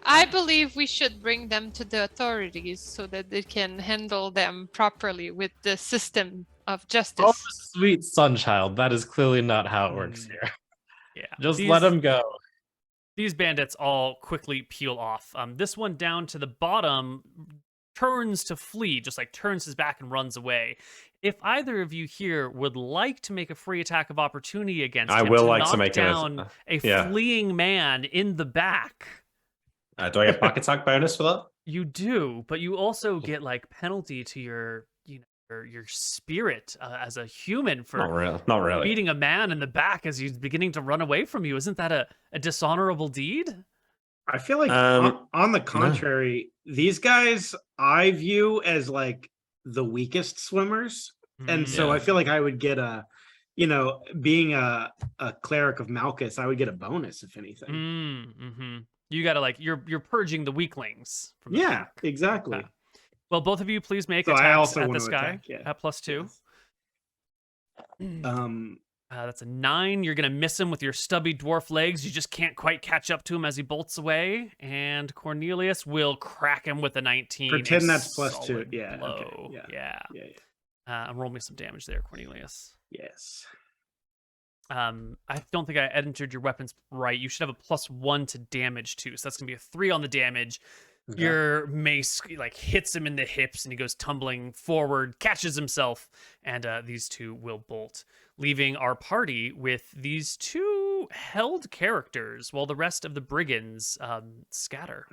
Speaker 4: I believe we should bring them to the authorities so that they can handle them properly with the system of justice.
Speaker 2: Oh, sweet sunchild, that is clearly not how it works here.
Speaker 1: Yeah.
Speaker 2: Just let them go.
Speaker 1: These bandits all quickly peel off. This one down to the bottom turns to flee, just like turns his back and runs away. If either of you here would like to make a free attack of opportunity against
Speaker 3: I
Speaker 1: him
Speaker 3: will
Speaker 1: to
Speaker 3: like to
Speaker 1: knock
Speaker 3: make
Speaker 1: down a
Speaker 3: yeah.
Speaker 1: fleeing man in the back,
Speaker 3: Do I get back attack bonus for that?
Speaker 1: you do, but you also get like penalty to your your spirit as a human for
Speaker 3: Not really.
Speaker 1: beating a man in the back as he's beginning to run away from you. Isn't that a dishonorable deed?
Speaker 5: I feel like on the
Speaker 3: no.
Speaker 5: contrary, these guys I view as like the weakest swimmers. And so
Speaker 3: Yeah.
Speaker 5: I feel like I would get being a cleric of Malchus, I would get a bonus if anything.
Speaker 1: Mm-hmm. You gotta like you're purging the weaklings from the
Speaker 5: Yeah,
Speaker 1: pack.
Speaker 5: exactly.
Speaker 1: Okay. Well, both of you please make
Speaker 5: So I
Speaker 1: attacks
Speaker 5: also
Speaker 1: at
Speaker 5: want
Speaker 1: this
Speaker 5: to
Speaker 1: guy
Speaker 5: attack, yeah.
Speaker 1: at +2.
Speaker 5: Yes.
Speaker 1: That's a 9. You're gonna miss him with your stubby dwarf legs. You just can't quite catch up to him as he bolts away. And Cornelius will crack him with a 19.
Speaker 5: Pretend
Speaker 1: a
Speaker 5: that's +2.
Speaker 1: solid
Speaker 5: Yeah, okay,
Speaker 1: blow.
Speaker 5: yeah.
Speaker 1: Yeah.
Speaker 5: Yeah.
Speaker 1: Roll me some damage there, Cornelius.
Speaker 5: Yes.
Speaker 1: I don't think I entered your weapons right. You should have a +1 to damage too. So that's gonna be a 3 on the damage.
Speaker 5: Okay.
Speaker 1: Your mace like hits him in the hips and he goes tumbling forward, catches himself, and these two will bolt, leaving our party with these 2 held characters while the rest of the brigands scatter.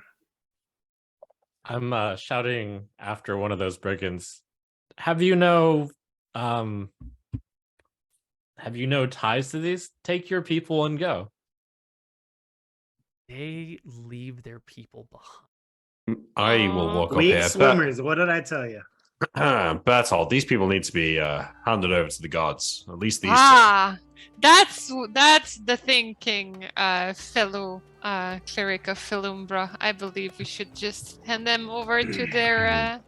Speaker 2: I'm shouting after one of those brigands. Have you no have you no ties to these? Take your people and go.
Speaker 1: They leave their people behind.
Speaker 3: I will walk up
Speaker 5: Weak
Speaker 3: here.
Speaker 5: swimmers. What did I tell you?
Speaker 3: Berthold, these people need to be handed over to the gods. At least these two.
Speaker 4: That's the thinking, fellow cleric of Philumbra. I believe we should just hand them over to their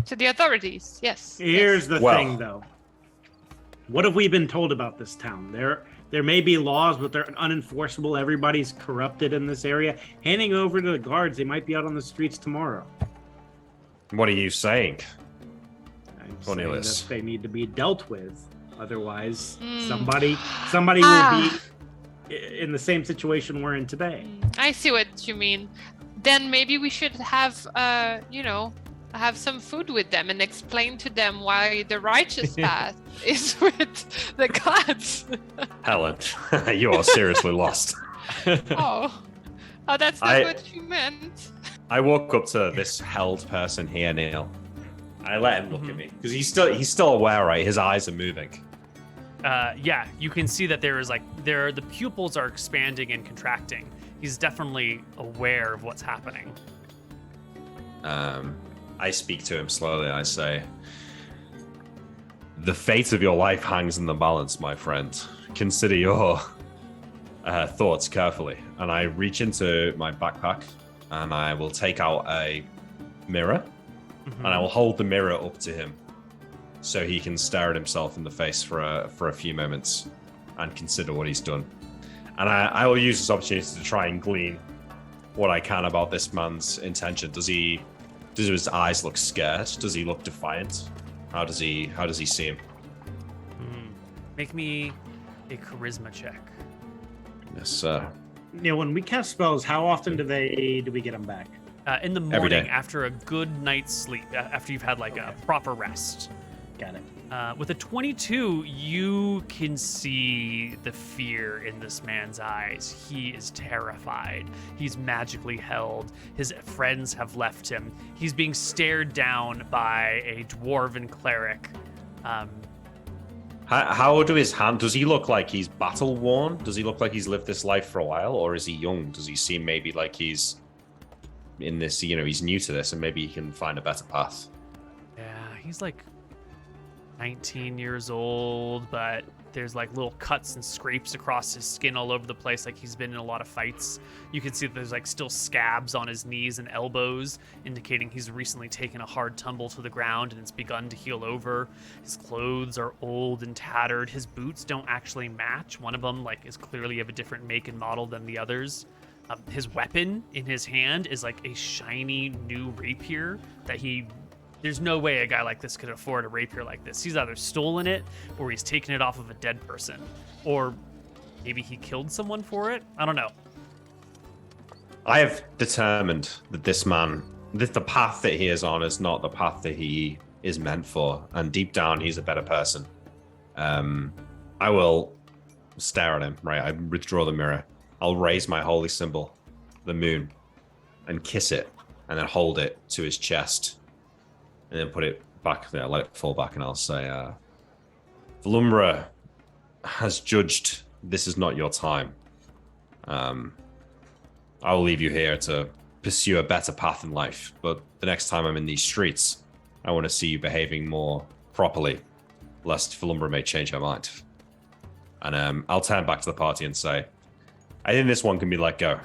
Speaker 4: to the authorities. Yes.
Speaker 5: Here's the
Speaker 3: Well-
Speaker 5: thing, though. What have we been told about this town? There may be laws, but they're unenforceable. Everybody's corrupted in this area. Handing over to the guards, they might be out on the streets tomorrow.
Speaker 3: What are you saying?
Speaker 5: I'm
Speaker 3: Cornelius.
Speaker 5: saying that they need to be dealt with. Otherwise,
Speaker 4: Hmm.
Speaker 5: somebody will be in the same situation we're in today.
Speaker 4: I see what you mean. Then maybe we should have, have some food with them and explain to them why the righteous path is with the gods.
Speaker 3: Helen, you are seriously lost.
Speaker 4: Oh, that's not what you meant.
Speaker 3: I walk up to this held person here, Neil. I let him look at me because he's still aware, right? His eyes are moving.
Speaker 1: Yeah, you can see that the pupils are expanding and contracting. He's definitely aware of what's happening.
Speaker 3: I speak to him slowly. I say, "The fate of your life hangs in the balance, my friend. Consider your thoughts carefully." And I reach into my backpack and I will take out a mirror and I will hold the mirror up to him so he can stare at himself in the face for a few moments and consider what he's done. And I will use this opportunity to try and glean what I can about this man's intention. Does his eyes look scared? Does he look defiant? How does he seem?
Speaker 1: Make me a charisma check.
Speaker 3: Yes, sir.
Speaker 5: When we cast spells, how often do we get them back?
Speaker 1: In the
Speaker 3: Every
Speaker 1: morning
Speaker 3: day.
Speaker 1: after a good night's sleep, after you've had like a proper rest.
Speaker 5: Got it.
Speaker 1: With a 22, you can see the fear in this man's eyes. He is terrified. He's magically held. His friends have left him. He's being stared down by a dwarven cleric.
Speaker 3: How do his hand? Does he look like he's battle worn? Does he look like he's lived this life for a while, or is he young? Does he seem maybe like he's in this? He's new to this, and maybe he can find a better path.
Speaker 1: Yeah, he's like 19 years old, but there's like little cuts and scrapes across his skin all over the place, like he's been in a lot of fights. You can see that there's like still scabs on his knees and elbows, indicating he's recently taken a hard tumble to the ground and it's begun to heal over. His clothes are old and tattered. His boots don't actually match. One of them is clearly of a different make and model than the others. His weapon in his hand is like a shiny new rapier that there's no way a guy like this could afford a rapier like this. He's either stolen it or he's taken it off of a dead person. Or maybe he killed someone for it. I don't know.
Speaker 3: I have determined that this man, the path that he is on is not the path that he is meant for. And deep down, he's a better person. I will stare at him, right? I withdraw the mirror. I'll raise my holy symbol, the moon, and kiss it, and then hold it to his chest. And then put it back there, let it fall back, and I'll say, Philumbra has judged this is not your time. I will leave you here to pursue a better path in life, but the next time I'm in these streets, I want to see you behaving more properly, lest Philumbra may change her mind. And I'll turn back to the party and say, I think this one can be let go.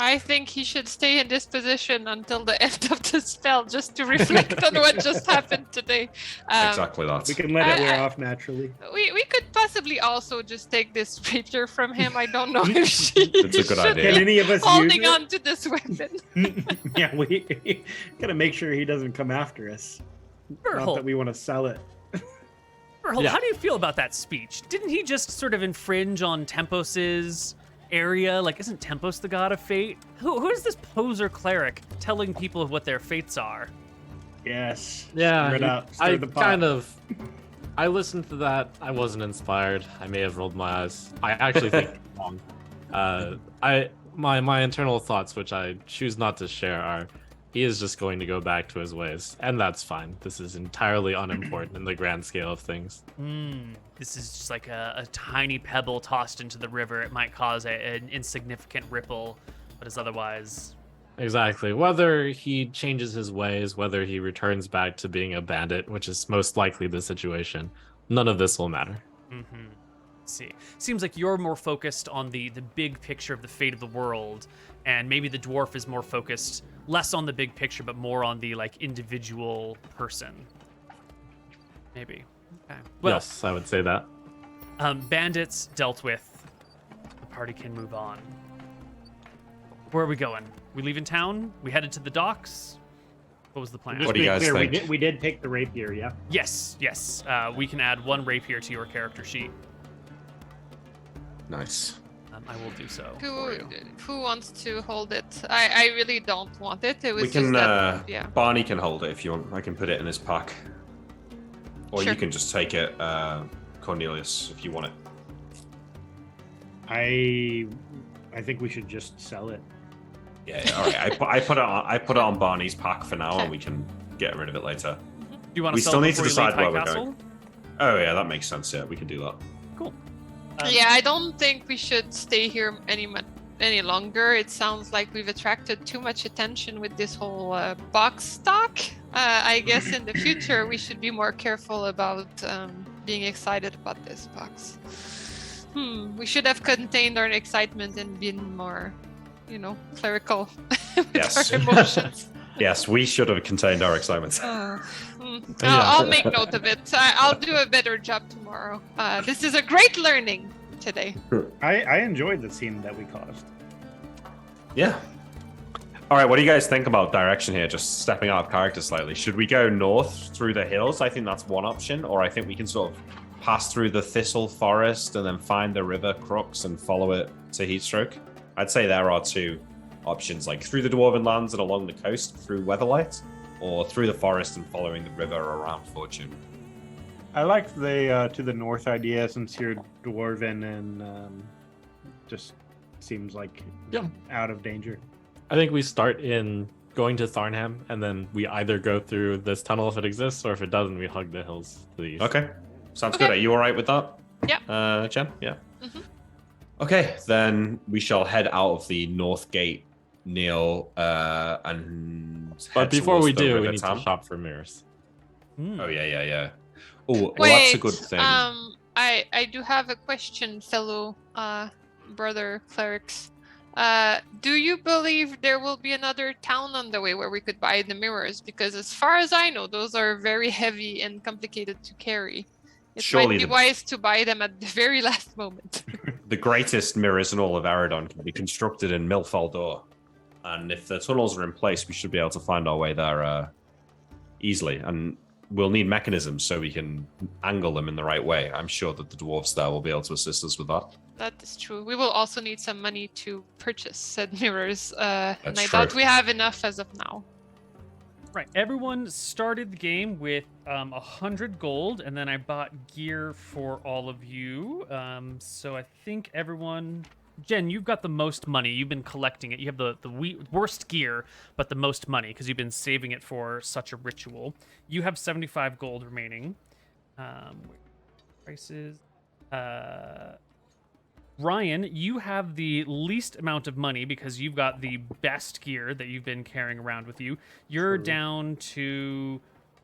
Speaker 4: I think he should stay in this position until the end of the spell, just to reflect on what just happened today.
Speaker 3: Exactly that.
Speaker 5: We can let it wear off naturally.
Speaker 4: We could possibly also just take this rapier from him. I don't know if she
Speaker 3: It's a good
Speaker 4: should
Speaker 3: idea.
Speaker 5: Can
Speaker 4: be
Speaker 5: any of us
Speaker 4: holding
Speaker 5: use
Speaker 4: on to this weapon.
Speaker 5: it? Yeah, we gotta make sure he doesn't come after us. Not that
Speaker 1: Berthold,
Speaker 5: we want to sell it.
Speaker 1: Berthold,
Speaker 2: Yeah.
Speaker 1: how do you feel about that speech? Didn't he just sort of infringe on Tempos's area? Like, isn't Tempos the god of fate? Who is this poser cleric telling people what their fates are?
Speaker 5: Yes.
Speaker 2: Yeah,
Speaker 5: Stir it up. Stir the pot.
Speaker 2: I listened to that. I wasn't inspired. I may have rolled my eyes. I actually think it's wrong. My internal thoughts, which I choose not to share, are he is just going to go back to his ways, and that's fine. This is entirely unimportant in the grand scale of things.
Speaker 1: This is just like a tiny pebble tossed into the river. It might cause an insignificant ripple, but is otherwise...
Speaker 2: Exactly. Whether he changes his ways, whether he returns back to being a bandit, which is most likely the situation, none of this will matter.
Speaker 1: See, seems like you're more focused on the big picture of the fate of the world, and maybe the dwarf is more focused less on the big picture but more on the like individual person. Maybe. Okay. Well,
Speaker 2: Yes, I would say that.
Speaker 1: bandits dealt with. The party can move on. Where are we going? We leaving town? We headed to the docks? What was the plan?
Speaker 5: Just
Speaker 3: What do you
Speaker 5: to be
Speaker 3: guys
Speaker 5: clear,
Speaker 3: think?
Speaker 5: We did pick the rapier, yeah.
Speaker 1: Yes. We can add 1 rapier to your character sheet.
Speaker 3: Nice.
Speaker 1: I will do so. for you.
Speaker 4: Who wants to hold it? I really don't want it. It was
Speaker 3: We can,
Speaker 4: just that, yeah.
Speaker 3: Barney can hold it if you want. I can put it in his pack. Or
Speaker 4: Sure.
Speaker 3: you can just take it, Cornelius, if you want it.
Speaker 5: I think we should just sell it.
Speaker 3: Yeah, all right. I put it on Barney's pack for now,
Speaker 4: Okay.
Speaker 3: and we can get rid of it later.
Speaker 1: Do you want to
Speaker 3: We
Speaker 1: sell
Speaker 3: still
Speaker 1: it
Speaker 3: need to
Speaker 1: before you leave
Speaker 3: decide where
Speaker 1: High
Speaker 3: we're
Speaker 1: Castle?
Speaker 3: going. Oh yeah, that makes sense. Yeah, we can do that.
Speaker 1: Cool.
Speaker 4: Yeah, I don't think we should stay here any longer. It sounds like we've attracted too much attention with this whole box stock. I guess in the future we should be more careful about being excited about this box. We should have contained our excitement and been more, clerical with
Speaker 3: Yes.
Speaker 4: our emotions.
Speaker 3: Yes, we should have contained our excitement.
Speaker 4: I'll make note of it. I'll do a better job tomorrow. This is a great learning today.
Speaker 5: I enjoyed the scene that we caused.
Speaker 3: Yeah. All right, what do you guys think about direction here? Just stepping out of character slightly. Should we go north through the hills? I think that's one option. Or I think we can sort of pass through the Thistle Forest and then find the river crux and follow it to Heatstroke. I'd say there are 2 options, like through the Dwarven Lands and along the coast through Weatherlight, or through the forest and following the river around Fortune.
Speaker 5: I like the to the north idea since you're dwarven and just seems like
Speaker 2: Yeah.
Speaker 5: out of danger.
Speaker 2: I think we start in going to Tharnham, and then we either go through this tunnel if it exists, or if it doesn't, we hug the hills to the east.
Speaker 3: Okay, sounds
Speaker 4: Okay.
Speaker 3: good. Are you all right with that?
Speaker 4: Yeah.
Speaker 3: Jen? Yeah.
Speaker 4: Mhm.
Speaker 3: Okay, then we shall head out of the north gate, Neil, and
Speaker 2: But
Speaker 3: head
Speaker 2: before
Speaker 3: towards
Speaker 2: we
Speaker 3: the
Speaker 2: do, we
Speaker 3: river
Speaker 2: need
Speaker 3: Tam.
Speaker 2: to shop for mirrors.
Speaker 3: Oh yeah. Oh, well,
Speaker 4: Wait,
Speaker 3: that's a good thing.
Speaker 4: I do have a question, fellow brother clerics. Do you believe there will be another town on the way where we could buy the mirrors? Because as far as I know, those are very heavy and complicated to carry. It
Speaker 3: Surely
Speaker 4: might be
Speaker 3: the-
Speaker 4: wise to buy them at the very last moment.
Speaker 3: The greatest mirrors in all of Eridon can be constructed in Milfaldor. And if the tunnels are in place, we should be able to find our way there easily. And we'll need mechanisms so we can angle them in the right way. I'm sure that the dwarves there will be able to assist us with that.
Speaker 4: That is true. We will also need some money to purchase said mirrors. And I
Speaker 3: true.
Speaker 4: doubt we have enough as of now.
Speaker 1: Right. Everyone started the game with 100 gold, and then I bought gear for all of you. So I think everyone... Jen, you've got the most money. You've been collecting it. You have the worst gear, but the most money because you've been saving it for such a ritual. You have 75 gold remaining. Prices. Ryan, you have the least amount of money because you've got the best gear that you've been carrying around with you. You're down to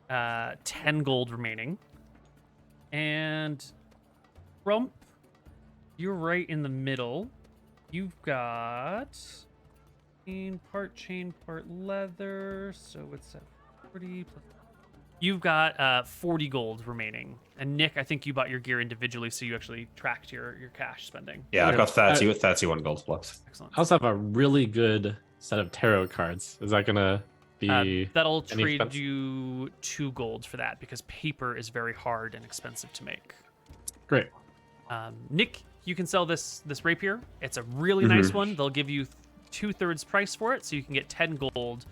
Speaker 1: 10 gold remaining. And Rump, you're right in the middle. You've got part chain, part leather, so it's at 40 plus. You've got 40 gold remaining. And Nick, I think you bought your gear individually, so you actually tracked your cash spending.
Speaker 3: Yeah, I've got
Speaker 2: Okay.
Speaker 3: 30 with 31 gold left.
Speaker 1: Excellent.
Speaker 2: I also have a really good set of tarot cards. Is that gonna be
Speaker 1: That'll
Speaker 2: any
Speaker 1: trade
Speaker 2: expense?
Speaker 1: you 2 gold for that because paper is very hard and expensive to make.
Speaker 2: great?
Speaker 1: Nick, you can sell this rapier. It's a really nice one. They'll give you 2/3 price for it, so you can get 10 gold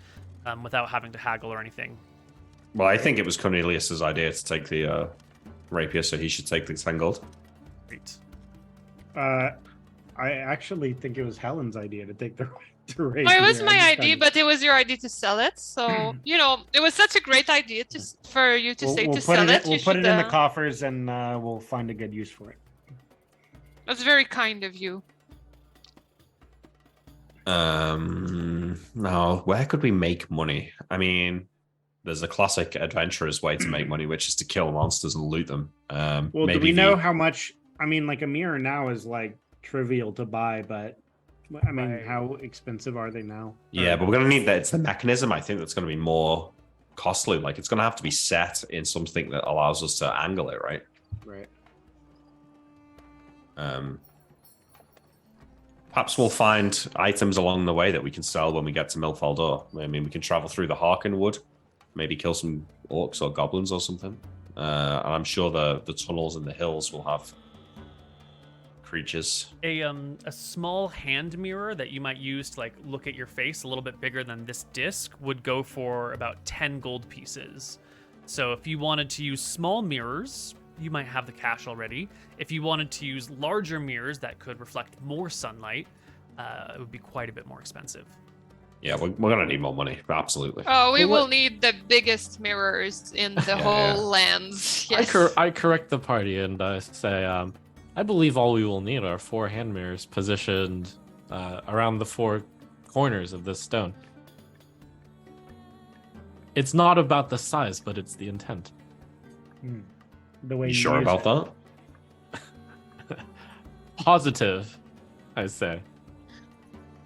Speaker 1: without having to haggle or anything.
Speaker 3: Well, I think it was Cornelius's idea to take the rapier, so he should take the 10 gold.
Speaker 1: Great.
Speaker 5: I actually think it was Helen's idea to take the raise.
Speaker 4: Well, it was my idea, but it was your idea to sell it. So it was such a great idea for you to say to sell it.
Speaker 5: We'll put it in the coffers, and we'll find a good use for it.
Speaker 4: That's very kind of you.
Speaker 3: No, where could we make money? I mean, there's a classic adventurer's way to make money, which is to kill monsters and loot them.
Speaker 5: Well, do we know how much? I mean, like a mirror now is like trivial to buy, but I mean,
Speaker 1: Right.
Speaker 5: how expensive are they now?
Speaker 3: Yeah, but we're gonna need that. It's the mechanism, I think, that's gonna be more costly. Like, it's gonna have to be set in something that allows us to angle it, right?
Speaker 5: Right.
Speaker 3: Perhaps we'll find items along the way that we can sell when we get to Milfaldor. I mean, we can travel through the Harken Wood, maybe kill some orcs or goblins or something. And I'm sure the tunnels and the hills will have creatures.
Speaker 1: A small hand mirror that you might use to like look at your face, a little bit bigger than this disc, would go for about 10 gold pieces. So if you wanted to use small mirrors, you might have the cash already. If you wanted to use larger mirrors that could reflect more sunlight, it would be quite a bit more expensive.
Speaker 3: Yeah, we're going to need more money, absolutely.
Speaker 4: Oh, we
Speaker 5: Well,
Speaker 4: will need the biggest mirrors in the whole lands. Yes.
Speaker 2: I correct the party and say, I believe all we will need are 4 hand mirrors positioned around the 4 corners of this stone. It's not about the size, but it's the intent.
Speaker 5: The way
Speaker 3: You sure
Speaker 5: use
Speaker 3: about
Speaker 5: it.
Speaker 3: that?
Speaker 2: Positive, I say.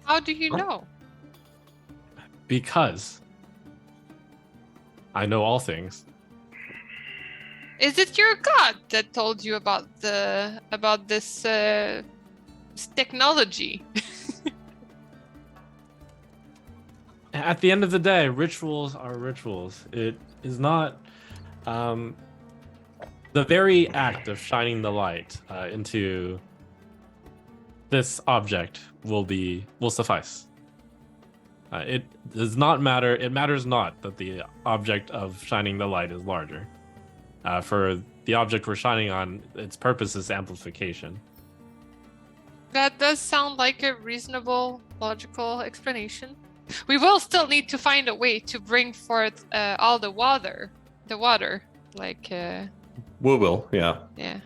Speaker 4: How do you know?
Speaker 2: Because I know all things.
Speaker 4: Is it your god that told you about this technology?
Speaker 2: At the end of the day, rituals are rituals. It is not the very act of shining the light into this object will suffice. It does not matter. It matters not that the object of shining the light is larger. For the object we're shining on, its purpose is amplification.
Speaker 4: That does sound like a reasonable, logical explanation. We will still need to find a way to bring forth all the water. Like,
Speaker 3: We will, yeah.
Speaker 4: yeah.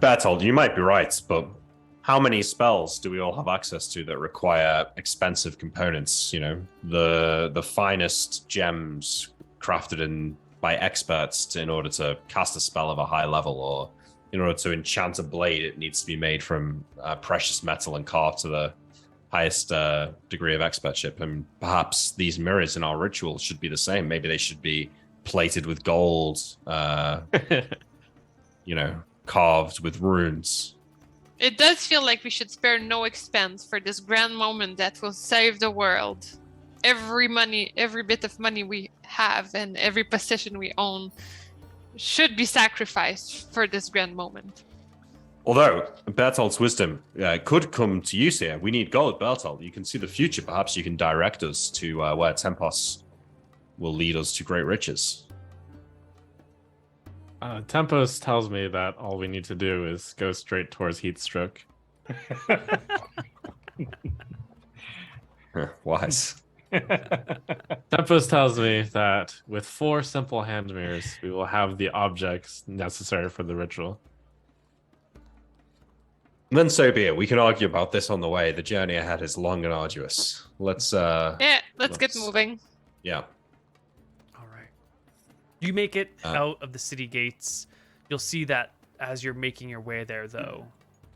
Speaker 3: Berthold, you might be right, but how many spells do we all have access to that require expensive components? You know, the finest gems crafted by experts in order to cast a spell of a high level, or in order to enchant a blade, it needs to be made from precious metal and carved to the highest degree of expertship. And perhaps these mirrors in our ritual should be the same. Maybe they should be plated with gold, carved with runes.
Speaker 4: It does feel like we should spare no expense for this grand moment that will save the world. Every bit of money we have and every possession we own should be sacrificed for this grand moment.
Speaker 3: Although Berthold's wisdom could come to use here. We need gold, Berthold. You can see the future. Perhaps you can direct us to where Tempos will lead us to great riches.
Speaker 2: Tempos tells me that all we need to do is go straight towards Heatstroke.
Speaker 3: Wise.
Speaker 2: Tempos tells me that with 4 simple hand mirrors, we will have the objects necessary for the ritual.
Speaker 3: Then so be it. We can argue about this on the way. The journey ahead is long and arduous. Let's
Speaker 4: Let's get moving.
Speaker 3: Yeah.
Speaker 1: All right. You make it out of the city gates. You'll see that as you're making your way there, though,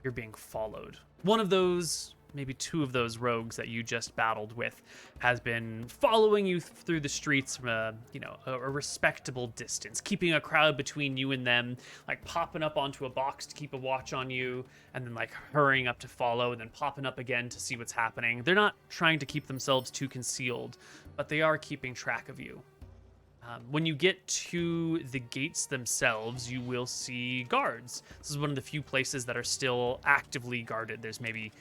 Speaker 1: you're being followed. One of those, maybe 2 of those rogues that you just battled with, has been following you through the streets from a respectable distance, keeping a crowd between you and them, like popping up onto a box to keep a watch on you, and then like hurrying up to follow, and then popping up again to see what's happening. They're not trying to keep themselves too concealed, but they are keeping track of you. When you get to the gates themselves, you will see guards. This is one of the few places that are still actively guarded. There's maybe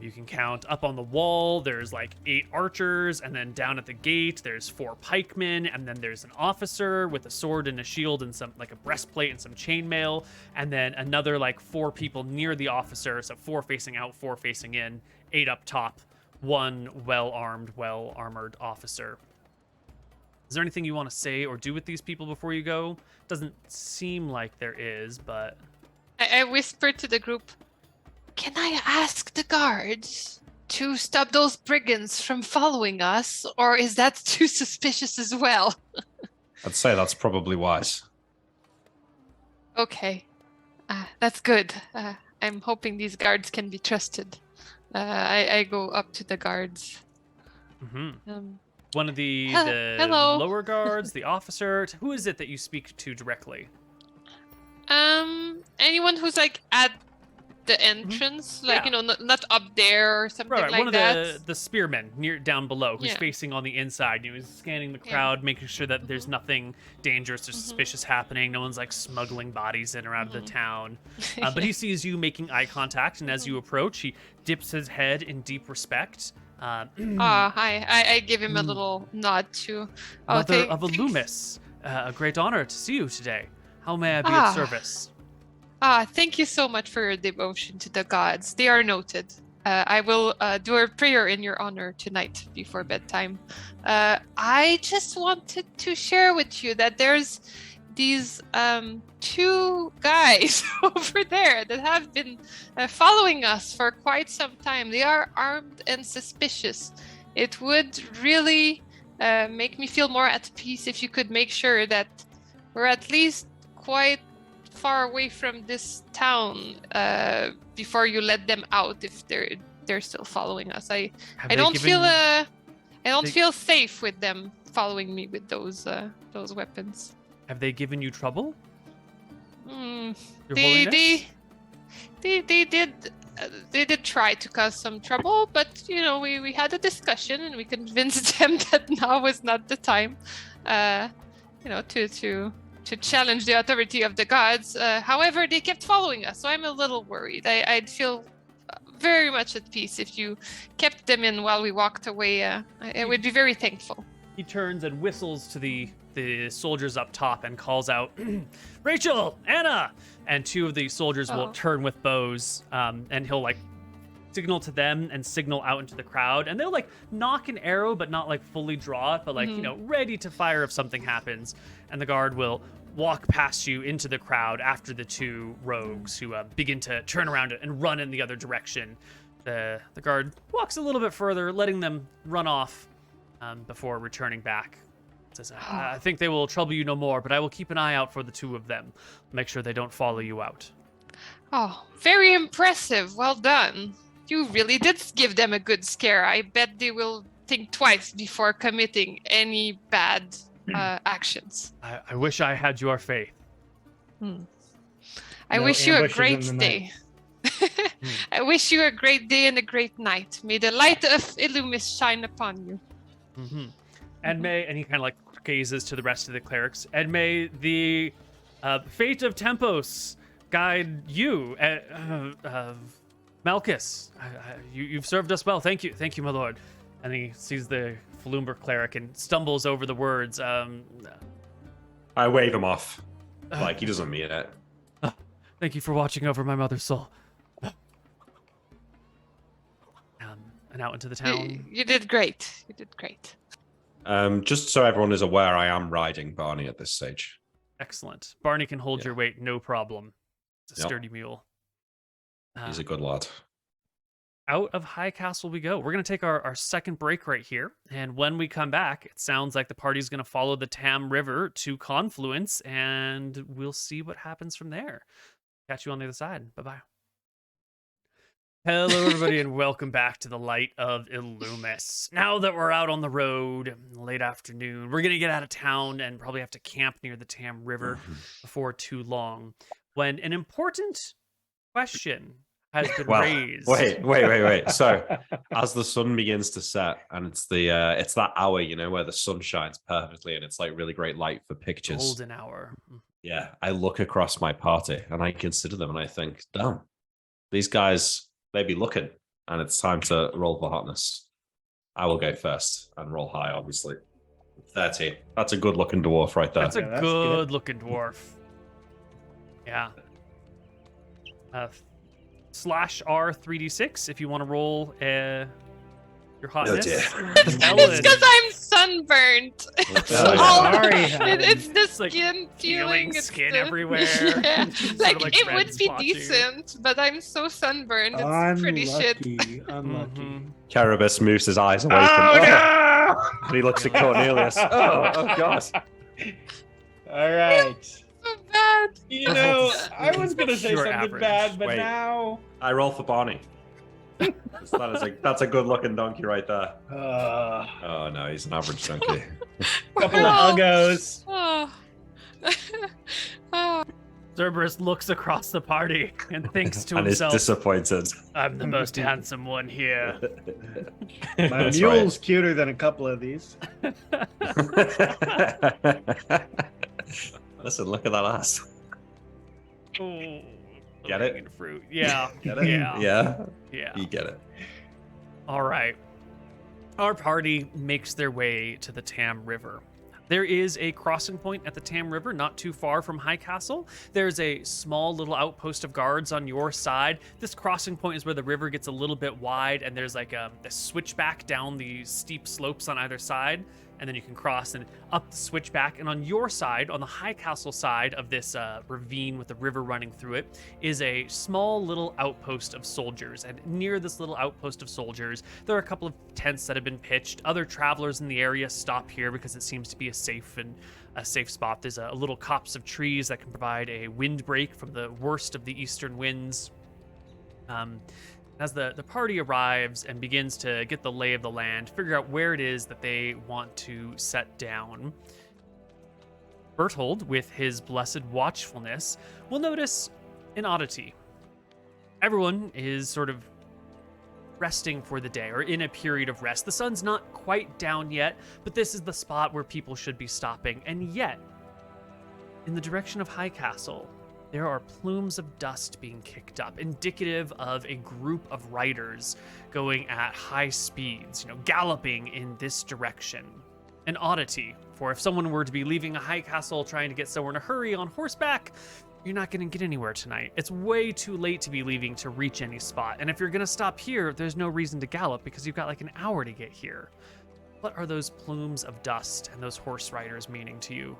Speaker 1: You can count up on the wall. There's like 8 archers, and then down at the gate there's 4 pikemen, and then there's an officer with a sword and a shield and some like a breastplate and some chainmail, and then another like 4 people near the officer. So 4 facing out, 4 facing in, 8 up top, 1 well-armed, well-armored officer. Is there anything you want to say or do with these people before you go? Doesn't seem like there is, but
Speaker 4: I whispered to the group, "Can I ask the guards to stop those brigands from following us, or is that too suspicious as well?"
Speaker 3: I'd say that's probably wise.
Speaker 4: Okay, that's good. I'm hoping these guards can be trusted. I go up to the guards.
Speaker 1: One of the
Speaker 4: hello.
Speaker 1: lower guards, the officer. Who is it that you speak to directly?
Speaker 4: Anyone who's like at the entrance, like,
Speaker 1: Yeah.
Speaker 4: you know, not up there or something
Speaker 1: Right,
Speaker 4: like
Speaker 1: one of
Speaker 4: that.
Speaker 1: the spearmen near down below, who's
Speaker 4: Yeah.
Speaker 1: facing on the inside. He's scanning the crowd, making sure that there's nothing dangerous or suspicious happening. No one's like smuggling bodies in or out of the town. But he sees you making eye contact, and as you approach, he dips his head in deep respect.
Speaker 4: Hi. I give him a little nod to.
Speaker 1: Mother of Illumis, a great honor to see you today. How may I be of service?
Speaker 4: Thank you so much for your devotion to the gods. They are noted. I will do a prayer in your honor tonight before bedtime. I just wanted to share with you that there's these 2 guys over there that have been following us for quite some time. They are armed and suspicious. It would really make me feel more at peace if you could make sure that we're at least quite far away from this town before you let them out if they're still following us. I don't feel safe with them following me with those weapons.
Speaker 1: Have they given you trouble? Your
Speaker 4: They
Speaker 1: Holiness?
Speaker 4: they did try to cause some trouble, but you know, we had a discussion and we convinced them that now was not the time to challenge the authority of the gods. However, they kept following us, so I'm a little worried. I'd feel very much at peace if you kept them in while we walked away. I would be very thankful.
Speaker 1: He turns and whistles to the soldiers up top and calls out, "Rachel, Anna!" And 2 of the soldiers will turn with bows, and he'll like signal to them and signal out into the crowd, and they'll like knock an arrow but not like fully draw it, but like you know, ready to fire if something happens. And the guard will walk past you into the crowd after the 2 rogues who begin to turn around and run in the other direction. The guard walks a little bit further, letting them run off before returning back. Says, "I think they will trouble you no more, but I will keep an eye out for the 2 of them. Make sure they don't follow you out."
Speaker 4: Oh, very impressive. Well done. You really did give them a good scare. I bet they will think twice before committing any bad actions.
Speaker 1: I wish I had your faith.
Speaker 4: I
Speaker 5: No
Speaker 4: wish you a
Speaker 5: ambushes in
Speaker 4: great
Speaker 5: the
Speaker 4: day. I wish you a great day and a great night. May the light of Illumis shine upon you.
Speaker 1: And and he kind of like gazes to the rest of the clerics, and may the fate of Tempos guide you, Malchus. You've served us well. Thank you, my lord. And he sees the Falumber cleric and stumbles over the words.
Speaker 6: I wave him off, like he doesn't mean it.
Speaker 1: Thank you for watching over my mother's soul. And out into the town.
Speaker 4: You did great. You did great.
Speaker 3: Just so everyone is aware, I am riding Barney at this stage.
Speaker 1: Excellent. Barney can hold your weight, no problem. It's a
Speaker 3: Yep.
Speaker 1: sturdy mule.
Speaker 3: He's a good lad.
Speaker 1: Out of High Castle we go. We're going to take our second break right here. And when we come back, it sounds like the party's going to follow the Tam River to Confluence, and we'll see what happens from there. Catch you on the other side. Bye-bye. Hello, everybody, and welcome back to the Light of Illumis. Now that we're out on the road, late afternoon, we're going to get out of town and probably have to camp near the Tam River before too long, when an important question has been raised.
Speaker 3: Wait. So, as the sun begins to set, and it's that hour, you know, where the sun shines perfectly, and it's like really great light for pictures.
Speaker 1: Golden hour.
Speaker 3: Yeah, I look across my party and I consider them, and I think, damn, these guys, they be looking.
Speaker 6: and it's time to roll for hotness. I will go first and roll high, obviously. 13. That's a good-looking dwarf right there.
Speaker 1: That's a
Speaker 5: Yeah, that's
Speaker 1: good looking dwarf. Yeah. Slash R 3d6 if you want to roll your hotness.
Speaker 3: dear.
Speaker 1: Ellen.
Speaker 4: It's because I'm sunburned.
Speaker 5: Oh,
Speaker 4: all-
Speaker 5: sorry,
Speaker 4: it's the
Speaker 1: It's like
Speaker 4: skin
Speaker 1: peeling
Speaker 4: peeling. It's
Speaker 1: skin
Speaker 4: the-
Speaker 1: everywhere.
Speaker 4: Yeah.
Speaker 1: Sort of
Speaker 4: Like,
Speaker 1: like
Speaker 4: it
Speaker 1: red
Speaker 4: would be
Speaker 1: splotchy.
Speaker 4: decent, but I'm so sunburned. It's pretty shit.
Speaker 5: Unlucky.
Speaker 1: Mhm.
Speaker 6: Kerberos moves his eyes away
Speaker 5: Oh,
Speaker 6: from
Speaker 5: no!
Speaker 6: and he looks at Cornelius. Oh God.
Speaker 5: All right.
Speaker 4: So bad.
Speaker 5: You know, I was gonna say
Speaker 1: Pure
Speaker 5: something
Speaker 1: average.
Speaker 5: bad, but
Speaker 6: Wait.
Speaker 5: now.
Speaker 6: I roll for Barney. That's a good-looking donkey right there. Oh no, he's an average donkey.
Speaker 5: Couple of
Speaker 4: Wow.
Speaker 5: uggos.
Speaker 4: Oh. Oh.
Speaker 1: Cerberus looks across the party and thinks to
Speaker 6: and is
Speaker 1: himself,
Speaker 6: disappointed.
Speaker 1: I'm the most handsome one here.
Speaker 5: My
Speaker 6: That's
Speaker 5: mule's cuter than a couple of these.
Speaker 6: Listen, look at that ass.
Speaker 1: Ooh,
Speaker 6: Get it?
Speaker 1: low-hanging Fruit. Yeah.
Speaker 6: Get it?
Speaker 1: Yeah.
Speaker 6: Yeah.
Speaker 1: Yeah.
Speaker 6: You get it.
Speaker 1: All right. Our party makes their way to the Tam River. There is a crossing point at the Tam River, not too far from High Castle. There's a small little outpost of guards on your side. This crossing point is where the river gets a little bit wide, and there's like a switchback down the steep slopes on either side, and then you can cross and up the switchback. And on your side, on the High Castle side of this ravine with the river running through it, is a small little outpost of soldiers. And near this little outpost of soldiers, there are a couple of tents that have been pitched. Other travelers in the area stop here because it seems to be a safe spot. There's a little copse of trees that can provide a windbreak from the worst of the eastern winds. As the party arrives and begins to get the lay of the land, figure out where it is that they want to set down, Berthold, with his blessed watchfulness, will notice an oddity. Everyone is sort of resting for the day, or in a period of rest. The sun's not quite down yet, but this is the spot where people should be stopping. And yet, in the direction of High Castle, there are plumes of dust being kicked up, indicative of a group of riders going at high speeds, galloping in this direction. An oddity, for if someone were to be leaving a High Castle trying to get somewhere in a hurry on horseback, you're not going to get anywhere tonight. It's way too late to be leaving to reach any spot. And if you're going to stop here, there's no reason to gallop because you've got like an hour to get here. What are those plumes of dust and those horse riders meaning to you?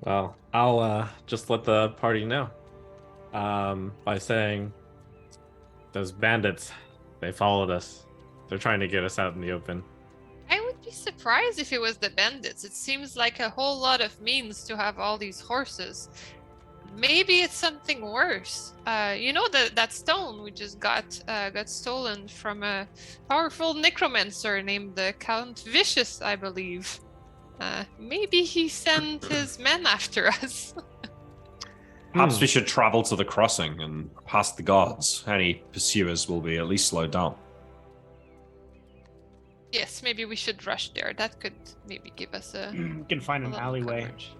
Speaker 2: Well, I'll just let the party know by saying those bandits, they followed us. They're trying to get us out in the open.
Speaker 4: I would be surprised if it was the bandits. It seems like a whole lot of means to have all these horses. Maybe it's something worse. That stone we just got stolen from a powerful necromancer named Count Vicious, I believe. Maybe he sent his men after us.
Speaker 6: Perhaps we should travel to the crossing and past the guards. Any pursuers will be at least slowed down.
Speaker 4: Yes, maybe we should rush there. That could maybe give us
Speaker 5: You can find an
Speaker 4: little
Speaker 5: alleyway.
Speaker 4: coverage.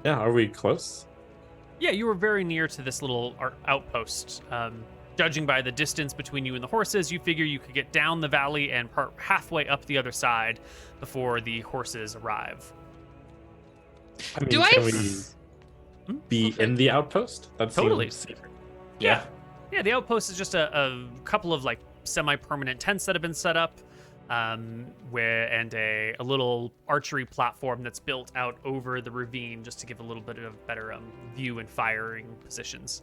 Speaker 2: Yeah, are we close?
Speaker 1: Yeah, you were very near to this little outpost. Judging by the distance between you and the horses, you figure you could get down the valley and part halfway up the other side before the horses arrive.
Speaker 2: I mean,
Speaker 4: Do I
Speaker 2: can
Speaker 4: s-
Speaker 2: we be in the outpost? That
Speaker 1: Totally.
Speaker 2: seems safer.
Speaker 6: Yeah.
Speaker 1: Yeah, the outpost is just a couple of like semi-permanent tents that have been set up, and a little archery platform that's built out over the ravine just to give a little bit of better view and firing positions.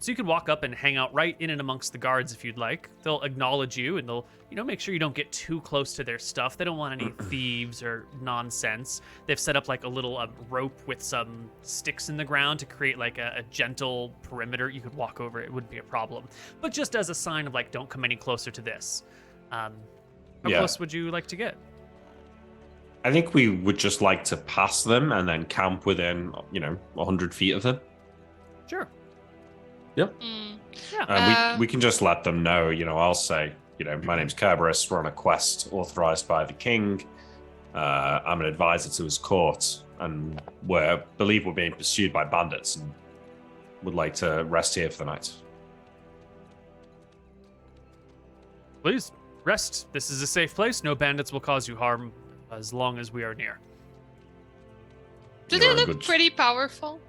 Speaker 1: So you could walk up and hang out right in and amongst the guards if you'd like. They'll acknowledge you and they'll, make sure you don't get too close to their stuff. They don't want any thieves or nonsense. They've set up like a little rope with some sticks in the ground to create like a gentle perimeter. You could walk over, it wouldn't be a problem. But just as a sign of like, don't come any closer to this. How
Speaker 6: Yeah.
Speaker 1: close would you like to get?
Speaker 6: I think we would just like to pass them and then camp within, 100 feet of them.
Speaker 1: Sure.
Speaker 4: Mm.
Speaker 1: Yeah.
Speaker 6: And we can just let them know, I'll say, my name's Kerberos. We're on a quest authorized by the king. I'm an advisor to his court, and believe we're being pursued by bandits and would like to rest here for the night.
Speaker 1: Please, rest. This is a safe place. No bandits will cause you harm as long as we are near.
Speaker 4: Do
Speaker 6: You're
Speaker 4: they
Speaker 6: a
Speaker 4: look
Speaker 6: good-
Speaker 4: pretty powerful?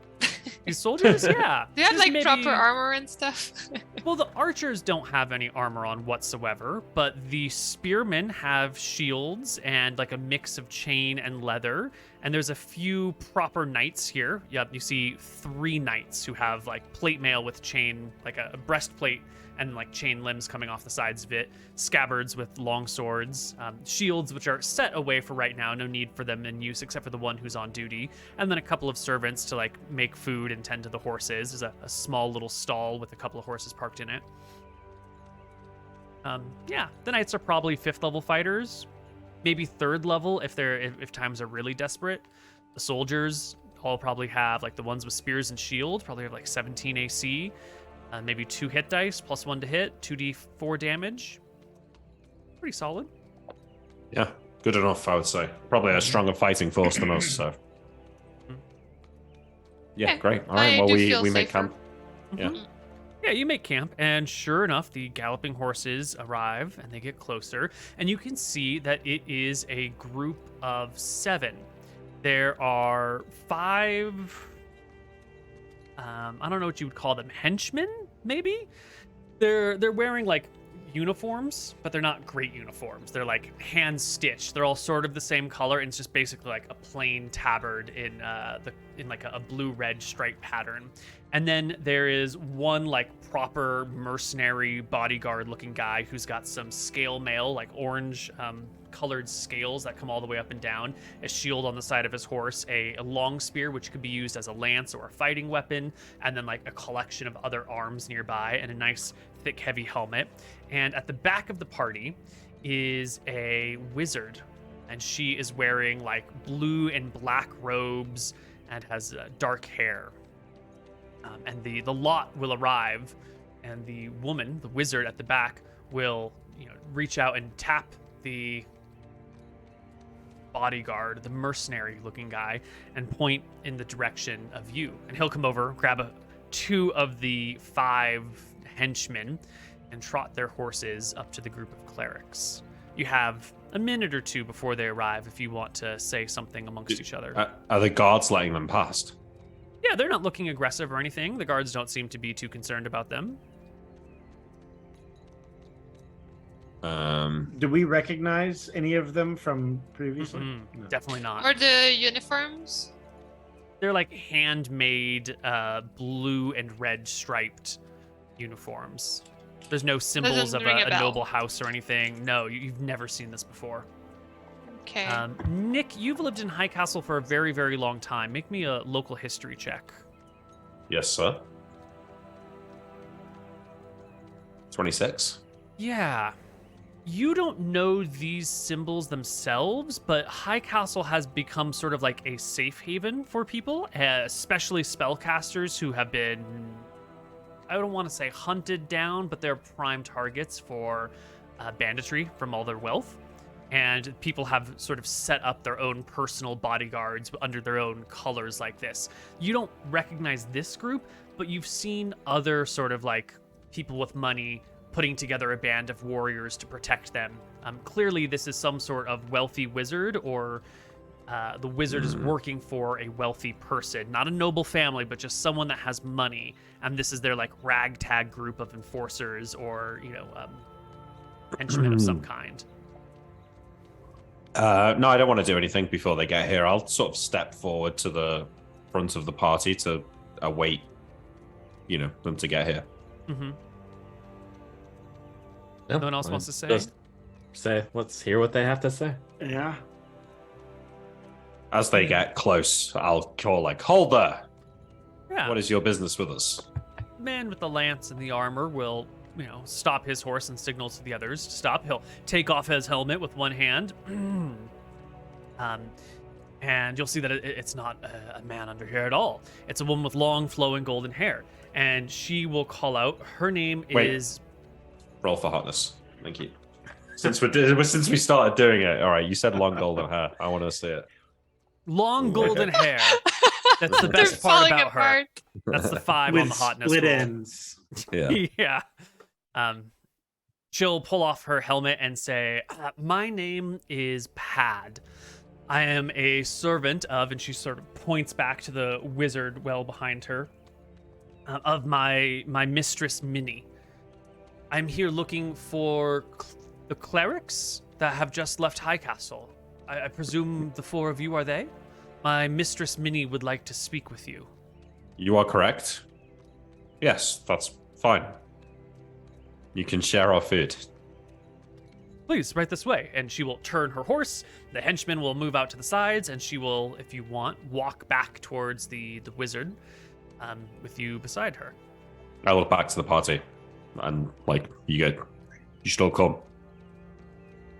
Speaker 1: These soldiers, yeah.
Speaker 4: They have
Speaker 1: Just
Speaker 4: like
Speaker 1: maybe-
Speaker 4: proper armor and stuff.
Speaker 1: Well, the archers don't have any armor on whatsoever, but the spearmen have shields and like a mix of chain and leather. And there's a few proper knights here. Yep, you see 3 knights who have like plate mail with chain, like a breastplate and like chain limbs coming off the sides of it, scabbards with long swords, shields which are set away for right now, no need for them in use except for the one who's on duty, and then a couple of servants to like make food and tend to the horses. There's a small little stall with a couple of horses parked in it. Yeah, the knights are probably 5th level fighters, maybe 3rd level if times are really desperate. The soldiers all probably have, like the ones with spears and shield, probably have like 17 AC. Maybe 2 hit dice, +1 to hit, 2d4 damage. Pretty solid.
Speaker 6: Yeah, good enough, I would say. Probably a stronger fighting force than us, so. Yeah,
Speaker 4: Okay,
Speaker 6: great. All
Speaker 4: I
Speaker 6: right, well,
Speaker 4: do
Speaker 6: we
Speaker 4: feel
Speaker 6: make
Speaker 4: safer.
Speaker 6: camp. Yeah.
Speaker 1: Yeah, you make camp, and sure enough, the galloping horses arrive, and they get closer, and you can see that it is a group of 7. There are 5... I don't know what you would call them, henchmen, maybe? They're wearing like uniforms, but they're not great uniforms. They're like hand stitched. They're all sort of the same color, and it's just basically like a plain tabard in like a blue-red stripe pattern. And then there is one like proper mercenary bodyguard-looking guy who's got some scale mail, like orange colored scales that come all the way up and down, a shield on the side of his horse, a long spear which could be used as a lance or a fighting weapon, and then like a collection of other arms nearby, and a nice thick heavy helmet. And at the back of the party is a wizard, and she is wearing like blue and black robes and has dark hair. And the lot will arrive, and the woman, the wizard at the back, will reach out and tap the bodyguard, the mercenary-looking guy, and point in the direction of you. And he'll come over, grab 2 of the 5 henchmen, and trot their horses up to the group of clerics. You have a minute or 2 before they arrive if you want to say something amongst each other.
Speaker 6: Are the guards letting them past?
Speaker 1: Yeah, they're not looking aggressive or anything. The guards don't seem to be too concerned about them.
Speaker 5: Do we recognize any of them from previously?
Speaker 1: Mm-mm,
Speaker 5: No.
Speaker 1: definitely not.
Speaker 4: Or the uniforms?
Speaker 1: They're like handmade blue and red striped uniforms. There's no symbols
Speaker 4: Doesn't
Speaker 1: of
Speaker 4: ring a
Speaker 1: a
Speaker 4: bell.
Speaker 1: noble house or anything. No, you've never seen this before.
Speaker 4: Okay.
Speaker 1: Nick, you've lived in High Castle for a very, very long time. Make me a local history check.
Speaker 6: Yes, sir. 26.
Speaker 1: Yeah. You don't know these symbols themselves, but High Castle has become sort of like a safe haven for people, especially spellcasters who have been, I don't want to say hunted down, but they're prime targets for banditry from all their wealth. And people have sort of set up their own personal bodyguards under their own colors like this. You don't recognize this group, but you've seen other sort of like people with money putting together a band of warriors to protect them. Clearly, this is some sort of wealthy wizard, or the wizard is working for a wealthy person, not a noble family, but just someone that has money. And this is their like ragtag group of enforcers, or henchmen of some kind.
Speaker 6: No, I don't want to do anything before they get here. I'll sort of step forward to the front of the party to await, them to get here.
Speaker 1: Mm-hmm.
Speaker 2: Yeah,
Speaker 1: No one else wants to say?
Speaker 2: Just say, let's hear what they have to say.
Speaker 5: Yeah.
Speaker 6: As they get close, I'll call hold there.
Speaker 1: Yeah.
Speaker 6: What is your business with us?
Speaker 1: Man with the lance and the armor will, stop his horse and signal to the others to stop. He'll take off his helmet with one hand. And you'll see that it's not a man under here at all. It's a woman with long, flowing golden hair. And she will call out. Her name is...
Speaker 6: Roll for hotness. Thank you. Since we started doing it, all right, you said long golden hair. I want to see it.
Speaker 1: Long golden hair. That's the
Speaker 4: They're
Speaker 1: best part
Speaker 4: falling
Speaker 1: about her.
Speaker 4: apart.
Speaker 1: That's the 5
Speaker 5: With
Speaker 1: on the hotness
Speaker 5: split
Speaker 1: roll.
Speaker 5: ends.
Speaker 6: Yeah.
Speaker 1: Yeah. She'll pull off her helmet and say, "My name is Pad. I am a servant of," and she sort of points back to the wizard well behind her, "of my mistress Minnie. I'm here looking for the clerics that have just left High Castle. I presume the four of you are they? My mistress Minnie would like to speak with you."
Speaker 6: You are correct. Yes, that's fine. You can share our food.
Speaker 1: "Please, right this way." And she will turn her horse. The henchman will move out to the sides, and she will, if you want, walk back towards the wizard, with you beside her.
Speaker 6: I look back to the party, and you should all come.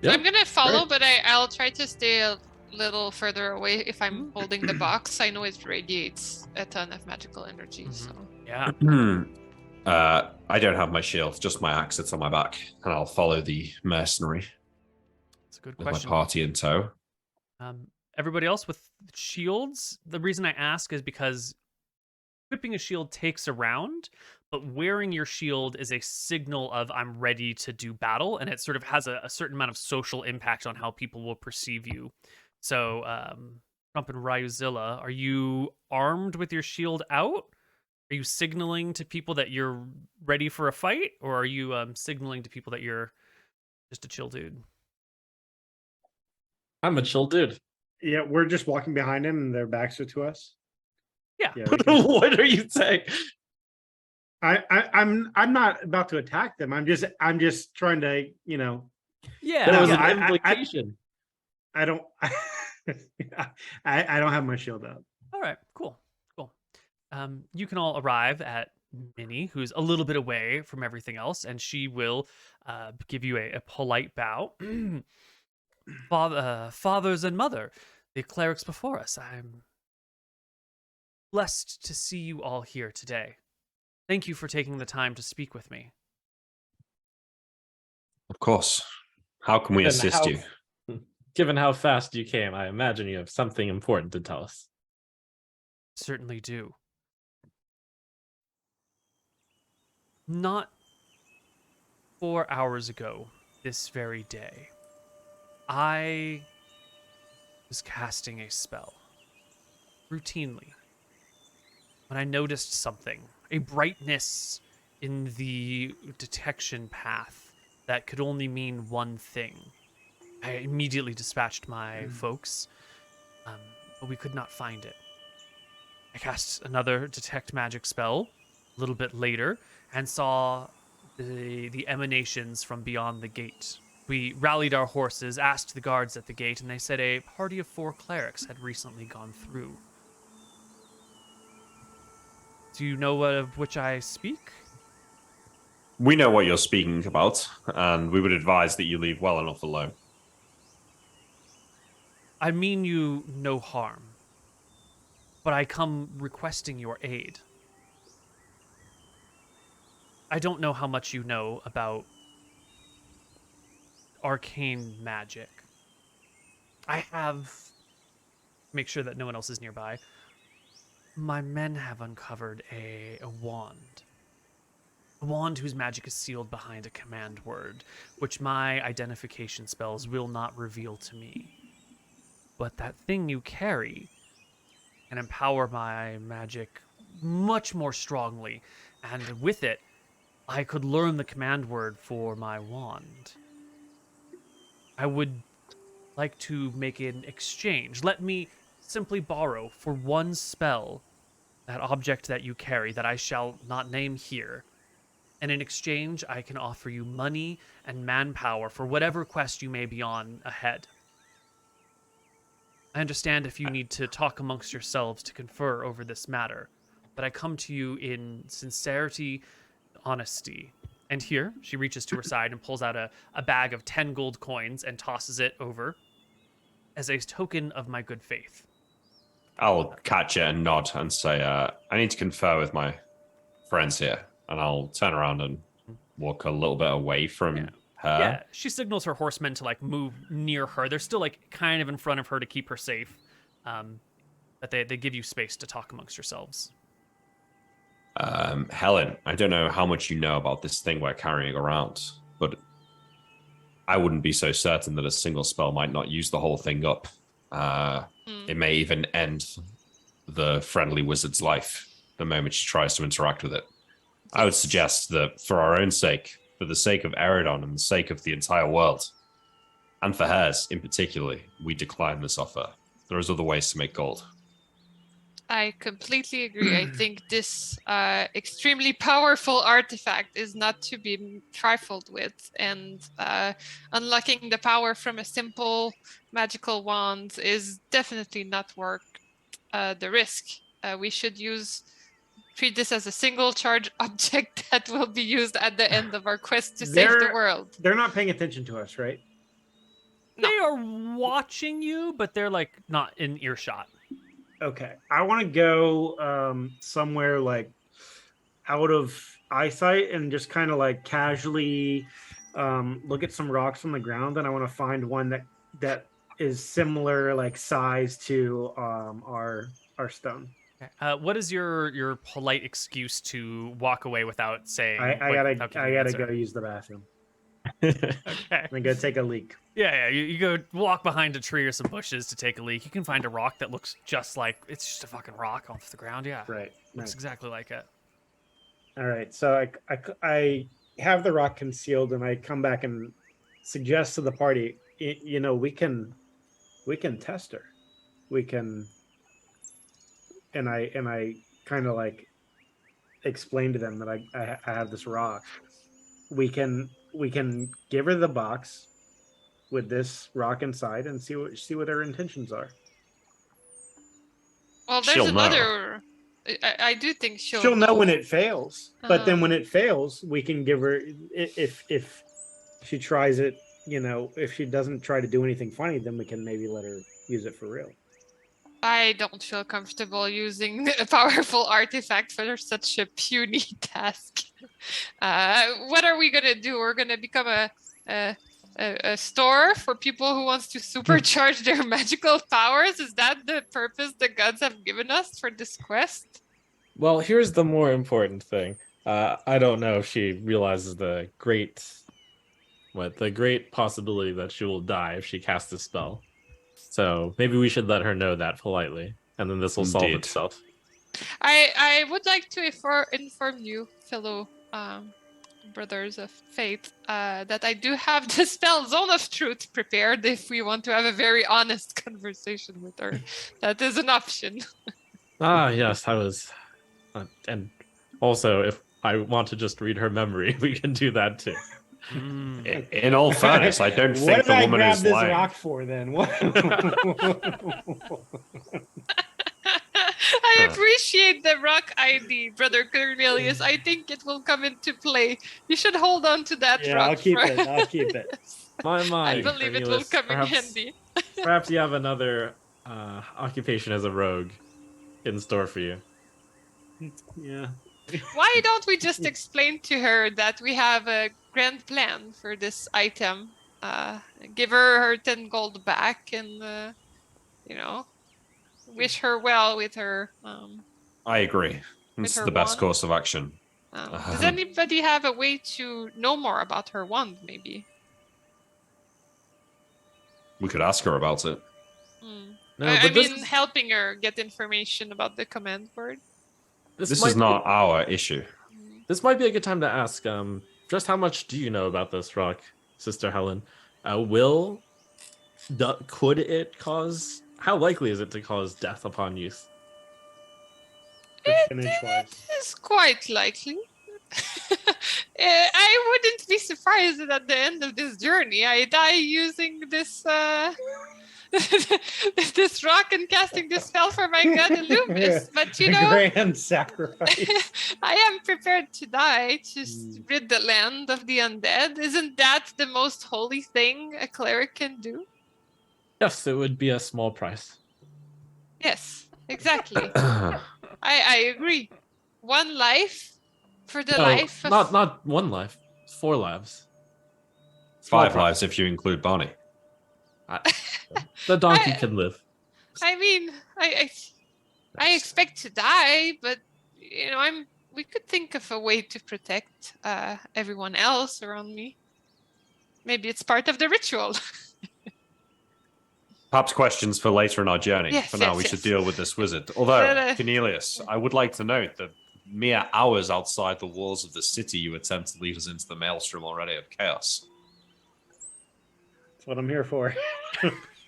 Speaker 2: Yep,
Speaker 4: I'm gonna follow,
Speaker 2: great.
Speaker 4: but I'll try to stay a little further away if I'm holding the box. I know it radiates a ton of magical energy, so.
Speaker 1: Yeah.
Speaker 6: I don't have my shield, just my axe that's on my back, and I'll follow the mercenary
Speaker 1: It's a good
Speaker 6: with my
Speaker 1: question.
Speaker 6: party in tow.
Speaker 1: Everybody else with shields, the reason I ask is because equipping a shield takes a round, but wearing your shield is a signal of "I'm ready to do battle," and it sort of has a certain amount of social impact on how people will perceive you. So, Trump and Ryuzilla, are you armed with your shield out? Are you signaling to people that you're ready for a fight, or are you signaling to people that you're just a chill dude?
Speaker 2: I'm a chill dude.
Speaker 5: Yeah, we're just walking behind him, and their backs are to us.
Speaker 1: Yeah.
Speaker 5: Yeah, we can-
Speaker 2: What are you saying?
Speaker 5: I'm not about to attack them. I'm just trying to,
Speaker 1: Yeah.
Speaker 2: There was
Speaker 5: yeah,
Speaker 2: an implication.
Speaker 5: I don't I don't have my shield out.
Speaker 1: All right, cool. You can all arrive at Minnie, who's a little bit away from everything else, and she will give you a polite bow. Fathers and mother, the clerics before us, I'm blessed to see you all here today. Thank you for taking the time to speak with me.
Speaker 6: Of course. How can we assist you?
Speaker 2: Given how fast you came, I imagine you have something important to tell us.
Speaker 1: Certainly do. Not 4 hours ago, this very day, I was casting a spell routinely when I noticed something, a brightness in the detection path that could only mean one thing. I immediately dispatched my folks, but we could not find it. I cast another detect magic spell a little bit later and saw the emanations from beyond the gate. We rallied our horses, asked the guards at the gate, and they said a party of 4 clerics had recently gone through. Do you know of which I speak?
Speaker 6: We know what you're speaking about, and we would advise that you leave well enough alone.
Speaker 1: I mean you no harm, but I come requesting your aid. I don't know how much you know about arcane magic. I have... Make sure that no one else is nearby. My men have uncovered a wand. A wand whose magic is sealed behind a command word, which my identification spells will not reveal to me. But that thing you carry can empower my magic much more strongly, and with it, I could learn the command word for my wand. I would like to make an exchange. Let me simply borrow for one spell that object that you carry that I shall not name here. And in exchange, I can offer you money and manpower for whatever quest you may be on ahead. I understand if you need to talk amongst yourselves to confer over this matter, but I come to you in sincerity, honesty. And here, she reaches to her side and pulls out a bag of 10 gold coins and tosses it over as a token of my good faith.
Speaker 6: I'll catch it and nod and say, I need to confer with my friends here. And I'll turn around and walk a little bit away from her.
Speaker 1: Yeah, she signals her horsemen to move near her. They're still kind of in front of her to keep her safe. But they give you space to talk amongst yourselves.
Speaker 6: Helen, I don't know how much you know about this thing we're carrying around, but I wouldn't be so certain that a single spell might not use the whole thing up. It may even end the friendly wizard's life the moment she tries to interact with it. I would suggest that for our own sake, for the sake of Eridon and the sake of the entire world, and for hers in particular, we decline this offer. There is other ways to make gold.
Speaker 4: I completely agree. I think this extremely powerful artifact is not to be trifled with, and unlocking the power from a simple magical wand is definitely not worth the risk. We should treat this as a single charge object that will be used at the end of our quest to save the world.
Speaker 5: They're not paying attention to us, right?
Speaker 4: No.
Speaker 1: They are watching you, but they're like not in earshot.
Speaker 5: Okay. I want to go somewhere like out of eyesight and just kind of like casually look at some rocks on the ground, and I want to find one that is similar like size to our stone.
Speaker 1: Okay. What is your polite excuse to walk away without saying?
Speaker 5: I gotta go use the bathroom.
Speaker 1: Okay.
Speaker 5: I'm gonna take a leak.
Speaker 1: Yeah. You go walk behind a tree or some bushes to take a leak. You can find a rock that looks just like it's just a fucking rock off the ground. Yeah.
Speaker 5: Right.
Speaker 1: Looks exactly like it.
Speaker 5: All right. So I have the rock concealed, and I come back and suggest to the party, you know, we can test her. We can. And I kind of like explain to them that I have this rock. We can give her the box with this rock inside and see what her intentions are.
Speaker 4: Well, there's another. I do think she'll
Speaker 5: know when it fails. But then when it fails, we can give her if she tries it. You know, if she doesn't try to do anything funny, then we can maybe let her use it for real.
Speaker 4: I don't feel comfortable using a powerful artifact for such a puny task. What are we gonna do? We're gonna become a store for people who wants to supercharge their magical powers? Is that the purpose the gods have given us for this quest?
Speaker 2: Well, here's the more important thing. I don't know if she realizes the great possibility that she will die if she casts a spell. So maybe we should let her know that politely, and then this will solve itself.
Speaker 4: I would like to inform you, fellow brothers of faith, that I do have the spell Zone of Truth prepared if we want to have a very honest conversation with her. That is an option.
Speaker 2: Yes, I was... and also, if I want to just read her memory, we can do that too.
Speaker 6: In all fairness, I don't think the woman is lying. What did I grab this
Speaker 5: rock for then? What?
Speaker 4: I appreciate the rock ID, Brother Cornelius. I think it will come into play. You should hold on to that rock.
Speaker 5: I'll keep it.
Speaker 2: My mind.
Speaker 4: I believe it will come in handy.
Speaker 2: Perhaps you have another occupation as a rogue in store for you.
Speaker 5: Yeah.
Speaker 4: Why don't we just explain to her that we have a grand plan for this item? Give her 10 gold back and, wish her well with her.
Speaker 6: I agree. This is the best course of action.
Speaker 4: Does anybody have a way to know more about her wand, maybe?
Speaker 6: We could ask her about it.
Speaker 2: No,
Speaker 4: I mean, helping her get information about the command word.
Speaker 6: This is not our issue.
Speaker 2: This might be a good time to ask, just how much do you know about this rock, Sister Helen? Could it cause... How likely is it to cause death upon use?
Speaker 4: It is quite likely. I wouldn't be surprised that at the end of this journey I die using this this rock and casting this spell for my god Illumis. But
Speaker 5: grand sacrifice.
Speaker 4: I am prepared to die to rid the land of the undead. Isn't that the most holy thing a cleric can do?
Speaker 2: Yes, it would be a small price.
Speaker 4: Yes, exactly. I agree. One life for the life of...
Speaker 2: Not one life. 4 lives.
Speaker 6: 5 lives if you include Bonnie.
Speaker 2: The donkey can live.
Speaker 4: I mean, I expect to die, but we could think of a way to protect everyone else around me. Maybe it's part of the ritual.
Speaker 6: Perhaps questions for later in our journey.
Speaker 4: Yes,
Speaker 6: for now,
Speaker 4: yes,
Speaker 6: we
Speaker 4: yes.
Speaker 6: should deal with this wizard. Although,
Speaker 4: But,
Speaker 6: Cornelius, I would like to note that mere hours outside the walls of the city, you attempt to lead us into the maelstrom already of chaos.
Speaker 5: That's what I'm here for.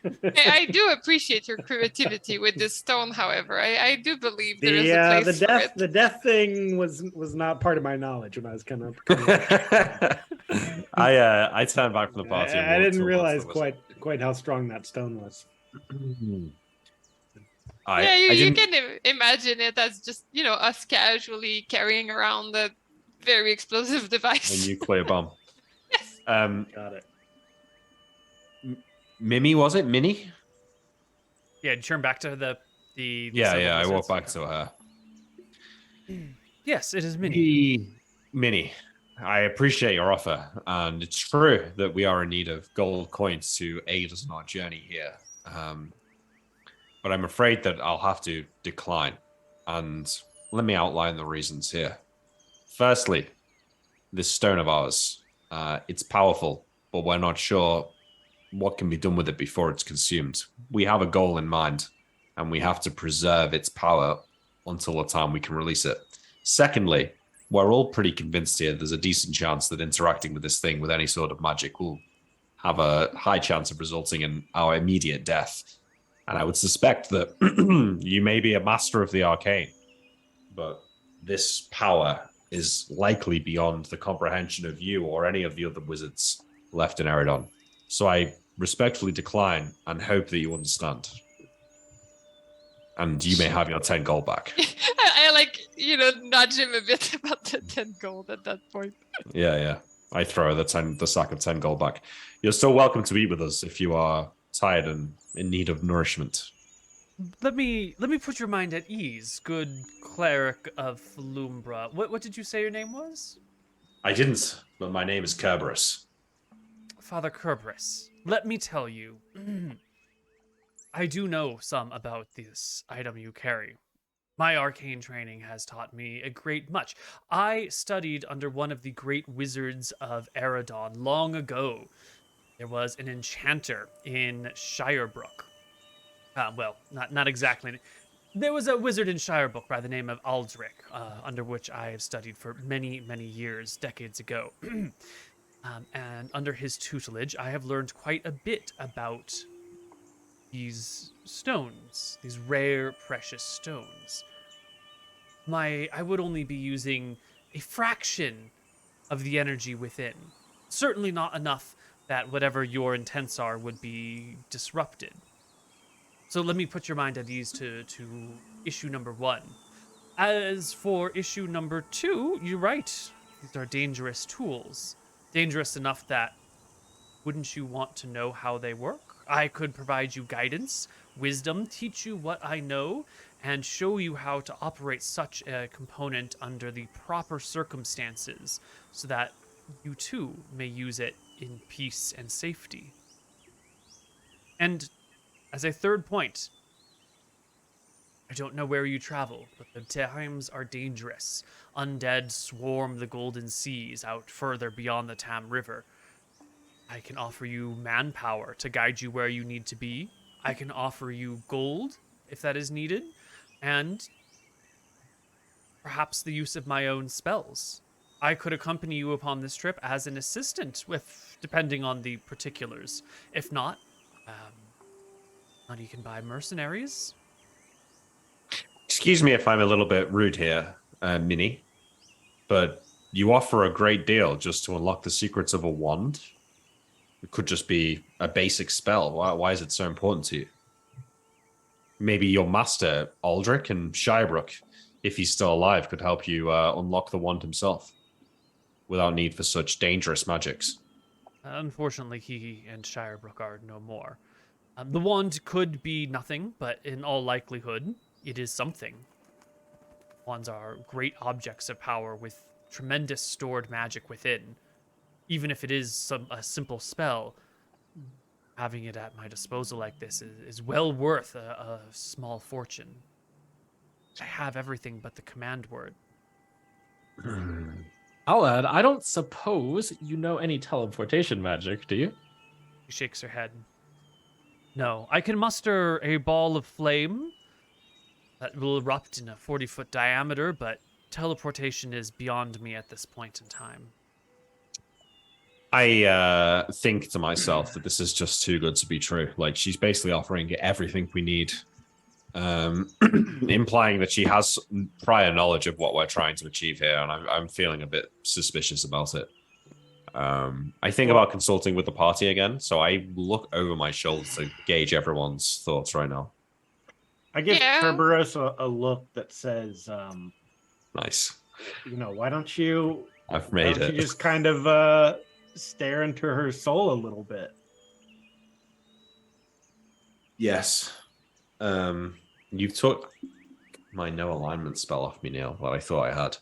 Speaker 4: I do appreciate your creativity with this stone, however. I do believe there is a place for it.
Speaker 5: The death thing was not part of my knowledge when I was kind of.
Speaker 6: I turned back from the party. And
Speaker 5: I
Speaker 6: walked
Speaker 5: didn't
Speaker 6: towards
Speaker 5: realize
Speaker 6: the wizard.
Speaker 5: quite how strong that stone was.
Speaker 4: You can imagine it as just, us casually carrying around a very explosive device.
Speaker 6: A nuclear bomb.
Speaker 4: Yes.
Speaker 5: Got it.
Speaker 6: Mimi, was it? Minnie?
Speaker 1: Yeah, turn back to the
Speaker 6: Yeah,
Speaker 1: several
Speaker 6: I walked
Speaker 1: wizards.
Speaker 6: back to her.
Speaker 1: Yes, it is Minnie.
Speaker 6: Minnie, I appreciate your offer, and it's true that we are in need of gold coins to aid us in our journey here. But I'm afraid that I'll have to decline, and let me outline the reasons here. Firstly, this stone of ours, it's powerful, but we're not sure what can be done with it before it's consumed. We have a goal in mind, and we have to preserve its power until the time we can release it. Secondly, we're all pretty convinced here there's a decent chance that interacting with this thing with any sort of magic will have a high chance of resulting in our immediate death. And I would suspect that you may be a master of the arcane, but this power is likely beyond the comprehension of you or any of the other wizards left in Eridon. So I respectfully decline and hope that you understand. And you may have your 10 gold back.
Speaker 4: I nudge him a bit about the 10 gold at that point.
Speaker 6: Yeah. I throw the sack of 10 gold back. You're still welcome to eat with us if you are tired and in need of nourishment.
Speaker 1: Let me put your mind at ease, good cleric of Lumbra. What did you say your name was?
Speaker 6: I didn't, but my name is Kerberos.
Speaker 1: Father Kerberos. Let me tell you, I do know some about this item you carry. My arcane training has taught me a great much. I studied under one of the great wizards of Eridon long ago. There was an enchanter in Shirebrook. Well, not exactly. There was a wizard in Shirebrook by the name of Aldrich, under which I have studied for many, many years, decades ago. And under his tutelage, I have learned quite a bit about these stones, these rare, precious stones. I would only be using a fraction of the energy within. Certainly not enough that whatever your intents are would be disrupted. So let me put your mind at ease to issue number 1. As for issue number 2, you're right. These are dangerous tools. Dangerous enough that wouldn't you want to know how they work? I could provide you guidance, wisdom, teach you what I know, and show you how to operate such a component under the proper circumstances so that you too may use it in peace and safety. And as a third point, I don't know where you travel, but the times are dangerous. Undead swarm the golden seas out further beyond the Tam River. I can offer you manpower to guide you where you need to be. I can offer you gold, if that is needed, and perhaps the use of my own spells. I could accompany you upon this trip as an assistant, depending on the particulars. If not, you can buy mercenaries.
Speaker 6: Excuse me if I'm a little bit rude here, Minnie, but you offer a great deal just to unlock the secrets of a wand. It could just be a basic spell. Why is it so important to you? Maybe your master, Aldrich and Shirebrook, if he's still alive, could help you unlock the wand himself without need for such dangerous magics.
Speaker 1: Unfortunately, he and Shirebrook are no more. The wand could be nothing, but in all likelihood, it is something. Wands are great objects of power with tremendous stored magic within. Even if it is a simple spell, having it at my disposal like this is well worth a small fortune. I have everything but the command word.
Speaker 2: I'll add, I don't suppose you know any teleportation magic, do you?
Speaker 1: She shakes her head. No, I can muster a ball of flame that will erupt in a 40-foot diameter, but teleportation is beyond me at this point in time.
Speaker 6: I think to myself that this is just too good to be true. Like, she's basically offering everything we need, implying that she has prior knowledge of what we're trying to achieve here, and I'm feeling a bit suspicious about it. I think about consulting with the party again, so I look over my shoulder to gauge everyone's thoughts right now.
Speaker 5: I give Kerberos a look that says,
Speaker 6: Nice.
Speaker 5: Why don't you...
Speaker 6: I've made it.
Speaker 5: You just kind of stare into her soul a little bit.
Speaker 6: Yes. You took my no alignment spell off me, Neil, that I thought I had.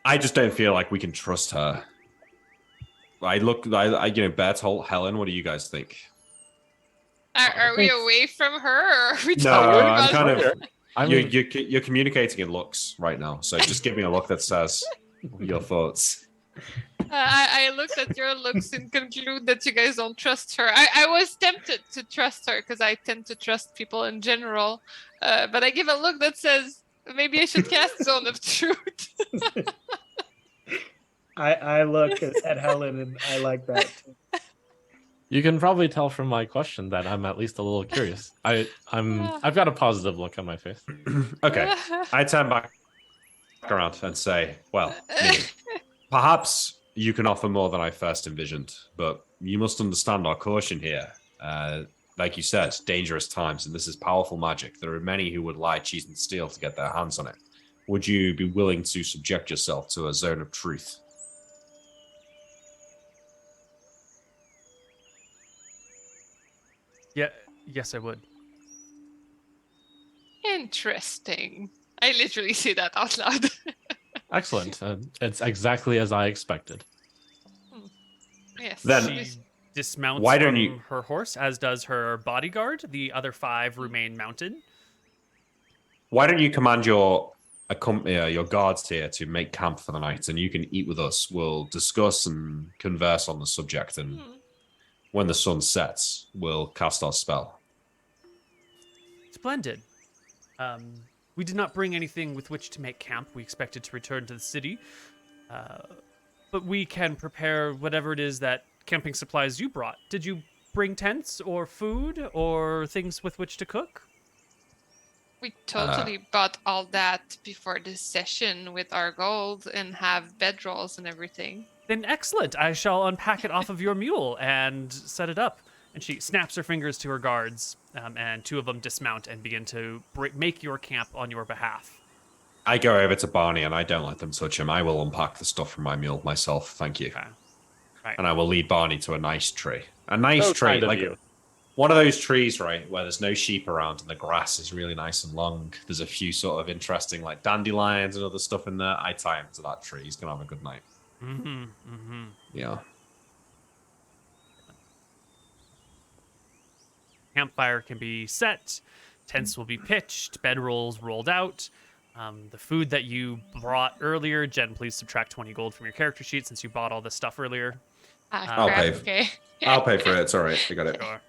Speaker 6: I just don't feel like we can trust her. Berthold, Helen, what do you guys think?
Speaker 4: Are we away from her, or are we
Speaker 6: No,
Speaker 4: talking
Speaker 6: I'm
Speaker 4: about
Speaker 6: kind
Speaker 4: her?
Speaker 6: of. You're communicating in looks right now, so just give me a look that says your thoughts.
Speaker 4: I looked at your looks and conclude that you guys don't trust her. I was tempted to trust her because I tend to trust people in general, but I give a look that says maybe I should cast Zone of Truth.
Speaker 5: I look at Helen and I like that too.
Speaker 2: You can probably tell from my question that I'm at least a little curious. I've got a positive look on my face.
Speaker 6: Okay, I turn back around and say, well, Minnie, perhaps you can offer more than I first envisioned, but you must understand our caution here. Like you said, dangerous times, and this is powerful magic. There are many who would lie, cheat, and steal to get their hands on it. Would you be willing to subject yourself to a zone of truth?
Speaker 1: Yeah, yes, I would.
Speaker 4: Interesting. I literally say that out loud.
Speaker 2: Excellent. It's exactly as I expected.
Speaker 4: Yes.
Speaker 6: Then-
Speaker 1: She dismounts
Speaker 6: Why don't
Speaker 1: from
Speaker 6: you-
Speaker 1: her horse, as does her bodyguard. The other 5 remain mounted.
Speaker 6: Why don't you command your guards here to make camp for the night, and you can eat with us. We'll discuss and converse on the subject, and when the sun sets, we'll cast our spell.
Speaker 1: Splendid. We did not bring anything with which to make camp. We expected to return to the city. But we can prepare whatever it is that camping supplies you brought. Did you bring tents or food or things with which to cook?
Speaker 4: We totally bought all that before this session with our gold and have bedrolls and everything.
Speaker 1: Then excellent. I shall unpack it off of your mule and set it up. And she snaps her fingers to her guards, and 2 of them dismount and begin to make your camp on your behalf.
Speaker 6: I go over to Barney and I don't let them touch him. I will unpack the stuff from my mule myself. Thank you.
Speaker 1: Okay. Right.
Speaker 6: And I will lead Barney to a nice tree. A nice
Speaker 2: So
Speaker 6: tree,
Speaker 2: kind of
Speaker 6: like
Speaker 2: you.
Speaker 6: one of those trees, right, where there's no sheep around and the grass is really nice and long. There's a few sort of interesting, like dandelions and other stuff in there. I tie him to that tree. He's gonna have a good night.
Speaker 1: Mm-hmm. Mm-hmm.
Speaker 6: Yeah.
Speaker 1: Campfire can be set, tents will be pitched, bedrolls rolled out. The food that you brought earlier, Jen, please subtract 20 gold from your character sheet since you bought all this stuff earlier.
Speaker 6: I'll
Speaker 4: Crap,
Speaker 6: pay.
Speaker 4: Okay.
Speaker 6: I'll pay for it. It's all right. I got it.
Speaker 1: Sure.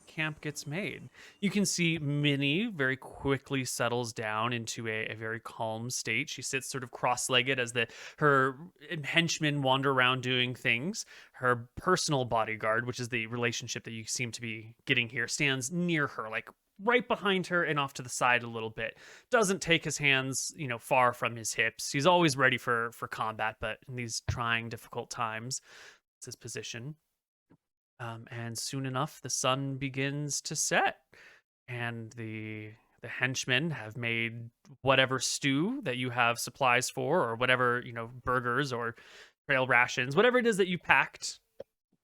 Speaker 1: Camp gets made. You can see Minnie very quickly settles down into a very calm state. She sits sort of cross-legged as her henchmen wander around doing things. Her personal bodyguard, which is the relationship that you seem to be getting here, stands near her, like right behind her and off to the side a little bit. Doesn't take his hands, far from his hips. He's always ready for combat, but in these trying, difficult times, it's his position. And soon enough, the sun begins to set, and the henchmen have made whatever stew that you have supplies for, or whatever, burgers or trail rations, whatever it is that you packed.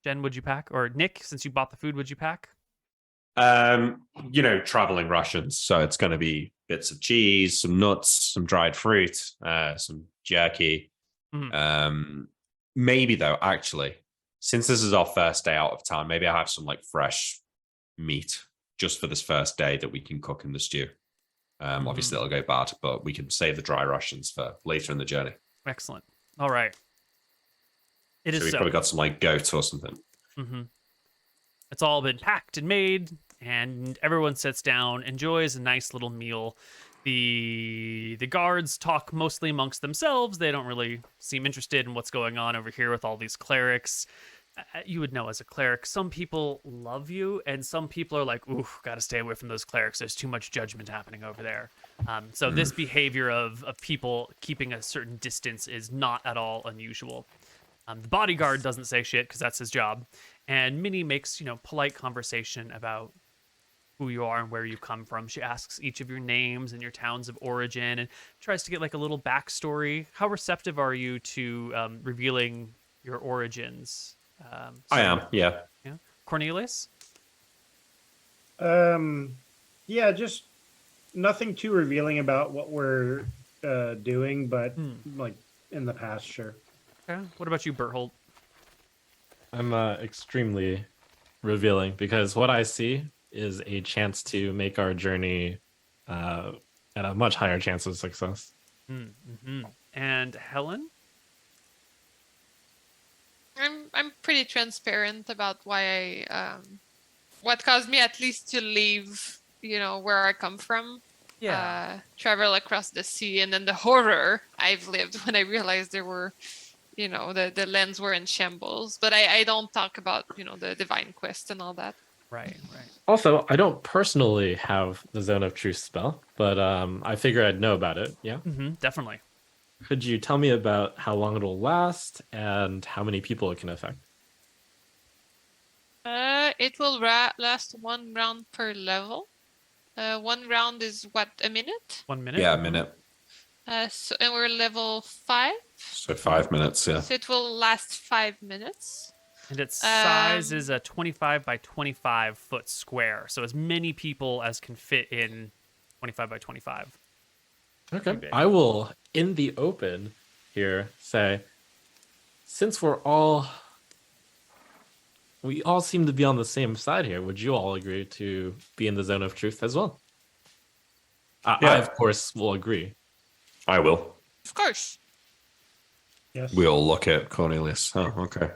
Speaker 1: Jen, would you pack? Or Nick, since you bought the food, would you pack?
Speaker 6: Traveling rations. So it's going to be bits of cheese, some nuts, some dried fruit, some jerky. Maybe though, actually, since this is our first day out of town, maybe I have some like fresh meat just for this first day that we can cook in the stew. Obviously, it'll go bad, but we can save the dry rations for later in the journey.
Speaker 1: Excellent. All right. It is
Speaker 6: So we've
Speaker 1: so.
Speaker 6: probably got some like goat or something.
Speaker 1: Mm-hmm. It's all been packed and made, and everyone sits down, enjoys a nice little meal. The guards talk mostly amongst themselves. They don't really seem interested in what's going on over here with all these clerics. You would know as a cleric, some people love you, and some people are like, ooh, gotta stay away from those clerics. There's too much judgment happening over there. So this behavior of people keeping a certain distance is not at all unusual. The bodyguard doesn't say shit because that's his job. And Minnie makes, polite conversation about who you are and where you come from. She asks each of your names and your towns of origin and tries to get like a little backstory. How receptive are you to revealing your origins?
Speaker 6: I am, yeah.
Speaker 1: Yeah. Cornelius?
Speaker 5: Yeah, just nothing too revealing about what we're doing, but like in the past, sure.
Speaker 1: Okay. What about you, Berthold?
Speaker 2: I'm extremely revealing because what I see is a chance to make our journey at a much higher chance of success.
Speaker 1: Mm-hmm. And Helen?
Speaker 4: I'm pretty transparent about why what caused me at least to leave, where I come from.
Speaker 1: Yeah.
Speaker 4: Travel across the sea, and then the horror I've lived when I realized there were, the lands were in shambles. But I don't talk about, the divine quest and all that.
Speaker 1: Right.
Speaker 2: Also, I don't personally have the Zone of Truth spell, but I figure I'd know about it. Yeah.
Speaker 1: Mm-hmm. Definitely.
Speaker 2: Could you tell me about how long it'll last and how many people it can affect?
Speaker 4: It will last 1 round per level. 1 round is what, a minute?
Speaker 1: 1 minute?
Speaker 6: Yeah, a minute.
Speaker 4: And we're level 5.
Speaker 6: So 5 minutes, yeah.
Speaker 4: So it will last 5 minutes.
Speaker 1: And its size is a 25 by 25 foot square. So as many people as can fit in 25 by 25.
Speaker 2: Okay.
Speaker 1: big.
Speaker 2: I will, in the open here, say, since we all seem to be on the same side here, would you all agree to be in the Zone of Truth as well?
Speaker 6: Yeah.
Speaker 2: I, of course, will agree.
Speaker 6: I will.
Speaker 4: Of course.
Speaker 5: Yes.
Speaker 6: We all look at Cornelius. Oh, okay.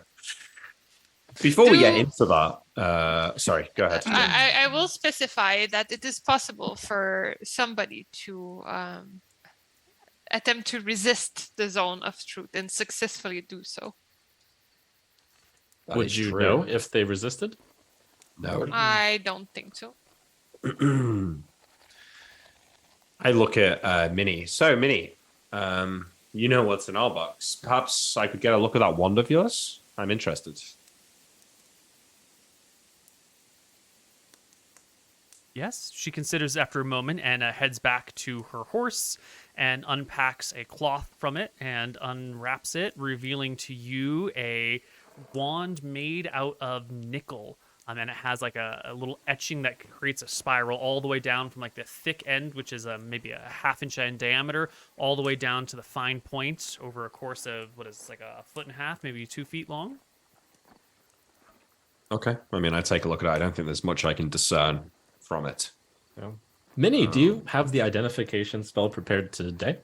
Speaker 6: Before we get into that, sorry, go ahead.
Speaker 4: I will specify that it is possible for somebody to attempt to resist the Zone of Truth and successfully do so.
Speaker 6: That
Speaker 2: Would
Speaker 6: is
Speaker 2: you
Speaker 6: true.
Speaker 2: know if they resisted?
Speaker 6: No.
Speaker 4: I don't think so.
Speaker 6: I look at Minnie. So, Minnie, you know what's in our box. Perhaps I could get a look at that wand of yours? I'm interested.
Speaker 1: Yes, she considers after a moment and heads back to her horse and unpacks a cloth from it and unwraps it, revealing to you a wand made out of nickel. And it has like a little etching that creates a spiral all the way down from like the thick end, which is maybe a half-inch in diameter, all the way down to the fine point over a course of, what is like a foot and a half, maybe 2 feet long.
Speaker 6: Okay. I mean, I take a look at it. I don't think there's much I can discern from it.
Speaker 2: Yeah. Minnie, do you have the identification spell prepared today?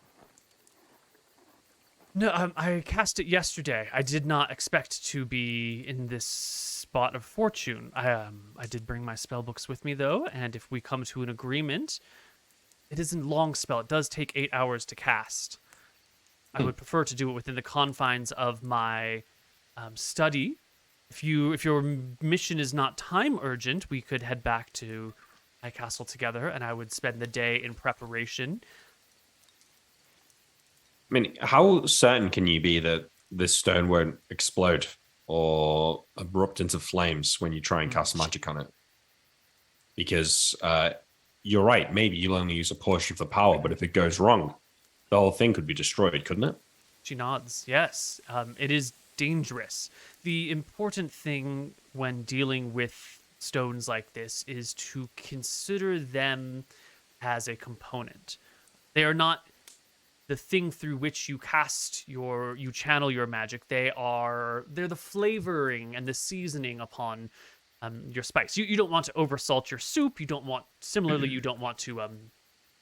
Speaker 1: No, I cast it yesterday. I did not expect to be in this spot of fortune. I did bring my spell books with me, though, and if we come to an agreement, it isn't a long spell. It does take 8 hours to cast. I would prefer to do it within the confines of my study. If your mission is not time urgent, we could head back to my castle together, and I would spend the day in preparation.
Speaker 6: I mean, how certain can you be that this stone won't explode or erupt into flames when you try and cast magic on it? Because you're right, maybe you'll only use a portion of the power, but if it goes wrong, the whole thing could be destroyed, couldn't it?
Speaker 1: She nods. Yes, it is dangerous. The important thing when dealing with stones like this is to consider them as a component. They are not the thing through which you channel your magic. They're the flavoring and the seasoning upon your spice. You don't want to oversalt your soup. You don't want you don't want to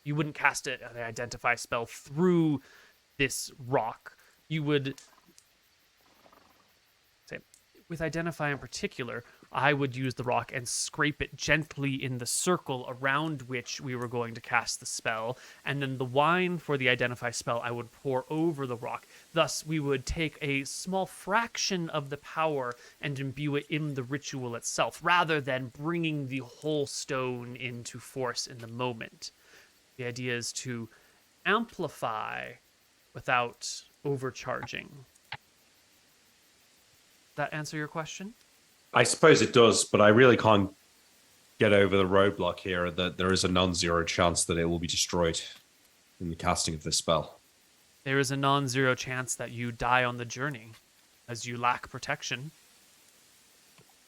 Speaker 1: you wouldn't cast an identify spell through this rock. You would say, with identify in particular, I would use the rock and scrape it gently in the circle around which we were going to cast the spell, and then the wine for the identify spell I would pour over the rock. Thus, we would take a small fraction of the power and imbue it in the ritual itself, rather than bringing the whole stone into force in the moment. The idea is to amplify without overcharging. That answer your question?
Speaker 6: I suppose it does, but I really can't get over the roadblock here that there is a non-zero chance that it will be destroyed in the casting of this spell.
Speaker 1: There is a non-zero chance that you die on the journey, as you lack protection.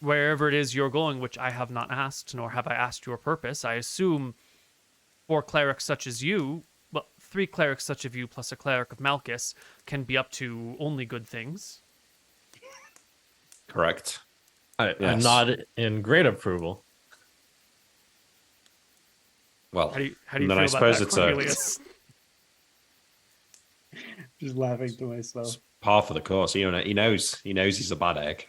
Speaker 1: Wherever it is you're going, which I have not asked, nor have I asked your purpose, I assume 4 clerics such as you, well, 3 clerics such as you plus a cleric of Malchus can be up to only good things.
Speaker 6: Correct.
Speaker 2: I
Speaker 6: Yes.
Speaker 2: nod in great approval.
Speaker 6: Well,
Speaker 1: How do you
Speaker 6: and
Speaker 1: feel
Speaker 6: then I
Speaker 1: about
Speaker 6: suppose
Speaker 1: that,
Speaker 6: it's
Speaker 1: Cornelius?
Speaker 5: Just laughing to myself.
Speaker 6: it's par for the course. He knows he's a bad egg.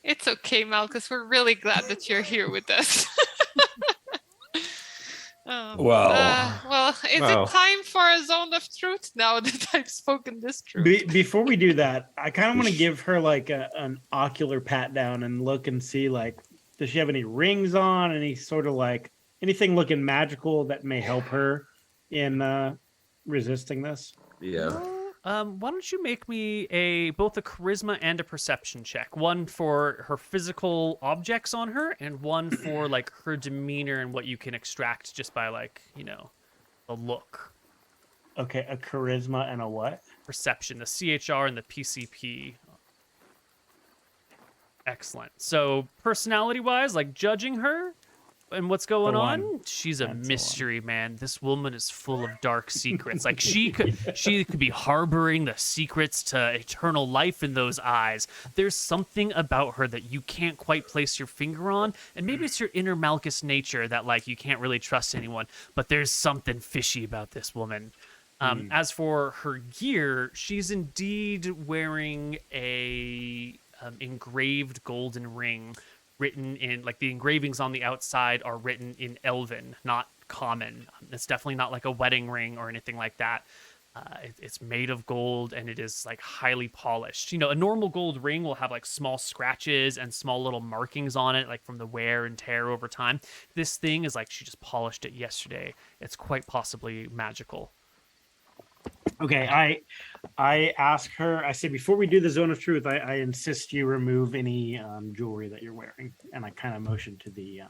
Speaker 4: It's okay, Malchus. We're really glad that you're here with us. Well, is
Speaker 6: well.
Speaker 4: it time for a zone of truth now that I've spoken this truth?
Speaker 5: Before we do that, I kind of want to give her like an ocular pat down and look and see, like, does she have any rings on? Any sort of like anything looking magical that may help her in resisting this?
Speaker 6: Yeah.
Speaker 1: Why don't you make me both a charisma and a perception check? One for her physical objects on her, and one for like her demeanor and what you can extract just by like, a look.
Speaker 5: Okay, a charisma and a what?
Speaker 1: Perception, the CHR and the PCP. Excellent. So personality-wise, like judging her and what's going on, she's a mystery, man. This woman is full of dark secrets. Like she could be harboring the secrets to eternal life in those eyes. There's something about her that you can't quite place your finger on, and maybe it's your inner Malchus nature that like you can't really trust anyone, but there's something fishy about this woman. As for her gear, she's indeed wearing a engraved golden ring written in, like, the engravings on the outside are written in Elven, not common. It's definitely not like a wedding ring or anything like that. It's made of gold and it is like highly polished. A normal gold ring will have like small scratches and small little markings on it, like from the wear and tear over time. This thing is like she just polished it yesterday. It's quite possibly magical.
Speaker 5: Okay, I ask her, I say, before we do the zone of truth, I insist you remove any jewelry that you're wearing. And I kind of motion to the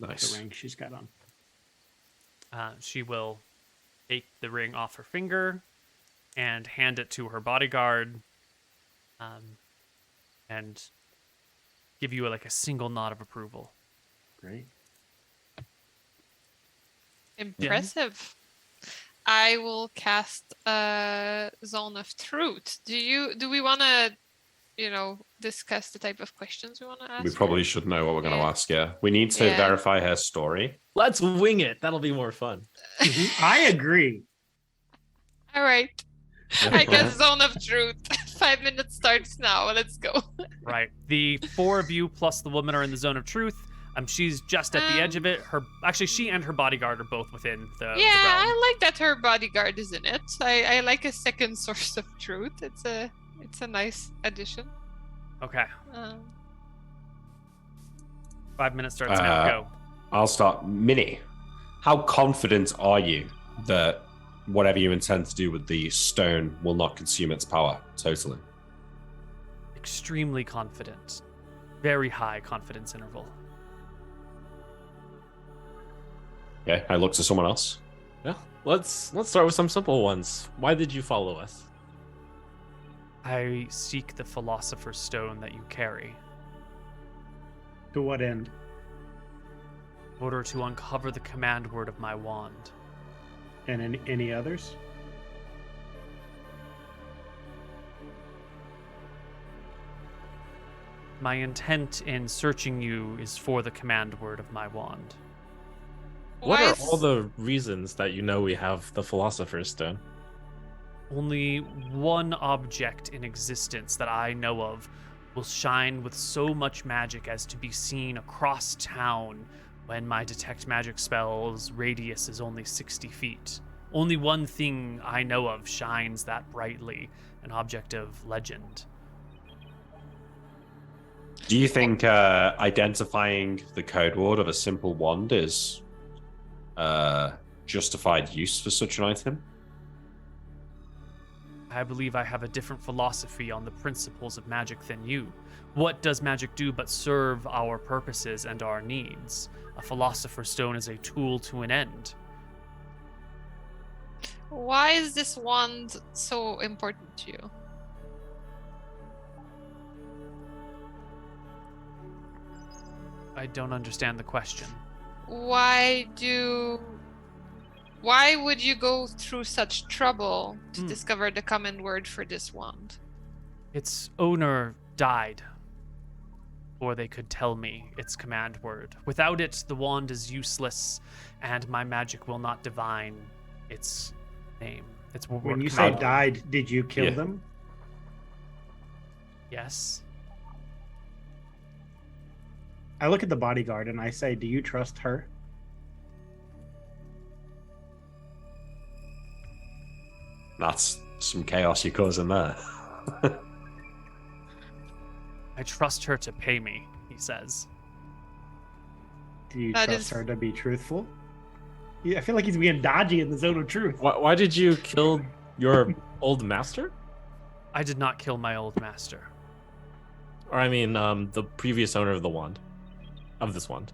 Speaker 6: Nice.
Speaker 5: ring she's got on.
Speaker 1: She will take the ring off her finger and hand it to her bodyguard and give you like a single nod of approval.
Speaker 5: Great.
Speaker 4: Impressive. I will cast a zone of truth. Do we want to, discuss the type of questions we want to ask?
Speaker 6: We probably should know what we're going to ask. Yeah, we need to verify her story.
Speaker 2: Let's wing it. That'll be more fun.
Speaker 5: I agree.
Speaker 4: All right. I guess zone of truth. 5 minutes starts now. Let's go.
Speaker 1: Right. The 4 of you plus the woman are in the zone of truth. She's just at the edge of it. She and her bodyguard are both within the realm.
Speaker 4: I like that her bodyguard is in it. I like a second source of truth. It's a nice addition.
Speaker 1: Okay. 5 minutes starts now. Go.
Speaker 6: I'll start. Minnie, how confident are you that whatever you intend to do with the stone will not consume its power totally?
Speaker 1: Extremely confident. Very high confidence interval.
Speaker 6: Okay, I look to someone else.
Speaker 2: Yeah. Let's start with some simple ones. Why did you follow us?
Speaker 1: I seek the Philosopher's Stone that you carry.
Speaker 5: To what end?
Speaker 1: In order to uncover the command word of my wand.
Speaker 5: And any others?
Speaker 1: My intent in searching you is for the command word of my wand.
Speaker 2: What
Speaker 4: Why
Speaker 2: are
Speaker 4: is-
Speaker 2: all the reasons that you know we have the Philosopher's Stone?
Speaker 1: Only one object in existence that I know of will shine with so much magic as to be seen across town when my detect magic spell's radius is only 60 feet. Only one thing I know of shines that brightly, an object of legend.
Speaker 6: Do you think identifying the code word of a simple wand is justified use for such an item?
Speaker 1: I believe I have a different philosophy on the principles of magic than you. What does magic do but serve our purposes and our needs? A Philosopher's Stone is a tool to an end.
Speaker 4: Why is this wand so important to you?
Speaker 1: I don't understand the question.
Speaker 4: Why would you go through such trouble to discover the common word for this wand?
Speaker 1: Its owner died, or they could tell me its command word. Without it, the wand is useless, and my magic will not divine its name. Its
Speaker 5: When you say
Speaker 1: command word.
Speaker 5: died, did you kill
Speaker 6: Yeah.
Speaker 5: them?
Speaker 1: Yes.
Speaker 5: I look at the bodyguard and I say, do you trust her?
Speaker 6: That's some chaos you're causing there.
Speaker 1: I trust her to pay me, he says.
Speaker 5: Do you
Speaker 4: That
Speaker 5: trust
Speaker 4: is-
Speaker 5: her to be truthful? Yeah, I feel like he's being dodgy in the zone of truth.
Speaker 2: Why did you kill your old master?
Speaker 1: I did not kill my old master.
Speaker 2: Or I mean, the previous owner of the wand, of this wand.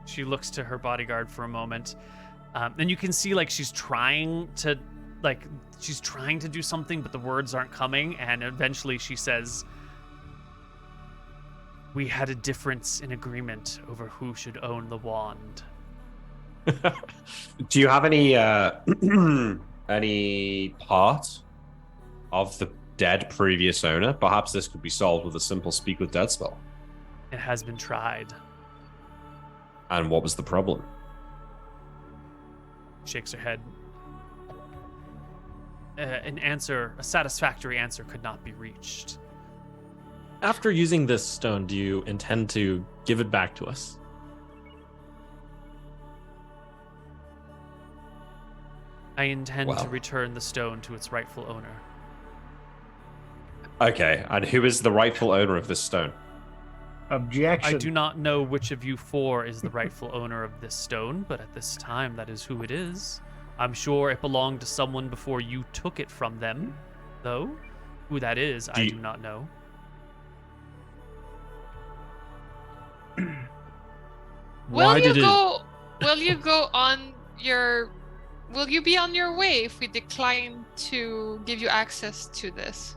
Speaker 1: She looks to her bodyguard for a moment, and you can see like she's trying to do something, but the words aren't coming. And eventually, she says, "We had a difference in agreement over who should own the wand."
Speaker 6: Do you have any any part of the dead previous owner? Perhaps this could be solved with a simple speak with dead spell.
Speaker 1: It has been tried.
Speaker 6: And what was the problem?
Speaker 1: Shakes her head. A satisfactory answer could not be reached.
Speaker 2: After using this stone, do you intend to give it back to us?
Speaker 1: I intend to
Speaker 6: Well.
Speaker 1: return the stone to its rightful owner.
Speaker 6: Okay, and who is the rightful owner of this stone?
Speaker 5: Objection.
Speaker 1: I do not know which of you four is the rightful owner of this stone, but at this time, that is who it is. I'm sure it belonged to someone before you took it from them, though. Who that is, I do not know.
Speaker 4: Will you be on your way if we decline to give you access to this?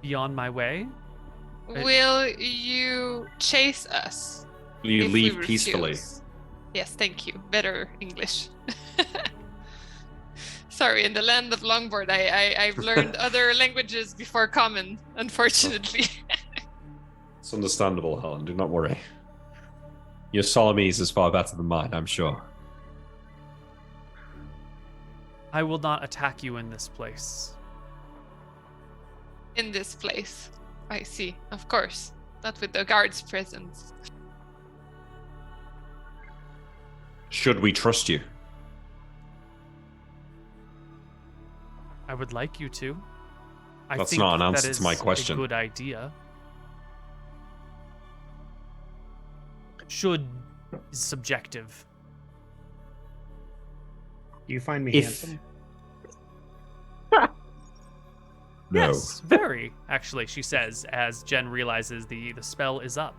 Speaker 1: Be on my way?
Speaker 4: Will you chase us?
Speaker 6: Will you
Speaker 4: if we
Speaker 6: leave peacefully?
Speaker 4: refuse? Yes, thank you. Better English. Sorry, in the land of longboard, I've learned other languages before common, unfortunately.
Speaker 6: It's understandable, Helen. Do not worry. Your Solomese is far better than mine, I'm sure.
Speaker 1: I will not attack you in this place.
Speaker 4: In this place. I see. Of course. Not with the guards present.
Speaker 6: Should we trust you?
Speaker 1: I would like you to. I
Speaker 6: That's
Speaker 1: think
Speaker 6: not an
Speaker 1: that
Speaker 6: answer to
Speaker 1: is
Speaker 6: my question.
Speaker 1: A good idea. Should is subjective.
Speaker 5: You find me
Speaker 6: If-
Speaker 5: handsome?
Speaker 6: No.
Speaker 1: Yes, very. Actually, she says as Jen realizes the spell is up,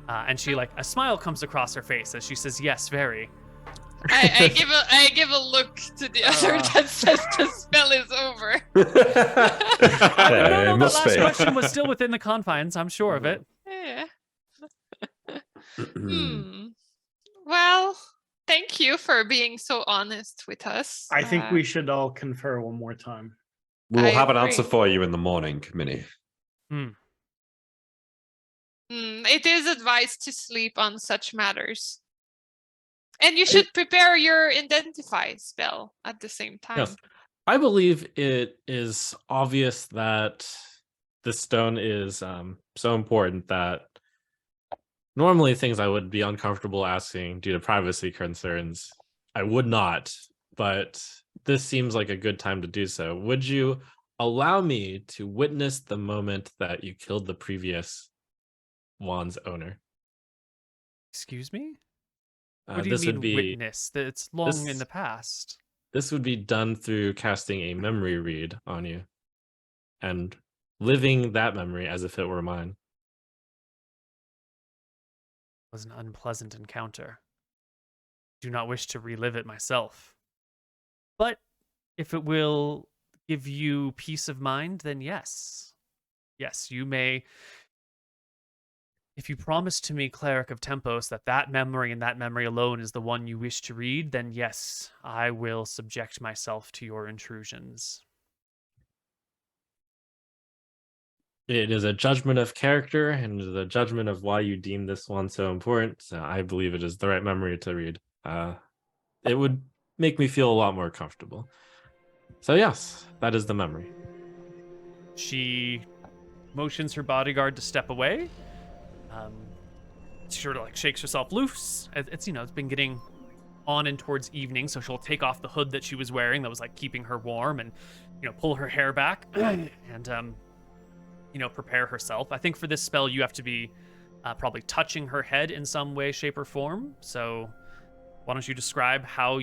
Speaker 1: and she a smile comes across her face as she says, "Yes, very."
Speaker 4: I give a look to the other that says the spell is over.
Speaker 1: No,
Speaker 6: It
Speaker 1: the
Speaker 6: must
Speaker 1: last
Speaker 6: be.
Speaker 1: question was still within the confines. I'm sure of it.
Speaker 4: Yeah. Well, thank you for being so honest with us.
Speaker 5: I think we should all confer one more time.
Speaker 6: We will
Speaker 4: I
Speaker 6: have an
Speaker 4: agree.
Speaker 6: answer for you in the morning, Minnie.
Speaker 4: It is advised to sleep on such matters. And you should prepare your identify spell at the same time.
Speaker 2: Yes. I believe it is obvious that the stone is so important that normally things I would be uncomfortable asking due to privacy concerns, I would not, but this seems like a good time to do so. Would you allow me to witness the moment that you killed the previous wand's owner?
Speaker 1: Excuse me? What do you
Speaker 2: This
Speaker 1: mean
Speaker 2: would be
Speaker 1: witness? That it's long in the past.
Speaker 2: This would be done through casting a memory read on you and living that memory as if it were mine.
Speaker 1: It was an unpleasant encounter. Do not wish to relive it myself. But if it will give you peace of mind, then yes. Yes, you may. If you promise to me, Cleric of Tempos, that memory and that memory alone is the one you wish to read, then yes, I will subject myself to your intrusions.
Speaker 2: It is a judgment of character and the judgment of why you deem this one so important. So I believe it is the right memory to read. It would make me feel a lot more comfortable. So yes, that is the memory.
Speaker 1: She motions her bodyguard to step away. She sort of like shakes herself loose. It's been getting on and towards evening, so she'll take off the hood that she was wearing that was like keeping her warm, and pull her hair back and prepare herself. I think for this spell you have to be probably touching her head in some way, shape, or form. So why don't you describe how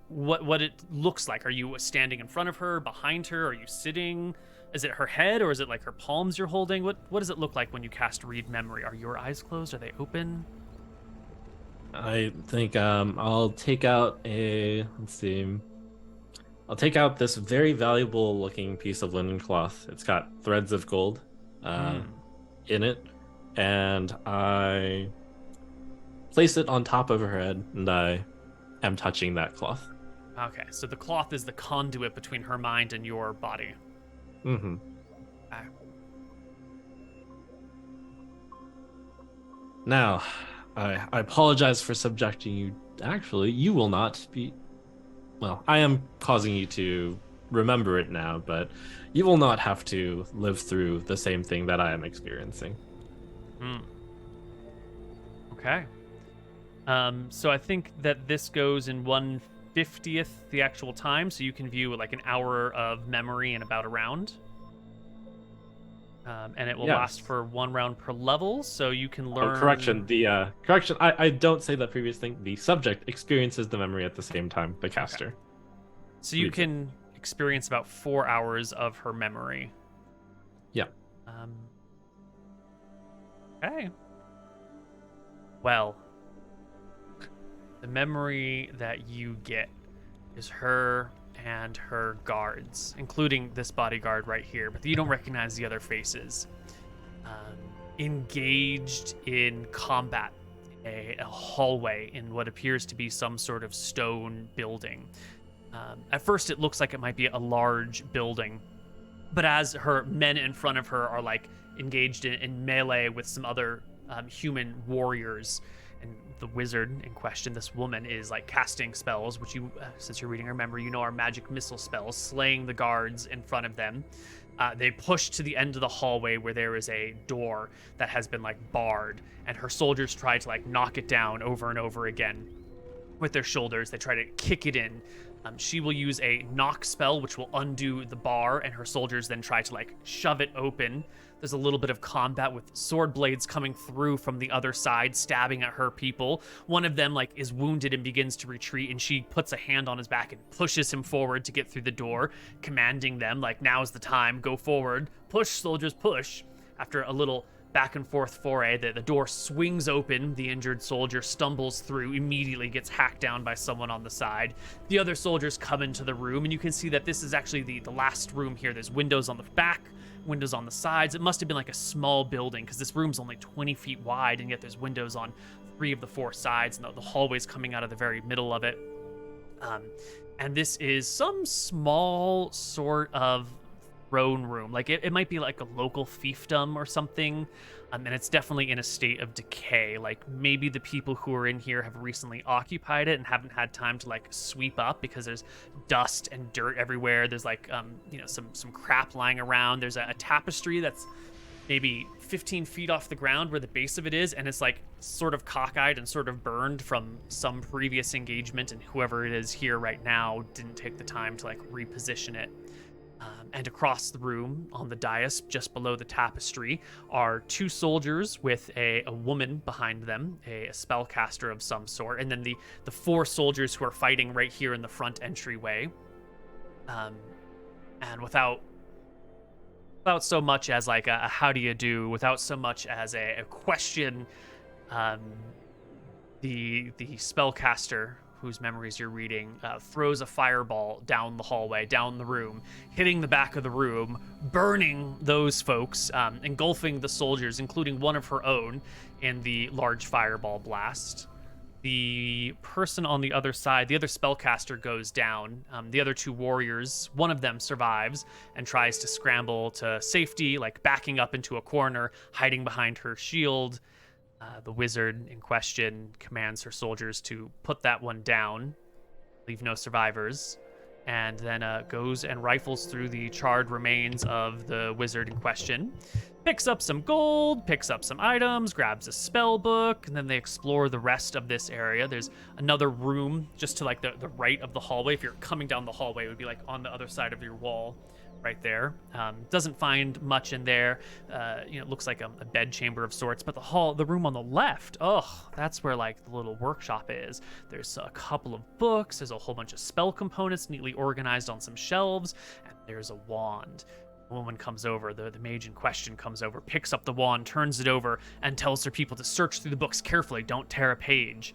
Speaker 1: what it looks like? Are you standing in front of her, behind her? Are you sitting? Is it her head, or is it like her palms you're holding? What does it look like when you cast Read Memory? Are your eyes closed? Are they open?
Speaker 2: I think I'll take out I'll take out this very valuable looking piece of linen cloth. It's got threads of gold in it, and I place it on top of her head, and I am touching that cloth.
Speaker 1: Okay, so the cloth is the conduit between her mind and your body.
Speaker 2: Mm-hmm.
Speaker 1: Okay.
Speaker 2: Now, I apologize for subjecting you. Actually, you will not be... Well, I am causing you to remember it now, but you will not have to live through the same thing that I am experiencing.
Speaker 1: Okay. So I think that this goes in 1/50th the actual time, so you can view like an hour of memory in about a round. And it will last for 1 round per level, so you can learn...
Speaker 2: correction. I don't say that previous thing. The subject experiences the memory at the same time, the caster.
Speaker 1: Okay. So you can experience about 4 hours of her memory.
Speaker 2: Yeah.
Speaker 1: Okay. Well, the memory that you get is her and her guards, including this bodyguard right here, but you don't recognize the other faces, engaged in combat in a hallway in what appears to be some sort of stone building. At first, it looks like it might be a large building, but as her men in front of her are like engaged in melee with some other human warriors, and the wizard in question, this woman, is like casting spells, which you, since you're reading her memory, are magic missile spells, slaying the guards in front of them. They push to the end of the hallway where there is a door that has been like barred, and her soldiers try to like knock it down over and over again with their shoulders. They try to kick it in. She will use a knock spell, which will undo the bar, and her soldiers then try to like shove it open. There's a little bit of combat with sword blades coming through from the other side, stabbing at her people. One of them like is wounded and begins to retreat, and she puts a hand on his back and pushes him forward to get through the door, commanding them like, now's the time, go forward, push soldiers, push. After a little back and forth foray, the door swings open. The injured soldier stumbles through, immediately gets hacked down by someone on the side. The other soldiers come into the room, and you can see that this is actually the last room here. There's windows on the back, windows on the sides. It must have been like a small building, because this room's only 20 feet wide, and yet there's windows on 3 of the 4 sides, and the hallways coming out of the very middle of it. And this is some small sort of throne room. Like it might be like a local fiefdom or something. And it's definitely in a state of decay. Like maybe the people who are in here have recently occupied it and haven't had time to like sweep up because there's dust and dirt everywhere. There's like some crap lying around. There's a tapestry that's maybe 15 feet off the ground where the base of it is, and it's like sort of cockeyed and sort of burned from some previous engagement, and whoever it is here right now didn't take the time to like reposition it. And across the room on the dais just below the tapestry are 2 soldiers with a woman behind them, a spellcaster of some sort, and then the 4 soldiers who are fighting right here in the front entryway. And without so much as like a how do you do, without so much as a question, the spellcaster whose memories you're reading throws a fireball down the hallway, down the room, hitting the back of the room, burning those folks, engulfing the soldiers, including one of her own, in the large fireball blast. The person on the other side, the other spellcaster, goes down. The other 2 warriors, one of them survives and tries to scramble to safety, like backing up into a corner, hiding behind her shield. The wizard in question commands her soldiers to put that one down, leave no survivors, and then goes and rifles through the charred remains of the wizard in question, picks up some gold, picks up some items, grabs a spell book, and then they explore the rest of this area. There's another room just to like the right of the hallway. If you're coming down the hallway, it would be like on the other side of your wall right there. Doesn't find much in there. It looks like a bed chamber of sorts, but the room on the left, that's where like the little workshop is. There's a couple of books, there's a whole bunch of spell components neatly organized on some shelves, and there's a wand. The woman comes over, the mage in question comes over, picks up the wand, turns it over, and tells her people to search through the books carefully, don't tear a page.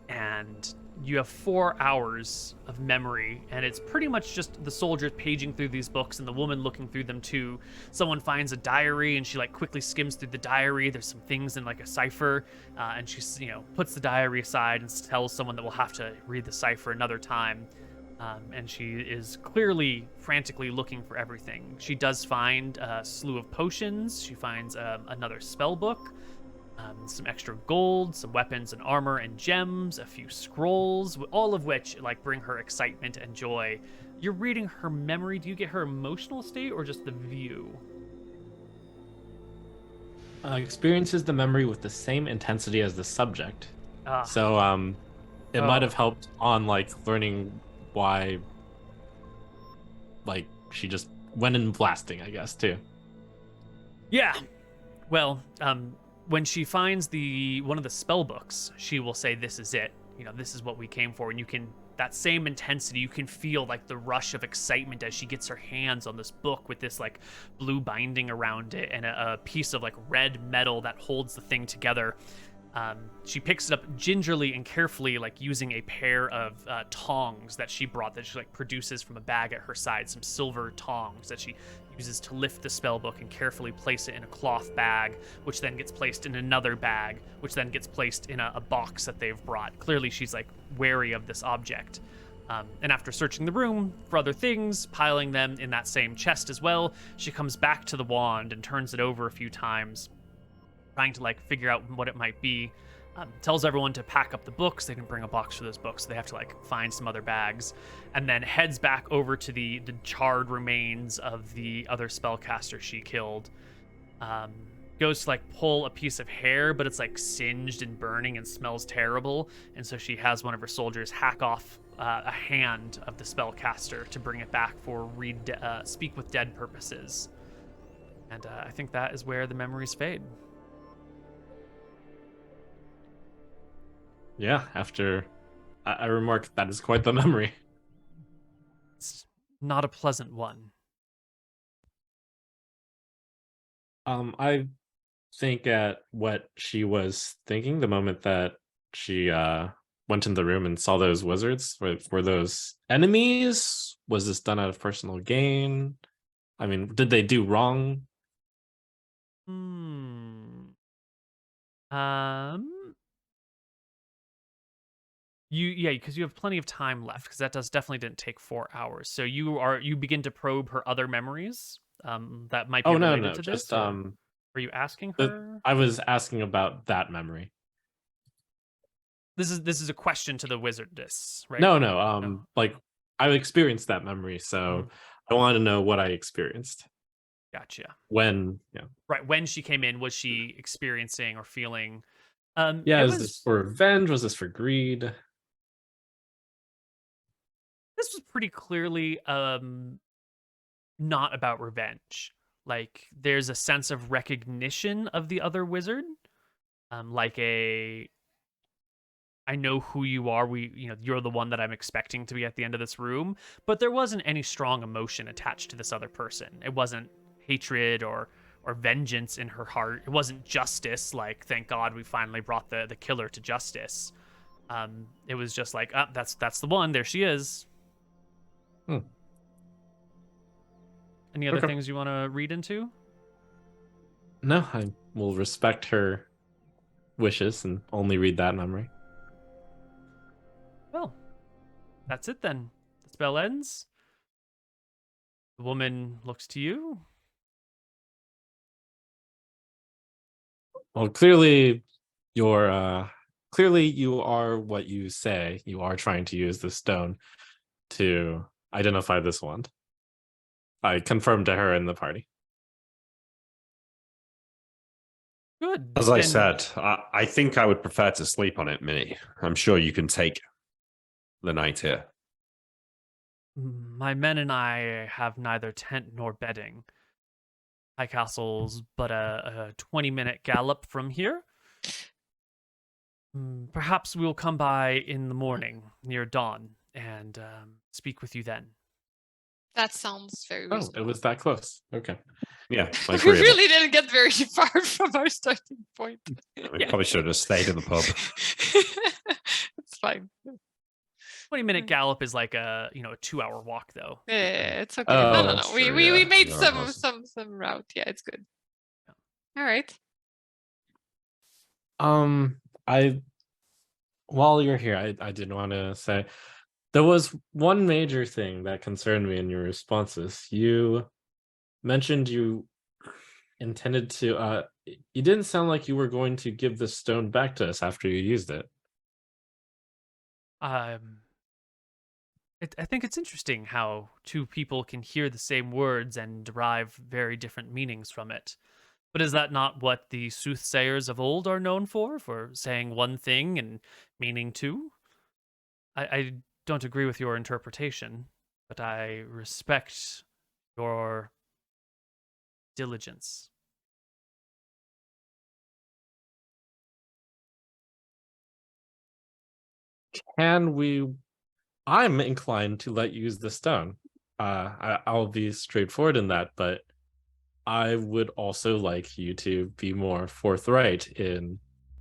Speaker 1: And you have 4 hours of memory, and it's pretty much just the soldiers paging through these books and the woman looking through them too. Someone finds a diary and she like quickly skims through the diary. There's some things in like a cipher, and she puts the diary aside and tells someone that we'll have to read the cipher another time. And she is clearly frantically looking for everything. She does find a slew of potions. She finds another spell book, some extra gold, some weapons and armor and gems, a few scrolls, all of which like bring her excitement and joy. You're reading her memory. Do you get her emotional state or just the view?
Speaker 2: Experiences the memory with the same intensity as the subject. So it might have helped on like learning why like she just went in blasting, I guess, too.
Speaker 1: Yeah. Well, when she finds one of the spell books, she will say, this is it. This is what we came for. And you can, that same intensity, you can feel like the rush of excitement as she gets her hands on this book with this like blue binding around it and a piece of like red metal that holds the thing together. She picks it up gingerly and carefully, like using a pair of tongs that she brought, that she like produces from a bag at her side, some silver tongs that she uses to lift the spell book and carefully place it in a cloth bag, which then gets placed in another bag, which then gets placed in a box that they've brought. Clearly she's like wary of this object. And after searching the room for other things, piling them in that same chest as well, she comes back to the wand and turns it over a few times, trying to like figure out what it might be. Tells everyone to pack up the books. They didn't bring a box for those books, so they have to like find some other bags, and then heads back over to the charred remains of the other spellcaster she killed. Goes to like pull a piece of hair, but it's like singed and burning and smells terrible, and so she has one of her soldiers hack off a hand of the spellcaster to bring it back for speak with dead purposes. And I think that is where the memories fade.
Speaker 2: Yeah, after I remarked that is quite the memory.
Speaker 1: It's not a pleasant one.
Speaker 2: I think at what she was thinking the moment that she went in the room and saw those wizards. Were those enemies? Was this done out of personal gain? I mean, did they do wrong?
Speaker 1: Because you have plenty of time left, because that definitely didn't take 4 hours. So you begin to probe her other memories that might be
Speaker 2: Oh no,
Speaker 1: related
Speaker 2: no,
Speaker 1: to
Speaker 2: just
Speaker 1: this. Or were you asking
Speaker 2: the,
Speaker 1: her?
Speaker 2: I was asking about that memory.
Speaker 1: This is a question to the wizardess, right?
Speaker 2: No,
Speaker 1: No.
Speaker 2: like I experienced that memory, so I wanted to know what I experienced.
Speaker 1: Gotcha.
Speaker 2: When,
Speaker 1: Right. When she came in, was she experiencing or feeling?
Speaker 2: Is this for revenge? Was this for greed?
Speaker 1: This was pretty clearly not about revenge. Like, there's a sense of recognition of the other wizard, like I know who you are. You're the one that I'm expecting to be at the end of this room. But there wasn't any strong emotion attached to this other person. It wasn't hatred or vengeance in her heart. It wasn't justice. Like, thank God we finally brought the killer to justice. It was just like, that's the one. There she is. Any other things you want to read into?
Speaker 2: No, I will respect her wishes and only read that memory.
Speaker 1: Well, that's it then. The spell ends. The woman looks to you.
Speaker 2: Well, clearly you are what you say. You are trying to use the stone to identify this wand. I confirmed to her in the party.
Speaker 1: Good.
Speaker 6: As I said, I think I would prefer to sleep on it, Minnie. I'm sure you can take the night here.
Speaker 1: My men and I have neither tent nor bedding. High Castle's but a 20-minute gallop from here. Perhaps we'll come by in the morning near dawn and speak with you then.
Speaker 4: That sounds very
Speaker 2: Oh,
Speaker 4: reasonable.
Speaker 2: it was that close. Okay.
Speaker 6: Yeah,
Speaker 4: We really didn't get very far from our starting point.
Speaker 6: We probably should have just stayed in the pub.
Speaker 4: It's fine.
Speaker 1: 20-minute gallop is like a 2-hour walk though.
Speaker 4: Yeah, it's okay.
Speaker 2: Oh,
Speaker 4: No.
Speaker 6: that's
Speaker 4: We
Speaker 6: true,
Speaker 4: we
Speaker 6: yeah.
Speaker 4: made
Speaker 6: Yeah,
Speaker 4: some route. Yeah, it's good. All right.
Speaker 2: While you're here, I did want to say there was one major thing that concerned me in your responses. You mentioned you intended to you didn't sound like you were going to give the stone back to us after you used it.
Speaker 1: I think it's interesting how two people can hear the same words and derive very different meanings from it. But is that not what the soothsayers of old are known for saying one thing and meaning two? I don't agree with your interpretation, but I respect your diligence.
Speaker 2: I'm inclined to let you use the stone. I'll be straightforward in that, but I would also like you to be more forthright in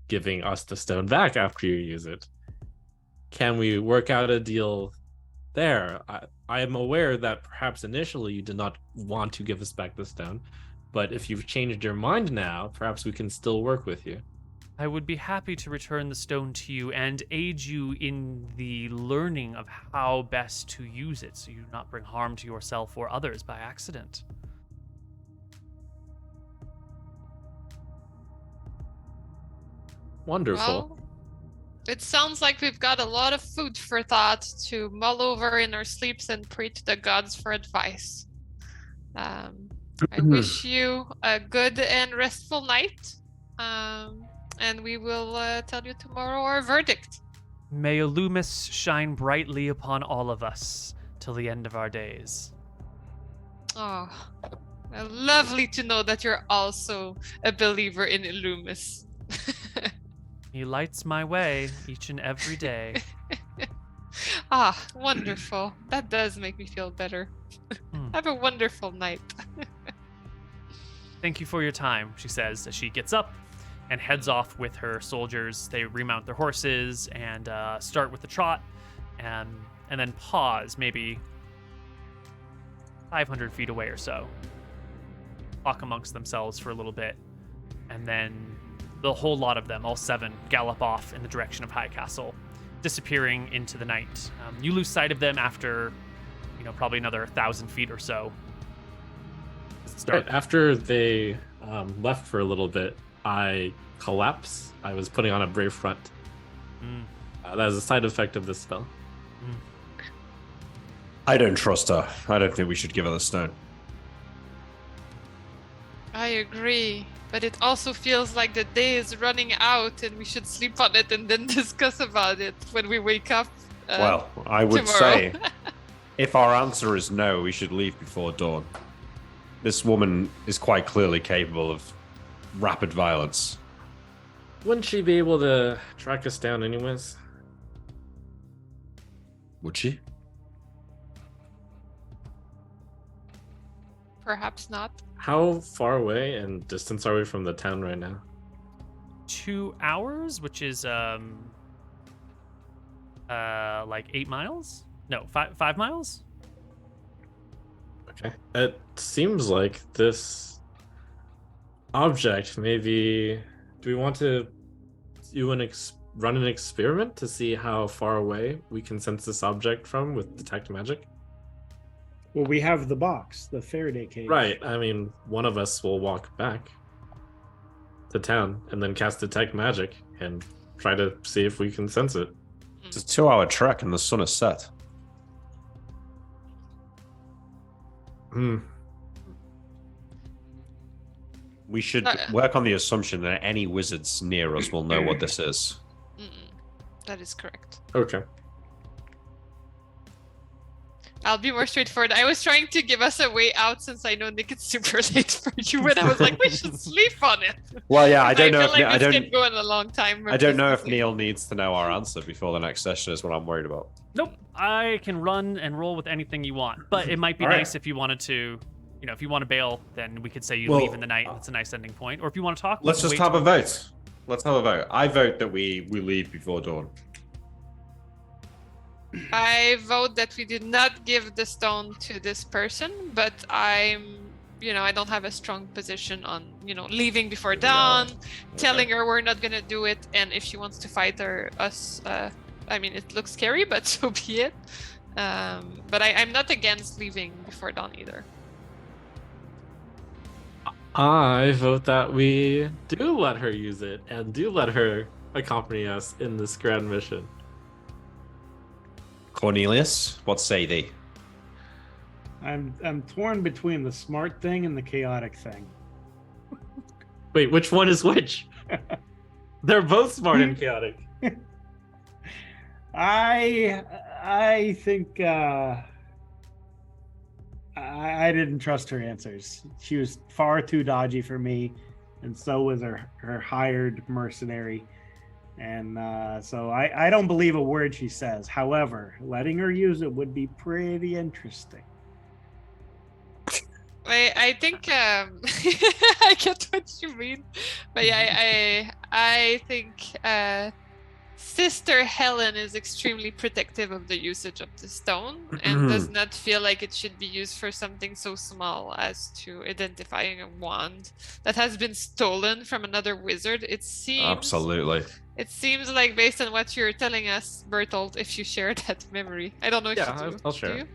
Speaker 2: giving us the stone back after you use it. Can we work out a deal there? I am aware that perhaps initially you did not want to give us back the stone, but if you've changed your mind now, perhaps we can still work with you.
Speaker 1: I would be happy to return the stone to you and aid you in the learning of how best to use it so you do not bring harm to yourself or others by accident.
Speaker 2: Wonderful.
Speaker 4: Well, it sounds like we've got a lot of food for thought to mull over in our sleeps and pray to the gods for advice. I wish you a good and restful night. And we will tell you tomorrow our verdict.
Speaker 1: May Illumis shine brightly upon all of us till the end of our days.
Speaker 4: Oh, lovely to know that you're also a believer in Illumis.
Speaker 1: He lights my way each and every day.
Speaker 4: Wonderful. That does make me feel better. Have a wonderful night.
Speaker 1: Thank you for your time, she says as she gets up and heads off with her soldiers. They remount their horses and start with the trot and then pause maybe 500 feet away or so. Talk amongst themselves for a little bit and then the whole lot of them, all 7, gallop off in the direction of High Castle, disappearing into the night. You lose sight of them after, probably another 1,000 feet or so.
Speaker 2: Right, after they left for a little bit, I collapse. I was putting on a brave front. That is a side effect of this spell.
Speaker 6: I don't trust her. I don't think we should give her the stone.
Speaker 4: I agree, but it also feels like the day is running out and we should sleep on it and then discuss about it when we wake up.
Speaker 6: Well, I would
Speaker 4: tomorrow.
Speaker 6: say if our answer is no, we should leave before dawn. This woman is quite clearly capable of rapid violence.
Speaker 2: Wouldn't she be able to track us down anyways?
Speaker 6: Would she?
Speaker 4: Perhaps not.
Speaker 2: How far away and distance are we from the town right now?
Speaker 1: 2 hours, which is like 8 miles? No, 5 miles?
Speaker 2: Okay. It seems like this object maybe... Do we want to do run an experiment to see how far away we can sense this object from with detect magic?
Speaker 5: Well, we have the box, the Faraday cage.
Speaker 2: Right. I mean, one of us will walk back to town and then cast detect magic and try to see if we can sense it.
Speaker 6: It's a 2-hour trek and the sun is set. We should work on the assumption that any wizards near us will know what this is.
Speaker 4: That is correct.
Speaker 2: Okay.
Speaker 4: I'll be more straightforward. I was trying to give us a way out since I know Nick it's super late for you, and I was like, we should sleep on it.
Speaker 6: Well, yeah, I don't know.
Speaker 4: Feel like this can go on a long time.
Speaker 6: I don't know if Neil needs to know our answer before the next session is what I'm worried about.
Speaker 1: Nope. I can run and roll with anything you want, but it might be nice if you wanted to, if you want to bail, then we could say you leave in the night. That's a nice ending point. Or if you want to talk,
Speaker 6: let's just have a vote. Let's have a vote. I vote that we leave before dawn.
Speaker 4: I vote that we did not give the stone to this person, but I don't have a strong position on, leaving before dawn, telling her we're not gonna do it, and if she wants to fight us, it looks scary, but so be it. But I'm not against leaving before dawn either.
Speaker 2: I vote that we do let her use it and do let her accompany us in this grand mission.
Speaker 6: Cornelius, what say thee?
Speaker 5: I'm torn between the smart thing and the chaotic thing.
Speaker 2: Wait, which one is which? They're both smart and chaotic.
Speaker 5: I think I didn't trust her answers. She was far too dodgy for me, and so was her hired mercenary. And so I don't believe a word she says. However, letting her use it would be pretty interesting.
Speaker 4: I think I get what you mean, but yeah, I think Sister Helen is extremely protective of the usage of the stone and does not feel like it should be used for something so small as to identifying a wand that has been stolen from another wizard. It seems
Speaker 6: Absolutely.
Speaker 4: It seems like, based on what you're telling us, Berthold, if you share that memory. I don't know if you do.
Speaker 2: I'll share.
Speaker 4: Do you?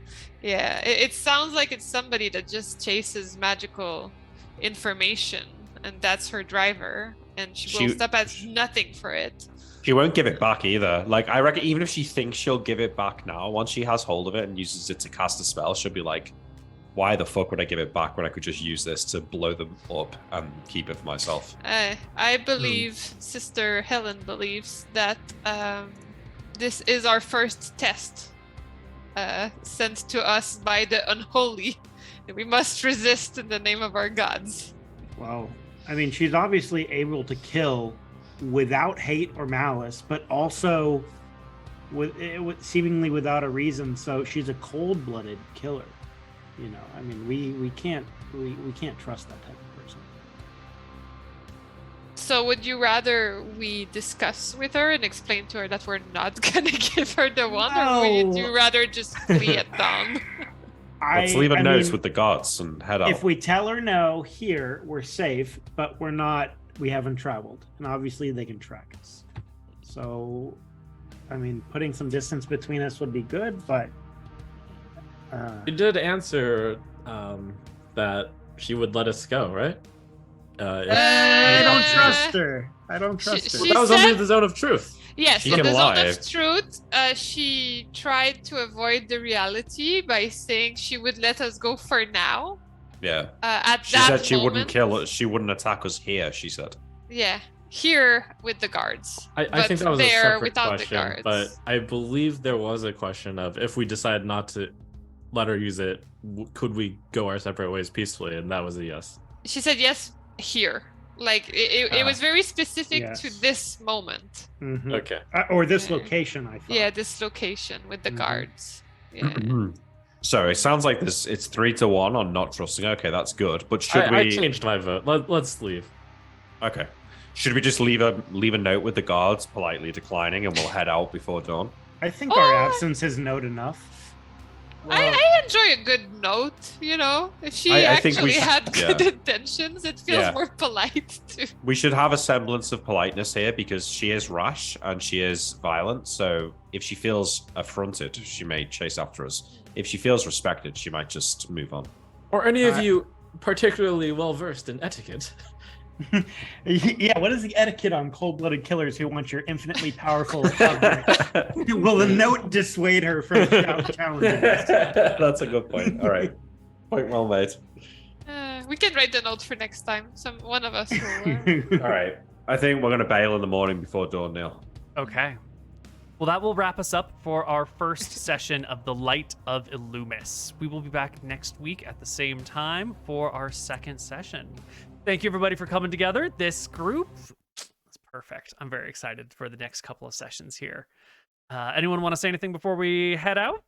Speaker 4: Yeah, it sounds like it's somebody that just chases magical information, and that's her driver, and she will stop at nothing for it.
Speaker 6: She won't give it back either. Like, I reckon even if she thinks she'll give it back now, once she has hold of it and uses it to cast a spell, she'll be like, why the fuck would I give it back when I could just use this to blow them up and keep it for myself?
Speaker 4: I believe Sister Helen believes that this is our first test sent to us by the unholy. We must resist in the name of our gods.
Speaker 5: Well, I mean, she's obviously able to kill without hate or malice, but also with seemingly without a reason. So she's a cold-blooded killer. I mean, we can't trust that type of person.
Speaker 4: So would you rather we discuss with her and explain to her that we're not gonna give her the wand, or would you rather just flee at dawn?
Speaker 6: Let's leave a note with the gods and head out.
Speaker 5: If we tell her no, here we're safe, but we're not we haven't traveled, and obviously they can track us. So, I mean, putting some distance between us would be good, but
Speaker 2: You did answer that she would let us go, right?
Speaker 5: I don't trust her. I don't trust her.
Speaker 4: she
Speaker 2: That was
Speaker 4: said-
Speaker 2: under the zone of truth.
Speaker 4: Yes,
Speaker 6: She
Speaker 4: in
Speaker 6: can
Speaker 4: the zone
Speaker 6: lie.
Speaker 4: of truth, she tried to avoid the reality by saying she would let us go for now.
Speaker 6: Yeah.
Speaker 4: At
Speaker 6: She
Speaker 4: that
Speaker 6: said she wouldn't
Speaker 4: moment.
Speaker 6: kill us. She wouldn't attack us here, she said.
Speaker 4: Yeah, here with the guards.
Speaker 2: I
Speaker 4: but
Speaker 2: think that was a
Speaker 4: there
Speaker 2: separate
Speaker 4: without
Speaker 2: question,
Speaker 4: the guards.
Speaker 2: but I believe there was a question of if we decide not to let her use it, could we go our separate ways peacefully? And that was a yes.
Speaker 4: She said yes here. Like it was very specific
Speaker 5: Yes.
Speaker 4: to this moment.
Speaker 5: Mhm.
Speaker 2: Okay.
Speaker 5: Or this
Speaker 4: Yeah.
Speaker 5: location, I thought.
Speaker 4: Yeah, this location with the
Speaker 5: Mhm.
Speaker 4: guards. Yeah.
Speaker 6: So it sounds like it's 3-1 on not trusting. Okay, that's good. But should
Speaker 2: I
Speaker 6: we?
Speaker 2: changed my vote. Let's leave.
Speaker 6: Okay. Should we just leave a note with the guards, politely declining, and we'll head out before dawn?
Speaker 5: I think our
Speaker 4: Oh.
Speaker 5: absence is note enough.
Speaker 4: I enjoy a good note, you know. If she
Speaker 6: I think we
Speaker 4: actually
Speaker 6: should-
Speaker 4: had good
Speaker 6: yeah.
Speaker 4: intentions, it feels
Speaker 6: Yeah.
Speaker 4: more polite too.
Speaker 6: We should have a semblance of politeness here because she is rash and she is violent. So if she feels affronted, she may chase after us. If she feels respected, she might just move on.
Speaker 2: Or any of
Speaker 5: Uh,
Speaker 2: you particularly well versed in etiquette?
Speaker 5: Yeah, what is the etiquette on cold-blooded killers who want your infinitely powerful object? Will the note dissuade her from challenging us?
Speaker 6: That's a good point. All right. Point well made.
Speaker 4: We can write the note for next time. One of us will.
Speaker 6: All right. I think we're going to bail in the morning before dawn, Neil.
Speaker 1: Okay. Well, that will wrap us up for our first session of The Light of Illumis. We will be back next week at the same time for our second session. Thank you, everybody, for coming together. This group is perfect. I'm very excited for the next couple of sessions here. Anyone want to say anything before we head out?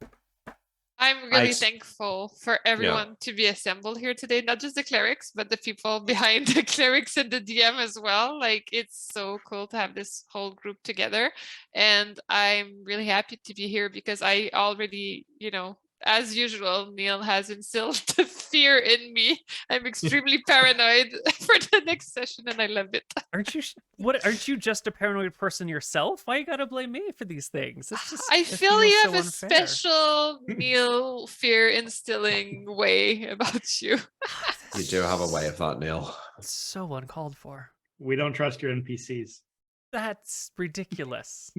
Speaker 4: I'm really thankful for everyone to be assembled here today. Not just the clerics, but the people behind the clerics and the DM as well. Like, it's so cool to have this whole group together. And I'm really happy to be here because I already, as usual, Neil has instilled the fear in me. I'm extremely paranoid for the next session, and I love it.
Speaker 1: Aren't you just a paranoid person yourself? Why you gotta blame me for these things?
Speaker 4: I
Speaker 1: it
Speaker 4: feel
Speaker 1: feels
Speaker 4: you
Speaker 1: so
Speaker 4: have a
Speaker 1: unfair.
Speaker 4: special Neil fear instilling way about you.
Speaker 6: You do have a way of that, Neil.
Speaker 1: It's so uncalled for.
Speaker 5: We don't trust your NPCs.
Speaker 1: That's ridiculous.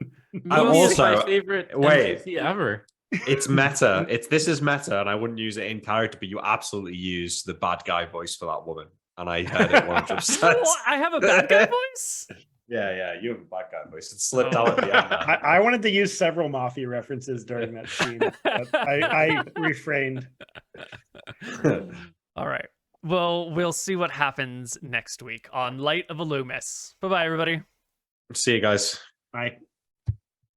Speaker 6: I'm
Speaker 2: Minnie is
Speaker 6: also-
Speaker 2: my favorite
Speaker 6: wait.
Speaker 2: NPC ever.
Speaker 6: It's meta. This is meta, and I wouldn't use it in character, but you absolutely use the bad guy voice for that woman. And I heard it 100%.
Speaker 1: Well, I have a bad guy voice?
Speaker 6: Yeah, you have a bad guy voice. It slipped out at the end.
Speaker 5: I wanted to use several Mafia references during that scene, but I refrained.
Speaker 1: All right. Well, we'll see what happens next week on Light of Illumis. Bye-bye, everybody.
Speaker 6: See you guys.
Speaker 5: Bye.